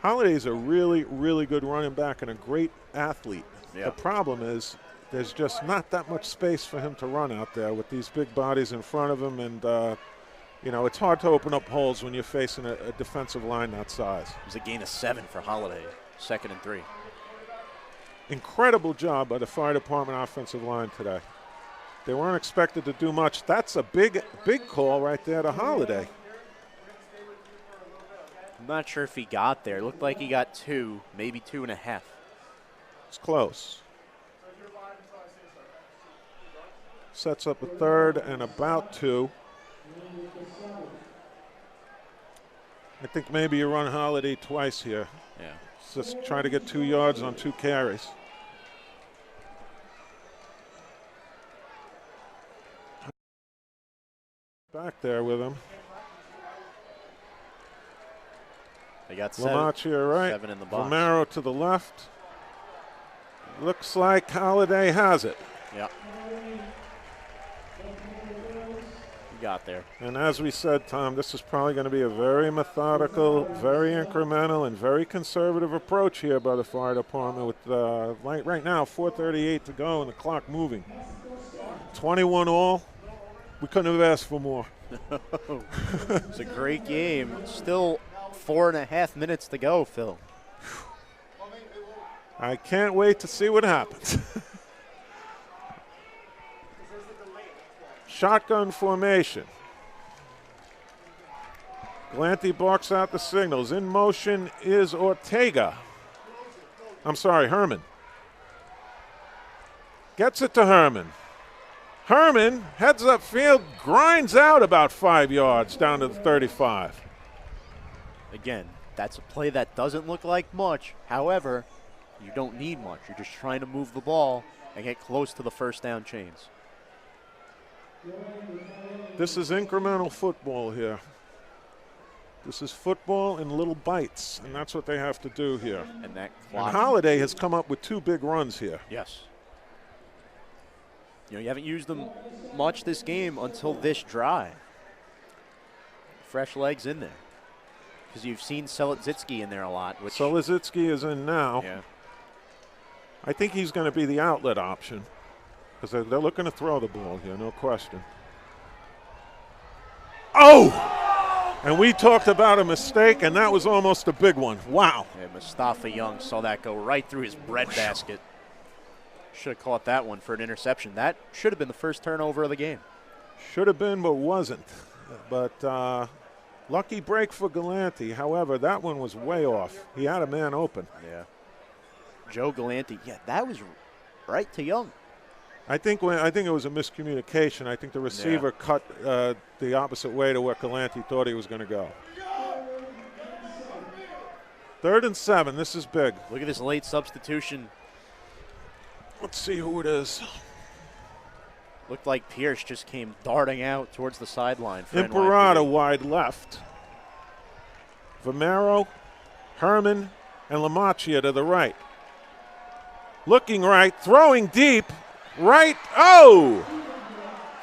[SPEAKER 1] Holiday's a really, really good running back and a great athlete.
[SPEAKER 2] Yeah.
[SPEAKER 1] The problem is there's just not that much space for him to run out there with these big bodies in front of him. And, it's hard to open up holes when you're facing a defensive line that size.
[SPEAKER 2] It was a gain of 7 for Holiday, 2nd and 3.
[SPEAKER 1] Incredible job by the fire department offensive line today. They weren't expected to do much. That's a big call right there to Holiday.
[SPEAKER 2] I'm not sure if he got there. It looked like he got 2, maybe 2.5.
[SPEAKER 1] It's close. Sets up a third and about 2. I think maybe you run Holiday twice here.
[SPEAKER 2] Yeah.
[SPEAKER 1] Just try to get 2 yards on 2 carries. Back there with him.
[SPEAKER 2] They got 7.
[SPEAKER 1] Lamaccia right.
[SPEAKER 2] 7 in the box.
[SPEAKER 1] Romero to the left. Looks like Holiday has it.
[SPEAKER 2] Yeah. He got there.
[SPEAKER 1] And as we said, Tom, this is probably going to be a very methodical, very incremental, and very conservative approach here by the fire department with right now 4:38 to go and the clock moving. 21 all. We couldn't have asked for more.
[SPEAKER 2] It's a great game. Still 4.5 minutes to go, Phil.
[SPEAKER 1] I can't wait to see what happens. Shotgun formation. Galante barks out the signals. In motion is Ortega. I'm sorry, Herman. Gets it to Herman. Herman heads upfield, grinds out about 5 yards down to the 35.
[SPEAKER 2] Again, that's a play that doesn't look like much. However, you don't need much. You're just trying to move the ball and get close to the first down chains.
[SPEAKER 1] This is incremental football here. This is football in little bites, and that's what they have to do here.
[SPEAKER 2] And that
[SPEAKER 1] And
[SPEAKER 2] clock.
[SPEAKER 1] Holiday has come up with 2 big runs here.
[SPEAKER 2] Yes. You know, you haven't used them much this game until this drive. Fresh legs in there. Because you've seen Selezitsky in there a lot. Which,
[SPEAKER 1] Selezitsky is in now.
[SPEAKER 2] yeah.
[SPEAKER 1] I think he's going to be the outlet option because they're looking to throw the ball here, no question. Oh! And we talked about a mistake, and that was almost a big one. Wow.
[SPEAKER 2] Yeah, Mustafa Young saw that go right through his breadbasket. Should have caught that one for an interception. That should have been the first turnover of the game.
[SPEAKER 1] Should have been, but wasn't. But lucky break for Galante. However, that one was way off. He had a man open.
[SPEAKER 2] Yeah. Joe Galante, yeah, that was right to Young.
[SPEAKER 1] I think it was a miscommunication. I think the receiver cut the opposite way to where Galante thought he was going to go. 3rd and 7. This is big.
[SPEAKER 2] Look at this late substitution.
[SPEAKER 1] Let's see who it is.
[SPEAKER 2] Looked like Pierce just came darting out towards the sideline for
[SPEAKER 1] Imperato
[SPEAKER 2] NYPD.
[SPEAKER 1] wide left. Vomero, Herman, and Lamaccia to the right. Looking right, throwing deep, right. Oh!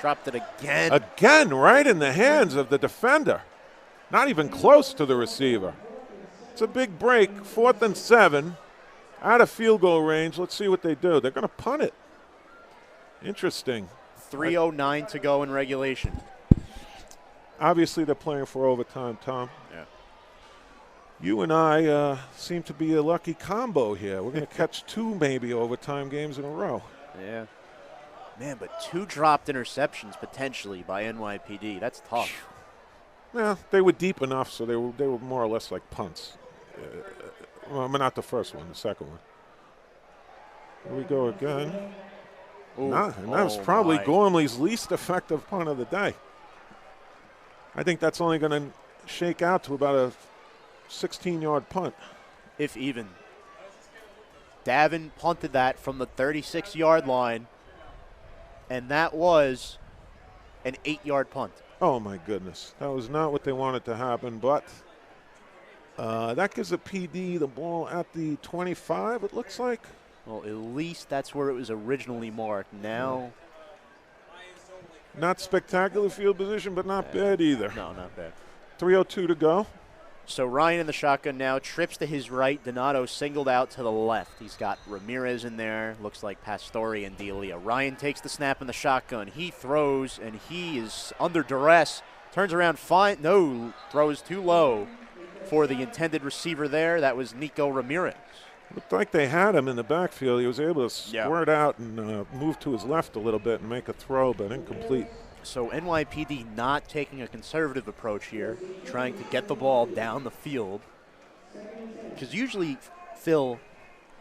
[SPEAKER 2] Dropped it again.
[SPEAKER 1] Again, right in the hands of the defender. Not even close to the receiver. It's a big break, 4th and 7. Out of field goal range. Let's see what they do. They're going to punt it. Interesting.
[SPEAKER 2] 3:09 to go in regulation.
[SPEAKER 1] Obviously, they're playing for overtime, Tom.
[SPEAKER 2] Yeah.
[SPEAKER 1] You and I seem to be a lucky combo here. We're going to catch 2 maybe overtime games in a row.
[SPEAKER 2] Yeah. Man, but 2 dropped interceptions potentially by NYPD. That's tough.
[SPEAKER 1] Yeah, they were deep enough, so they were more or less like punts. Well, I mean, not the first one, the second one. Here we go again.
[SPEAKER 2] Ooh.
[SPEAKER 1] And that was probably Gormley's least effective punt of the day. I think that's only going to shake out to about a 16-yard punt.
[SPEAKER 2] If even. Davin punted that from the 36-yard line, and that was an 8-yard punt.
[SPEAKER 1] Oh, my goodness. That was not what they wanted to happen, but that gives the PD the ball at the 25, it looks like.
[SPEAKER 2] Well, at least that's where it was originally marked. Now.
[SPEAKER 1] Not spectacular field position, but not bad either.
[SPEAKER 2] No, not bad.
[SPEAKER 1] 3:02 to go.
[SPEAKER 2] So Ryan in the shotgun now, trips to his right. Donato singled out to the left. He's got Ramirez in there. Looks like Pastore and D'Elia. Ryan takes the snap in the shotgun. He throws, and he is under duress. Turns around, throws too low for the intended receiver there. That was Nico Ramirez.
[SPEAKER 1] Looked like they had him in the backfield. He was able to squirt out and move to his left a little bit and make a throw, but incomplete.
[SPEAKER 2] So NYPD not taking a conservative approach here, trying to get the ball down the field. Because usually, Phil,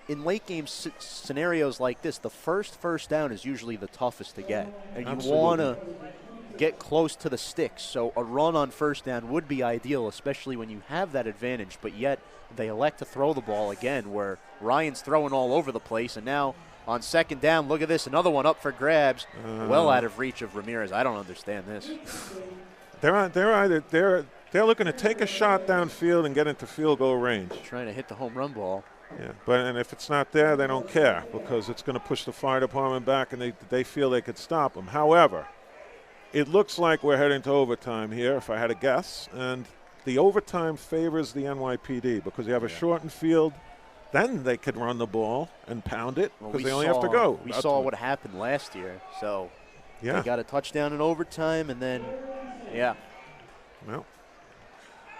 [SPEAKER 2] in late game scenarios like this, the first down is usually the toughest to get. And you want to get close to the sticks. So a run on first down would be ideal, especially when you have that advantage. But yet they elect to throw the ball again, where Ryan's throwing all over the place. And now on second down, look at this, another one up for grabs, well out of reach of Ramirez. I don't understand this.
[SPEAKER 1] They're looking to take a shot downfield and get into field goal range.
[SPEAKER 2] Trying to hit the home run ball.
[SPEAKER 1] Yeah, and if it's not there, they don't care because it's going to push the fire department back, and they feel they could stop them. However, it looks like we're heading to overtime here, if I had to guess, and the overtime favors the NYPD because you have a shortened field. Then they could run the ball and pound it because they only have to go.
[SPEAKER 2] We saw what happened last year, so they got a touchdown in overtime, and then,
[SPEAKER 1] Well,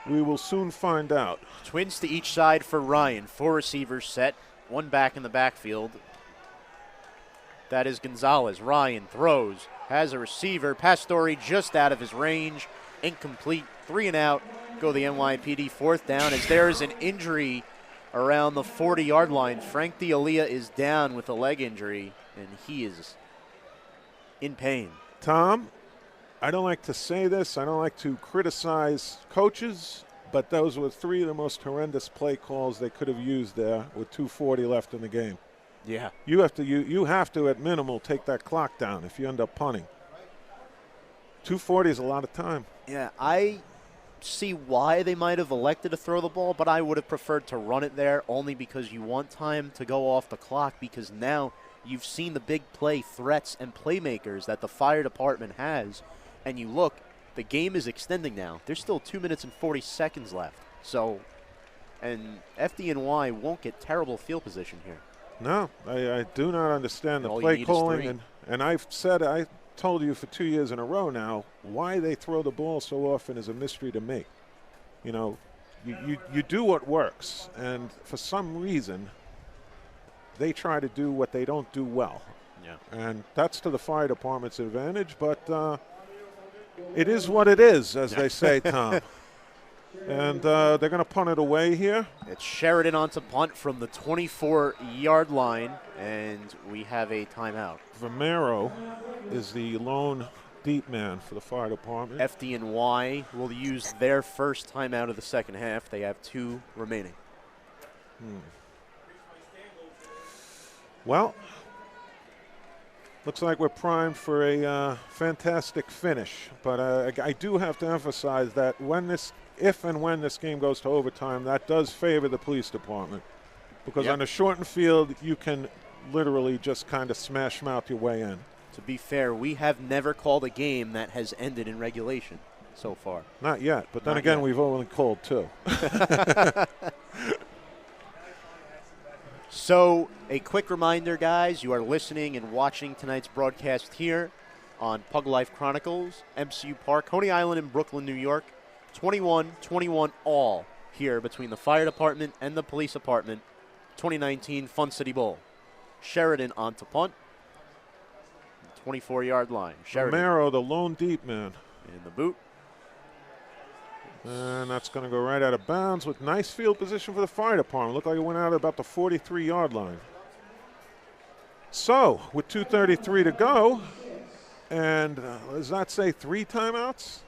[SPEAKER 1] we will soon find out.
[SPEAKER 2] Twins to each side for Ryan. 4 receivers set, 1 back in the backfield. That is Gonzalez. Ryan throws, has a receiver. Pastore just out of his range. Incomplete. 3 and out. Go the NYPD 4th down as there is an injury around the 40-yard line. Frank D'Elia is down with a leg injury, and he is in pain.
[SPEAKER 1] Tom, I don't like to say this. I don't like to criticize coaches, but those were 3 of the most horrendous play calls they could have used there with 2:40 left in the game.
[SPEAKER 2] Yeah.
[SPEAKER 1] You have to at minimal take that clock down if you end up punting. 2:40 is a lot of time.
[SPEAKER 2] Yeah, I see why they might have elected to throw the ball, but I would have preferred to run it there only because you want time to go off the clock, because now you've seen the big play threats and playmakers that the fire department has, and you look, the game is extending now. There's still 2 minutes and 40 seconds left. So, and FDNY won't get terrible field position here.
[SPEAKER 1] No, I do not understand the
[SPEAKER 2] All you
[SPEAKER 1] play
[SPEAKER 2] need is
[SPEAKER 1] calling,
[SPEAKER 2] 3.
[SPEAKER 1] and I told you for 2 years in a row now, why they throw the ball so often is a mystery to me. You know, you do what works, and for some reason, they try to do what they don't do well.
[SPEAKER 2] Yeah.
[SPEAKER 1] And that's to the fire department's advantage, but it is what it is, as they say, Tom. And they're going to punt it away here.
[SPEAKER 2] It's Sheridan on to punt from the 24-yard line, and we have a timeout.
[SPEAKER 1] Vomero is the lone deep man for the fire department.
[SPEAKER 2] FDNY will use their first timeout of the second half. They have 2 remaining.
[SPEAKER 1] Well, looks like we're primed for a fantastic finish. But I do have to emphasize that if and when this game goes to overtime, that does favor the police department. Because on a shortened field, you can literally just kind of smash mouth your way in.
[SPEAKER 2] To be fair, we have never called a game that has ended in regulation so far.
[SPEAKER 1] Not yet, but then again, we've only called 2.
[SPEAKER 2] So, a quick reminder, guys, you are listening and watching tonight's broadcast here on Pug Life Chronicles, MCU Park, Coney Island in Brooklyn, New York. 21-21 all here between the fire department and the police department. 2019 Fun City Bowl. Sheridan on to punt. 24-yard line. Sheridan.
[SPEAKER 1] Romero, the lone deep man.
[SPEAKER 2] In the boot.
[SPEAKER 1] And that's going to go right out of bounds with nice field position for the fire department. Looked like it went out at about the 43-yard line. So, with 2:33 to go, and does that say 3 timeouts?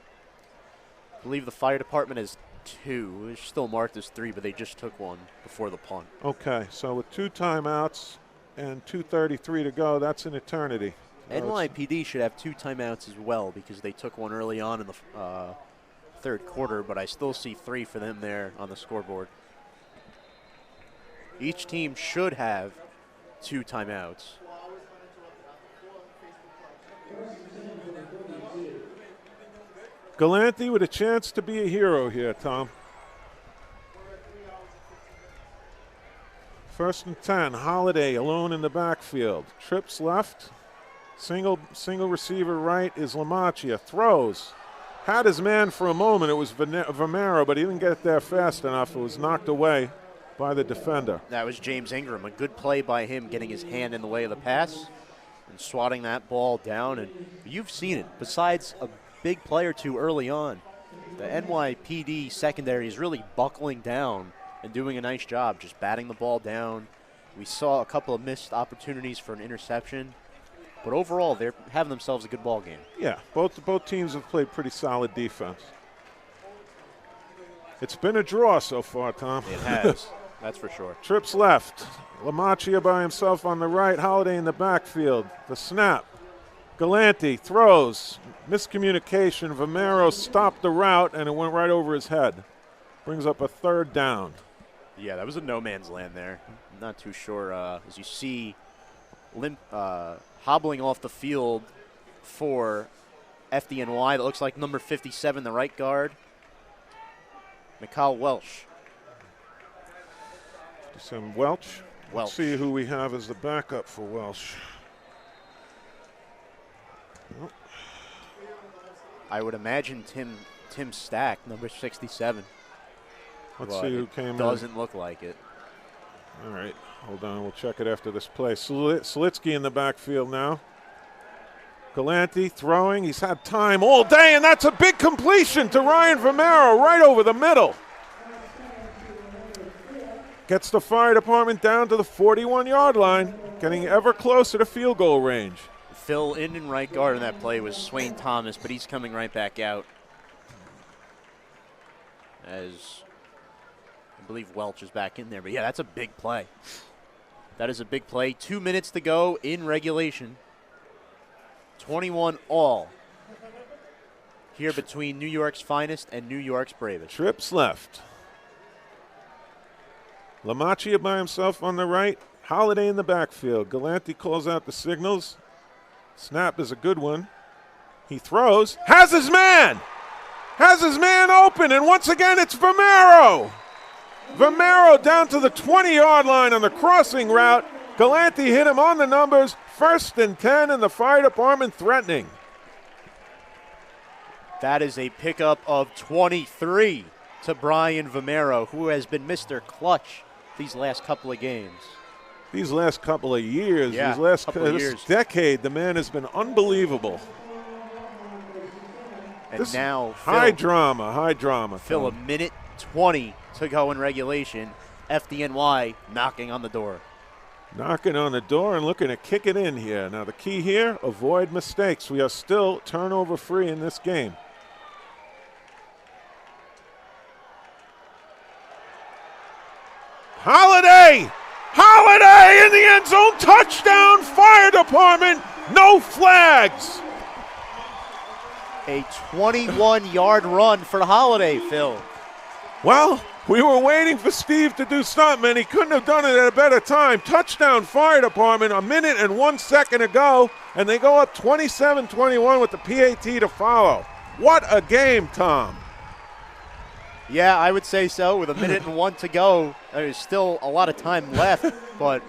[SPEAKER 2] I believe the fire department has 2. It's still marked as 3, but they just took 1 before the punt.
[SPEAKER 1] Okay, so with 2 timeouts and 2:33 to go, that's an eternity.
[SPEAKER 2] NYPD should have 2 timeouts as well because they took 1 early on in the third quarter, but I still see 3 for them there on the scoreboard. Each team should have 2 timeouts.
[SPEAKER 1] Galante with a chance to be a hero here, Tom. 1st and 10, Holiday alone in the backfield. Trips left, single receiver right is LaMacchia. Throws, had his man for a moment. It was Vomero, but he didn't get there fast enough. It was knocked away by the defender.
[SPEAKER 2] That was James Ingram. A good play by him, getting his hand in the way of the pass and swatting that ball down. And you've seen it. Besides a big play or two early on, the NYPD secondary is really buckling down and doing a nice job just batting the ball down. We saw a couple of missed opportunities for an interception. But overall, they're having themselves a good ball game.
[SPEAKER 1] Yeah, both teams have played pretty solid defense. It's been a draw so far, Tom.
[SPEAKER 2] It has. That's for sure.
[SPEAKER 1] Trips left. Lamacchia by himself on the right. Holiday in the backfield. The snap. Galante throws. Miscommunication. Vomero stopped the route, and it went right over his head. Brings up a 3rd down.
[SPEAKER 2] Yeah, that was a no man's land there. I'm not too sure. As you see, hobbling off the field for FDNY, that looks like number 57, the right guard, Mikal Welch.
[SPEAKER 1] Some Welch. Let's
[SPEAKER 2] Welch.
[SPEAKER 1] see who we have as the backup for Welch.
[SPEAKER 2] I would imagine Tim Stack, number 67.
[SPEAKER 1] Let's
[SPEAKER 2] But
[SPEAKER 1] see who
[SPEAKER 2] it
[SPEAKER 1] came in.
[SPEAKER 2] doesn't look like it.
[SPEAKER 1] All right, hold on. We'll check it after this play. Slitsky in the backfield now. Galante throwing. He's had time all day, and that's a big completion to Ryan Vomero right over the middle. Gets the fire department down to the 41-yard line, getting ever closer to field goal range.
[SPEAKER 2] Phil in right guard in that play was Swain Thomas, but he's coming right back out. As I believe Welch is back in there. But, yeah, that's a big play. That is a big play. 2 minutes to go in regulation. 21 all here between New York's finest and New York's bravest.
[SPEAKER 1] Trips left. Lamacchia by himself on the right. Holiday in the backfield. Galante calls out the signals. Snap is a good one. He throws. Has his man! Has his man open, and once again it's Vomero! Vomero down to the 20-yard line on the crossing route. Galante hit him on the numbers. 1st and 10, and the fire department threatening.
[SPEAKER 2] That is a pickup of 23 to Brian Vomero, who has been Mr. Clutch these last couple of games.
[SPEAKER 1] These last couple of years,
[SPEAKER 2] Yeah,
[SPEAKER 1] these last
[SPEAKER 2] couple of
[SPEAKER 1] this
[SPEAKER 2] years.
[SPEAKER 1] decade, the man has been unbelievable.
[SPEAKER 2] And
[SPEAKER 1] This
[SPEAKER 2] now
[SPEAKER 1] high drama.
[SPEAKER 2] Phil, a minute 20 to go in regulation. FDNY knocking on the door.
[SPEAKER 1] Knocking on the door and looking to kick it in here. Now the key here, avoid mistakes. We are still turnover free in this game. Holiday! Holiday in the end zone, touchdown, fire department, no flags.
[SPEAKER 2] A 21-yard run for Holiday, Phil.
[SPEAKER 1] Well, we were waiting for Steve to do something, and he couldn't have done it at a better time. Touchdown, fire department, a minute and 1 second to go, and they go up 27-21 with the PAT to follow. What a game, Tom.
[SPEAKER 2] Yeah, I would say so. With a minute and 1 to go, there's still a lot of time left, but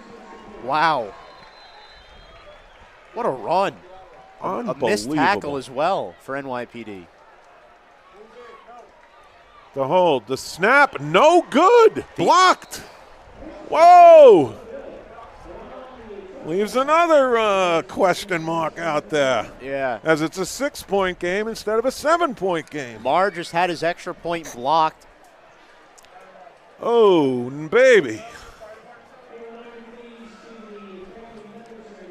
[SPEAKER 2] wow. What a run. A missed tackle as well for NYPD.
[SPEAKER 1] The hold, the snap, no good. Blocked. Whoa. Leaves another question mark out there.
[SPEAKER 2] Yeah.
[SPEAKER 1] As it's a 6-point game instead of a 7-point game.
[SPEAKER 2] Marr just had his extra point blocked.
[SPEAKER 1] Oh, baby.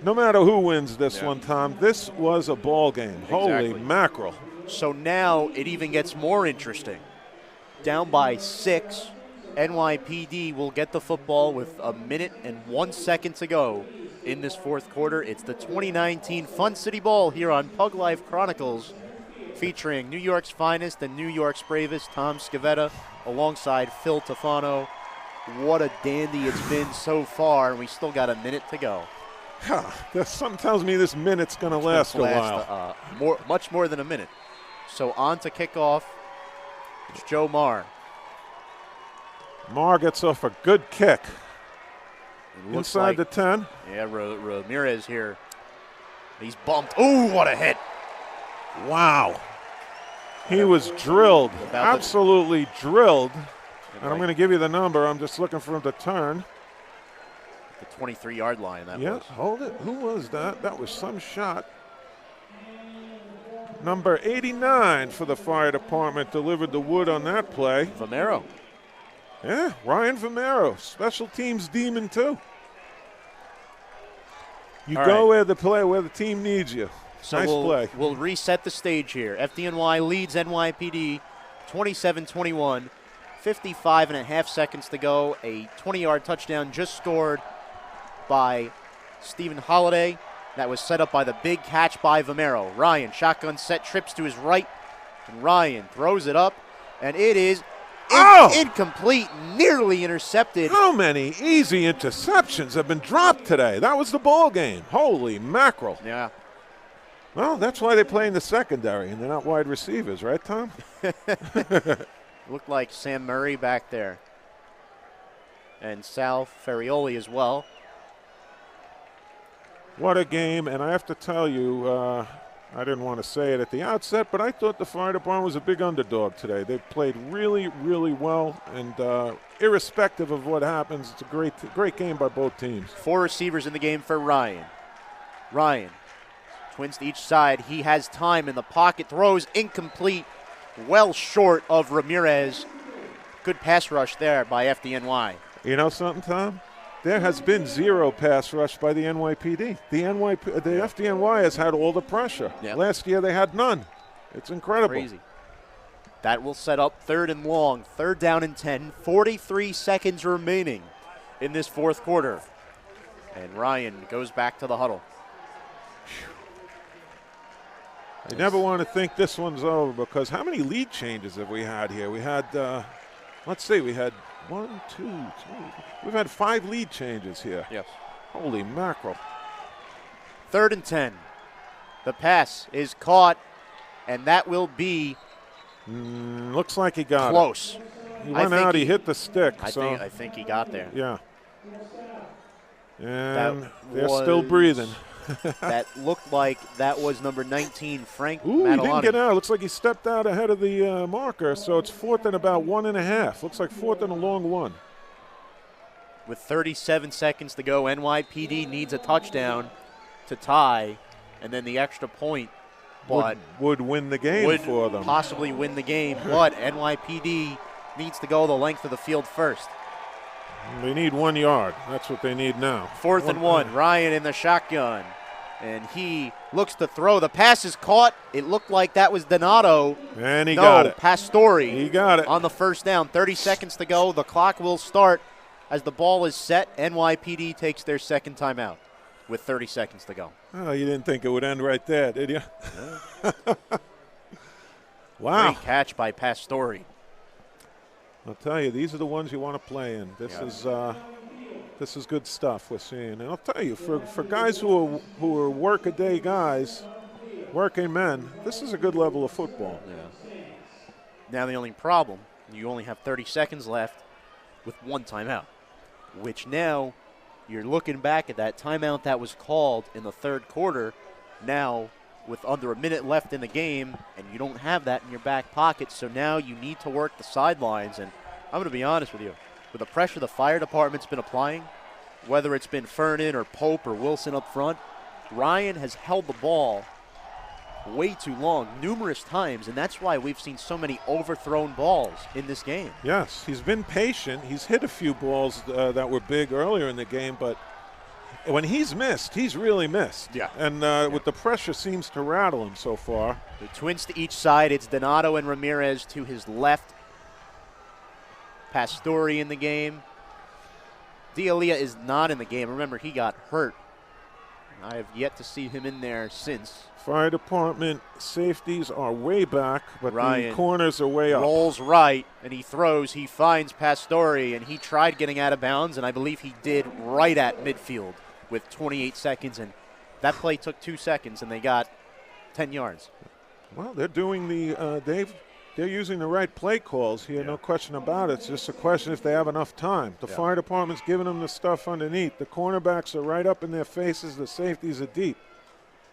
[SPEAKER 1] No matter who wins this one, Tom, this was a ball game. Holy
[SPEAKER 2] Exactly.
[SPEAKER 1] mackerel.
[SPEAKER 2] So now it even gets more interesting. Down by 6, NYPD will get the football with a minute and 1 second to go in this fourth quarter. It's the 2019 Fun City Bowl here on Pug Life Chronicles, featuring New York's finest and New York's bravest, Tom Scavetta, alongside Phil Tofano. What a dandy it's been so far, and we still got a minute to go.
[SPEAKER 1] Something tells me this minute's going to last a while.
[SPEAKER 2] Much more than a minute. So on to kickoff. It's Joe Marr.
[SPEAKER 1] Marr gets off a good kick. Inside
[SPEAKER 2] like,
[SPEAKER 1] the 10.
[SPEAKER 2] Yeah, Ramirez here. He's bumped. Ooh, what a hit.
[SPEAKER 1] Wow. He was drilled, absolutely drilled. And I'm going to give you the number. I'm just looking for the turn.
[SPEAKER 2] The 23-yard line, that
[SPEAKER 1] yeah,
[SPEAKER 2] was.
[SPEAKER 1] hold it. Who was that? That was some shot. Number 89 for the fire department delivered the wood on that play.
[SPEAKER 2] Vomero.
[SPEAKER 1] Yeah, Ryan Vomero, special teams demon too. You
[SPEAKER 2] All
[SPEAKER 1] go
[SPEAKER 2] right.
[SPEAKER 1] where the team needs you.
[SPEAKER 2] So
[SPEAKER 1] nice play.
[SPEAKER 2] We'll reset the stage here. FDNY leads NYPD 27-21. 55 and a half seconds to go. A 20-yard touchdown just scored by Stephen Holiday. That was set up by the big catch by Vomero. Ryan, shotgun set, trips to his right, and Ryan throws it up, and it is incomplete, nearly intercepted.
[SPEAKER 1] How many easy interceptions have been dropped today? That was the ball game. Holy mackerel.
[SPEAKER 2] Yeah.
[SPEAKER 1] Well, that's why they play in the secondary, and they're not wide receivers, right, Tom?
[SPEAKER 2] Looked like Sam Murray back there. And Sal Ferrioli as well.
[SPEAKER 1] What a game, and I have to tell you, I didn't want to say it at the outset, but I thought the fire department was a big underdog today. They played really, really well, and irrespective of what happens, it's a great game by both teams.
[SPEAKER 2] 4 receivers in the game for Ryan. Ryan, twins to each side. He has time in the pocket, throws incomplete, well short of Ramirez. Good pass rush there by FDNY.
[SPEAKER 1] You know something, Tom? There has been 0 pass rush by the NYPD. The FDNY has had all the pressure.
[SPEAKER 2] Yep.
[SPEAKER 1] Last year they had none. It's incredible.
[SPEAKER 2] Crazy. That will set up 3rd and long, 3rd down and 10, 43 seconds remaining in this 4th quarter. And Ryan goes back to the huddle.
[SPEAKER 1] I never want to think this one's over because how many lead changes have we had here? We had, let's see, we had 1, 2, 3. We've had 5 lead changes here.
[SPEAKER 2] Yes.
[SPEAKER 1] Holy mackerel.
[SPEAKER 2] 3rd and 10. The pass is caught, and that will be
[SPEAKER 1] Looks like he got
[SPEAKER 2] close.
[SPEAKER 1] it. He went out, he hit the stick.
[SPEAKER 2] I think he got there.
[SPEAKER 1] Yeah. And
[SPEAKER 2] That
[SPEAKER 1] they're still breathing.
[SPEAKER 2] That looked like that was number 19, Frank
[SPEAKER 1] Ooh, he didn't
[SPEAKER 2] Matalani.
[SPEAKER 1] get out. Looks like he stepped out ahead of the marker, so it's 4th and about 1.5. Looks like 4th and a long one.
[SPEAKER 2] With 37 seconds to go, NYPD needs a touchdown to tie, and then the extra point
[SPEAKER 1] Would win the game for them.
[SPEAKER 2] Possibly win the game, but NYPD needs to go the length of the field first.
[SPEAKER 1] They need 1 yard. That's what they need now.
[SPEAKER 2] 4th and 1. Ryan in the shotgun. And he looks to throw. The pass is caught. It looked like that was Donato.
[SPEAKER 1] And he got it.
[SPEAKER 2] Pastore.
[SPEAKER 1] He got it.
[SPEAKER 2] On the 1st down. 30 seconds to go. The clock will start as the ball is set. NYPD takes their 2nd timeout with 30 seconds to go.
[SPEAKER 1] Oh, you didn't think it would end right there, did you? Wow.
[SPEAKER 2] Great catch by Pastore.
[SPEAKER 1] I'll tell you, these are the ones you want to play in. This is good stuff we're seeing. And I'll tell you, for guys who are work-a-day guys, working men, this is a good level of football.
[SPEAKER 2] Yeah. Now the only problem, you only have 30 seconds left with 1 timeout, which now you're looking back at that timeout that was called in the 3rd quarter. Now with under a minute left in the game, and you don't have that in your back pocket, so now you need to work the sidelines. And I'm going to be honest with you, with the pressure the fire department's been applying, whether it's been Fernan or Pope or Wilson up front, Ryan has held the ball way too long, numerous times, and that's why we've seen so many overthrown balls in this game.
[SPEAKER 1] Yes, he's been patient. He's hit a few balls that were big earlier in the game, but when he's missed, he's really missed.
[SPEAKER 2] Yeah.
[SPEAKER 1] And with the pressure seems to rattle him so far.
[SPEAKER 2] The twins to each side. It's Donato and Ramirez to his left. Pastore in the game. D'Elia is not in the game. Remember, he got hurt. I have yet to see him in there since.
[SPEAKER 1] Fire department safeties are way back, but
[SPEAKER 2] Ryan
[SPEAKER 1] the corners are way up.
[SPEAKER 2] Rolls right, and he throws. He finds Pastore, and he tried getting out of bounds, and I believe he did right at midfield with 28 seconds. And that play took 2 seconds, and they got 10 yards.
[SPEAKER 1] Well, they're doing they're using the right play calls here, no question about it. It's just a question if they have enough time. The fire department's giving them the stuff underneath. The cornerbacks are right up in their faces. The safeties are deep.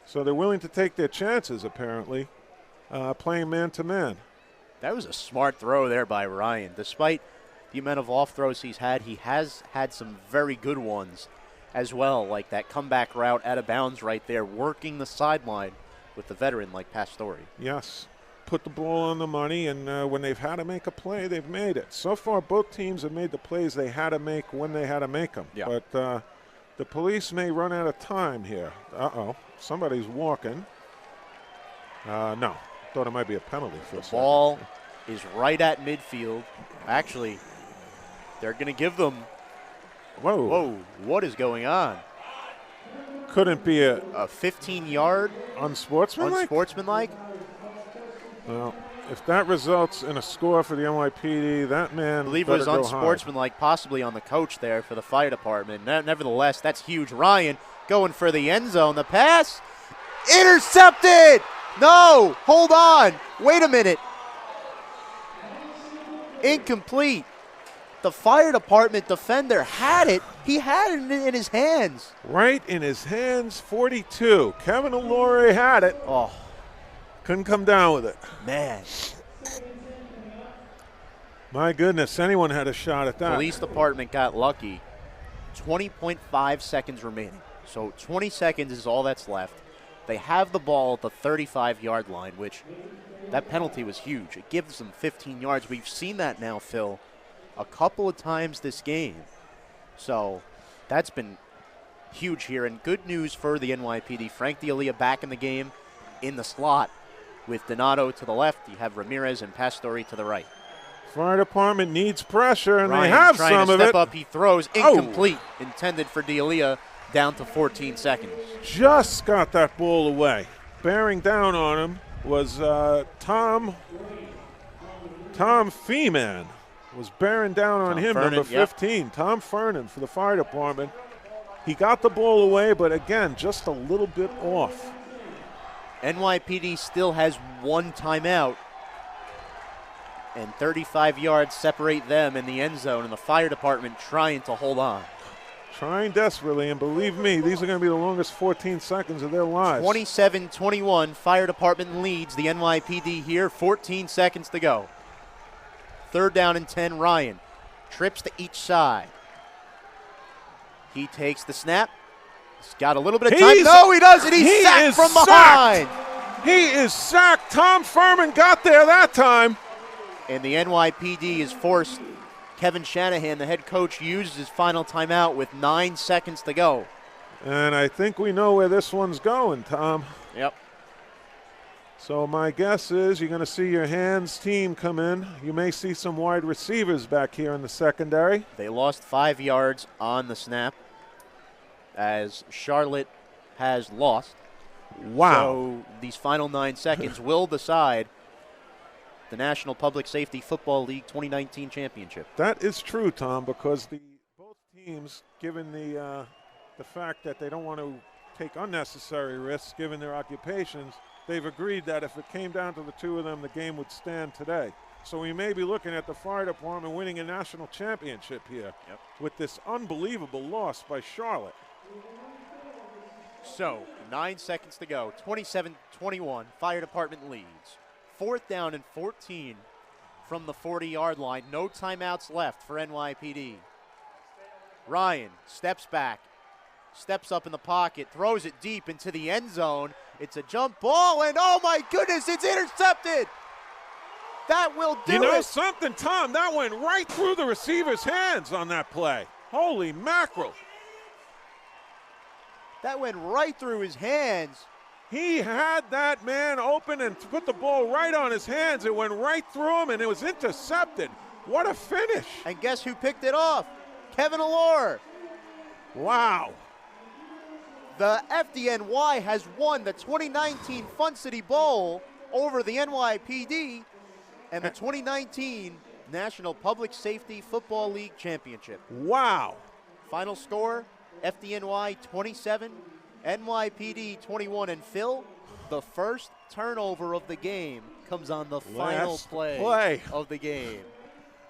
[SPEAKER 1] So they're willing to take their chances, apparently, playing man-to-man.
[SPEAKER 2] That was a smart throw there by Ryan. Despite the the amount of off throws he's had. He has had some very good ones as well, like that comeback route out of bounds right there, working the sideline with the veteran like Pastore.
[SPEAKER 1] Yes. Put the ball on the money, and when they've had to make a play, they've made it. So far, both teams have made the plays they had to make when they had to make them.
[SPEAKER 2] Yeah.
[SPEAKER 1] But the police may run out of time here. Uh-oh. Somebody's walking. No. Thought it might be a penalty for a second.
[SPEAKER 2] Ball is right at midfield. Actually, they're going to give them.
[SPEAKER 1] Whoa.
[SPEAKER 2] Whoa, what is going on?
[SPEAKER 1] Couldn't be a
[SPEAKER 2] 15-yard
[SPEAKER 1] unsportsmanlike?
[SPEAKER 2] Unsportsmanlike?
[SPEAKER 1] Well, if that results in a score for the NYPD, that man
[SPEAKER 2] I believe it
[SPEAKER 1] better
[SPEAKER 2] was
[SPEAKER 1] go
[SPEAKER 2] unsportsmanlike, possibly on the coach there for the fire department. Nevertheless, that's huge. Ryan going for the end zone. The pass intercepted. No, hold on. Wait a minute. Incomplete. The fire department defender had it. He had it in his hands.
[SPEAKER 1] Right in his hands, 42. Kevin Allure had it.
[SPEAKER 2] Oh,
[SPEAKER 1] couldn't come down with it.
[SPEAKER 2] man.
[SPEAKER 1] My goodness, anyone had a shot at that.
[SPEAKER 2] Police department got lucky. 20.5 seconds remaining. So 20 seconds is all that's left. They have the ball at the 35-yard line, which that penalty was huge. It gives them 15 yards. We've seen that now, Phil, a couple of times this game. So that's been huge here. And good news for the NYPD. Frank D'Elia back in the game in the slot with Donato to the left. You have Ramirez and Pastore to the right.
[SPEAKER 1] Fire department needs pressure, and
[SPEAKER 2] Ryan
[SPEAKER 1] they have
[SPEAKER 2] trying
[SPEAKER 1] some
[SPEAKER 2] to
[SPEAKER 1] of
[SPEAKER 2] step
[SPEAKER 1] it.
[SPEAKER 2] up. He throws incomplete, intended for D'Elia, down to 14 seconds.
[SPEAKER 1] Just got that ball away. Bearing down on him was Tom Feeman was bearing down on him,
[SPEAKER 2] Fernan,
[SPEAKER 1] number 15. Yep. Tom Fernan for the fire department. He got the ball away, but again, just a little bit off.
[SPEAKER 2] NYPD still has one timeout, and 35 yards separate them in the end zone, and the fire department trying to hold on.
[SPEAKER 1] Trying desperately, and believe me, these are going to be the longest 14 seconds of their lives.
[SPEAKER 2] 27-21, fire department leads the NYPD here, 14 seconds to go. 3rd down and 10, Ryan. Trips to each side. He takes the snap. He's got a little bit of time. No, he doesn't. He's sacked from behind.
[SPEAKER 1] He is sacked. Tom Furman got there that time.
[SPEAKER 2] And the NYPD is forced. Kevin Shanahan, the head coach, uses his final timeout with 9 seconds to go.
[SPEAKER 1] And I think we know where this one's going, Tom.
[SPEAKER 2] Yep.
[SPEAKER 1] So my guess is you're going to see your hands team come in. You may see some wide receivers back here in the secondary.
[SPEAKER 2] They lost 5 yards on the snap as Charlotte has lost.
[SPEAKER 1] Wow.
[SPEAKER 2] So these final 9 seconds will decide the National Public Safety Football League 2019 championship.
[SPEAKER 1] That is true, Tom, because both teams, given the fact that they don't want to take unnecessary risks given their occupations, they've agreed that if it came down to the two of them, the game would stand today. So we may be looking at the fire department winning a national championship here with this unbelievable loss by Charlotte.
[SPEAKER 2] So 9 seconds to go, 27-21, fire department leads. 4th down and 14 from the 40-yard line. No timeouts left for NYPD. Ryan steps back, steps up in the pocket, throws it deep into the end zone. It's a jump ball, and oh my goodness, it's intercepted. That will do it.
[SPEAKER 1] You know something, Tom? That went right through the receiver's hands on that play. Holy mackerel.
[SPEAKER 2] That went right through his hands.
[SPEAKER 1] He had that man open and put the ball right on his hands. It went right through him, and it was intercepted. What a finish.
[SPEAKER 2] And guess who picked it off? Kevin Allure.
[SPEAKER 1] Wow.
[SPEAKER 2] The FDNY has won the 2019 Fun City Bowl over the NYPD and the 2019 National Public Safety Football League Championship.
[SPEAKER 1] Wow.
[SPEAKER 2] Final score, FDNY 27, NYPD 21, and Phil, the first turnover of the game comes on the final play of the game.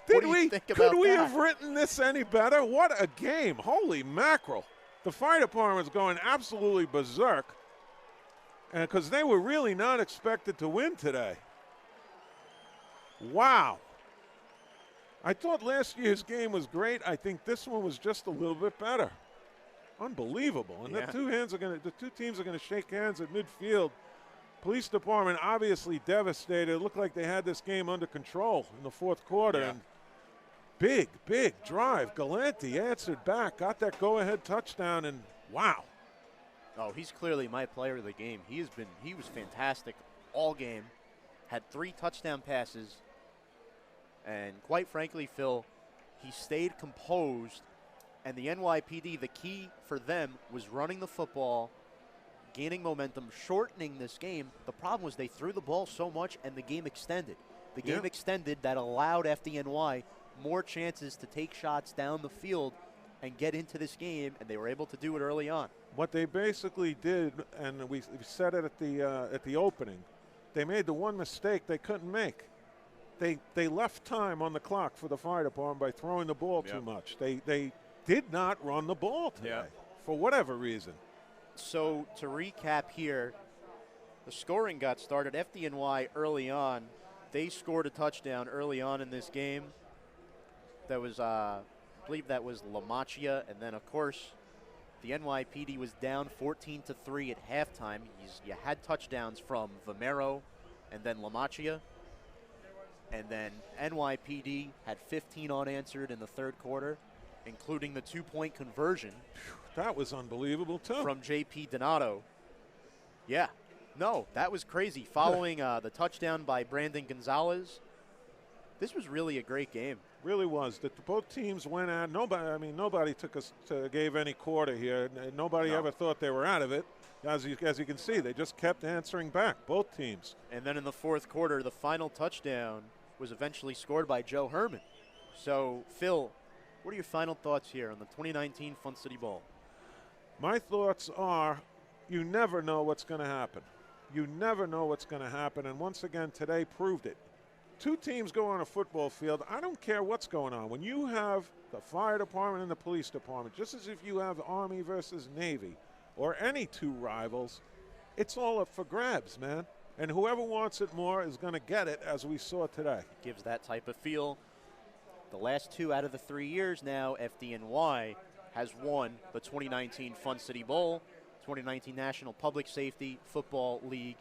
[SPEAKER 1] Could we have written this any better? What a game. Holy mackerel. The fire department's going absolutely berserk because they were really not expected to win today. Wow. I thought last year's game was great. I think this one was just a little bit better. Unbelievable. And
[SPEAKER 2] Yeah.
[SPEAKER 1] the two teams are going to shake hands at midfield. Police department obviously devastated. It looked like they had this game under control in the fourth quarter.
[SPEAKER 2] Yeah.
[SPEAKER 1] And big drive. Galante answered back, got that go-ahead touchdown, and wow.
[SPEAKER 2] Oh, he's clearly my player of the game. He was fantastic all game. Had 3 touchdown passes. And quite frankly, Phil, he stayed composed. And the NYPD, the key for them was running the football, gaining momentum, shortening this game. The problem was they threw the ball so much and the game extended. The game extended, that allowed FDNY more chances to take shots down the field and get into this game, and they were able to do it early on.
[SPEAKER 1] What they basically did, and we said it at the opening, they made the one mistake they couldn't make. They left time on the clock for the fire department by throwing the ball too much. They did not run the ball today for whatever reason.
[SPEAKER 2] So to recap here, the scoring got started. FDNY early on, they scored a touchdown early on in this game. That was, I believe that was La Macchia, and then of course the NYPD was down 14-3 at halftime. You had touchdowns from Vomero and then La Macchia. And then NYPD had 15 unanswered in the third quarter, including the 2-point conversion.
[SPEAKER 1] That was unbelievable, too.
[SPEAKER 2] From J.P. Donato. Yeah. No, that was crazy. Following the touchdown by Brandon Gonzalez, this was really a great game.
[SPEAKER 1] Really was. Both teams went at nobody gave any quarter here. Nobody ever thought they were out of it. As you can see, they just kept answering back, both teams.
[SPEAKER 2] And then in the fourth quarter, the final touchdown was eventually scored by Joe Herman. So, Phil, what are your final thoughts here on the 2019 Fun City Bowl?
[SPEAKER 1] My thoughts are, you never know what's going to happen. You never know what's going to happen, and once again, today proved it. Two teams go on a football field. I don't care what's going on. When you have the fire department and the police department, just as if you have Army versus Navy or any two rivals, it's all up for grabs, man. And whoever wants it more is going to get it, as we saw today.
[SPEAKER 2] Gives that type of feel. The last 2 out of the 3 years now, FDNY has won the 2019 Fun City Bowl, 2019 National Public Safety Football League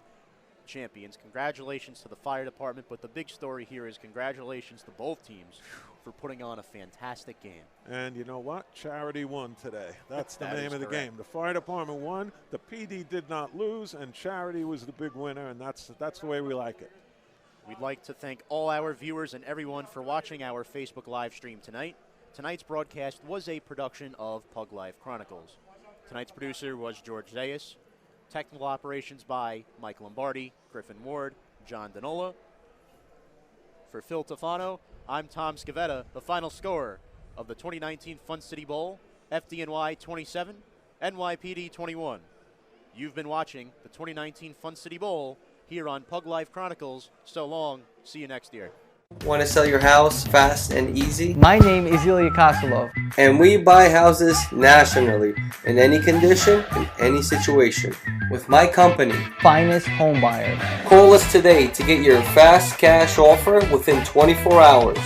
[SPEAKER 2] champions. Congratulations to the fire department, but the big story here is congratulations to both teams for putting on a fantastic game.
[SPEAKER 1] And you know what? Charity won today. That's the name of the
[SPEAKER 2] correct.
[SPEAKER 1] game. The fire department won, the PD did not lose, and Charity was the big winner, and that's the way we like it.
[SPEAKER 2] We'd like to thank all our viewers and everyone for watching our Facebook live stream tonight. Tonight's broadcast was a production of Pug Life Chronicles. Tonight's producer was George Zayas. Technical operations by Mike Lombardi, Griffin Ward, John Danola. For Phil Tofano, I'm Tom Scavetta, the final scorer of the 2019 Fun City Bowl, FDNY 27, NYPD 21. You've been watching the 2019 Fun City Bowl here on Pug Life Chronicles. So long. See you next year.
[SPEAKER 3] Want to sell your house fast and easy?
[SPEAKER 4] My name is Ilya Kosilov.
[SPEAKER 3] And we buy houses nationally, in any condition, in any situation. With my company,
[SPEAKER 4] Finest Home Buyers.
[SPEAKER 3] call us today to get your fast cash offer within 24 hours.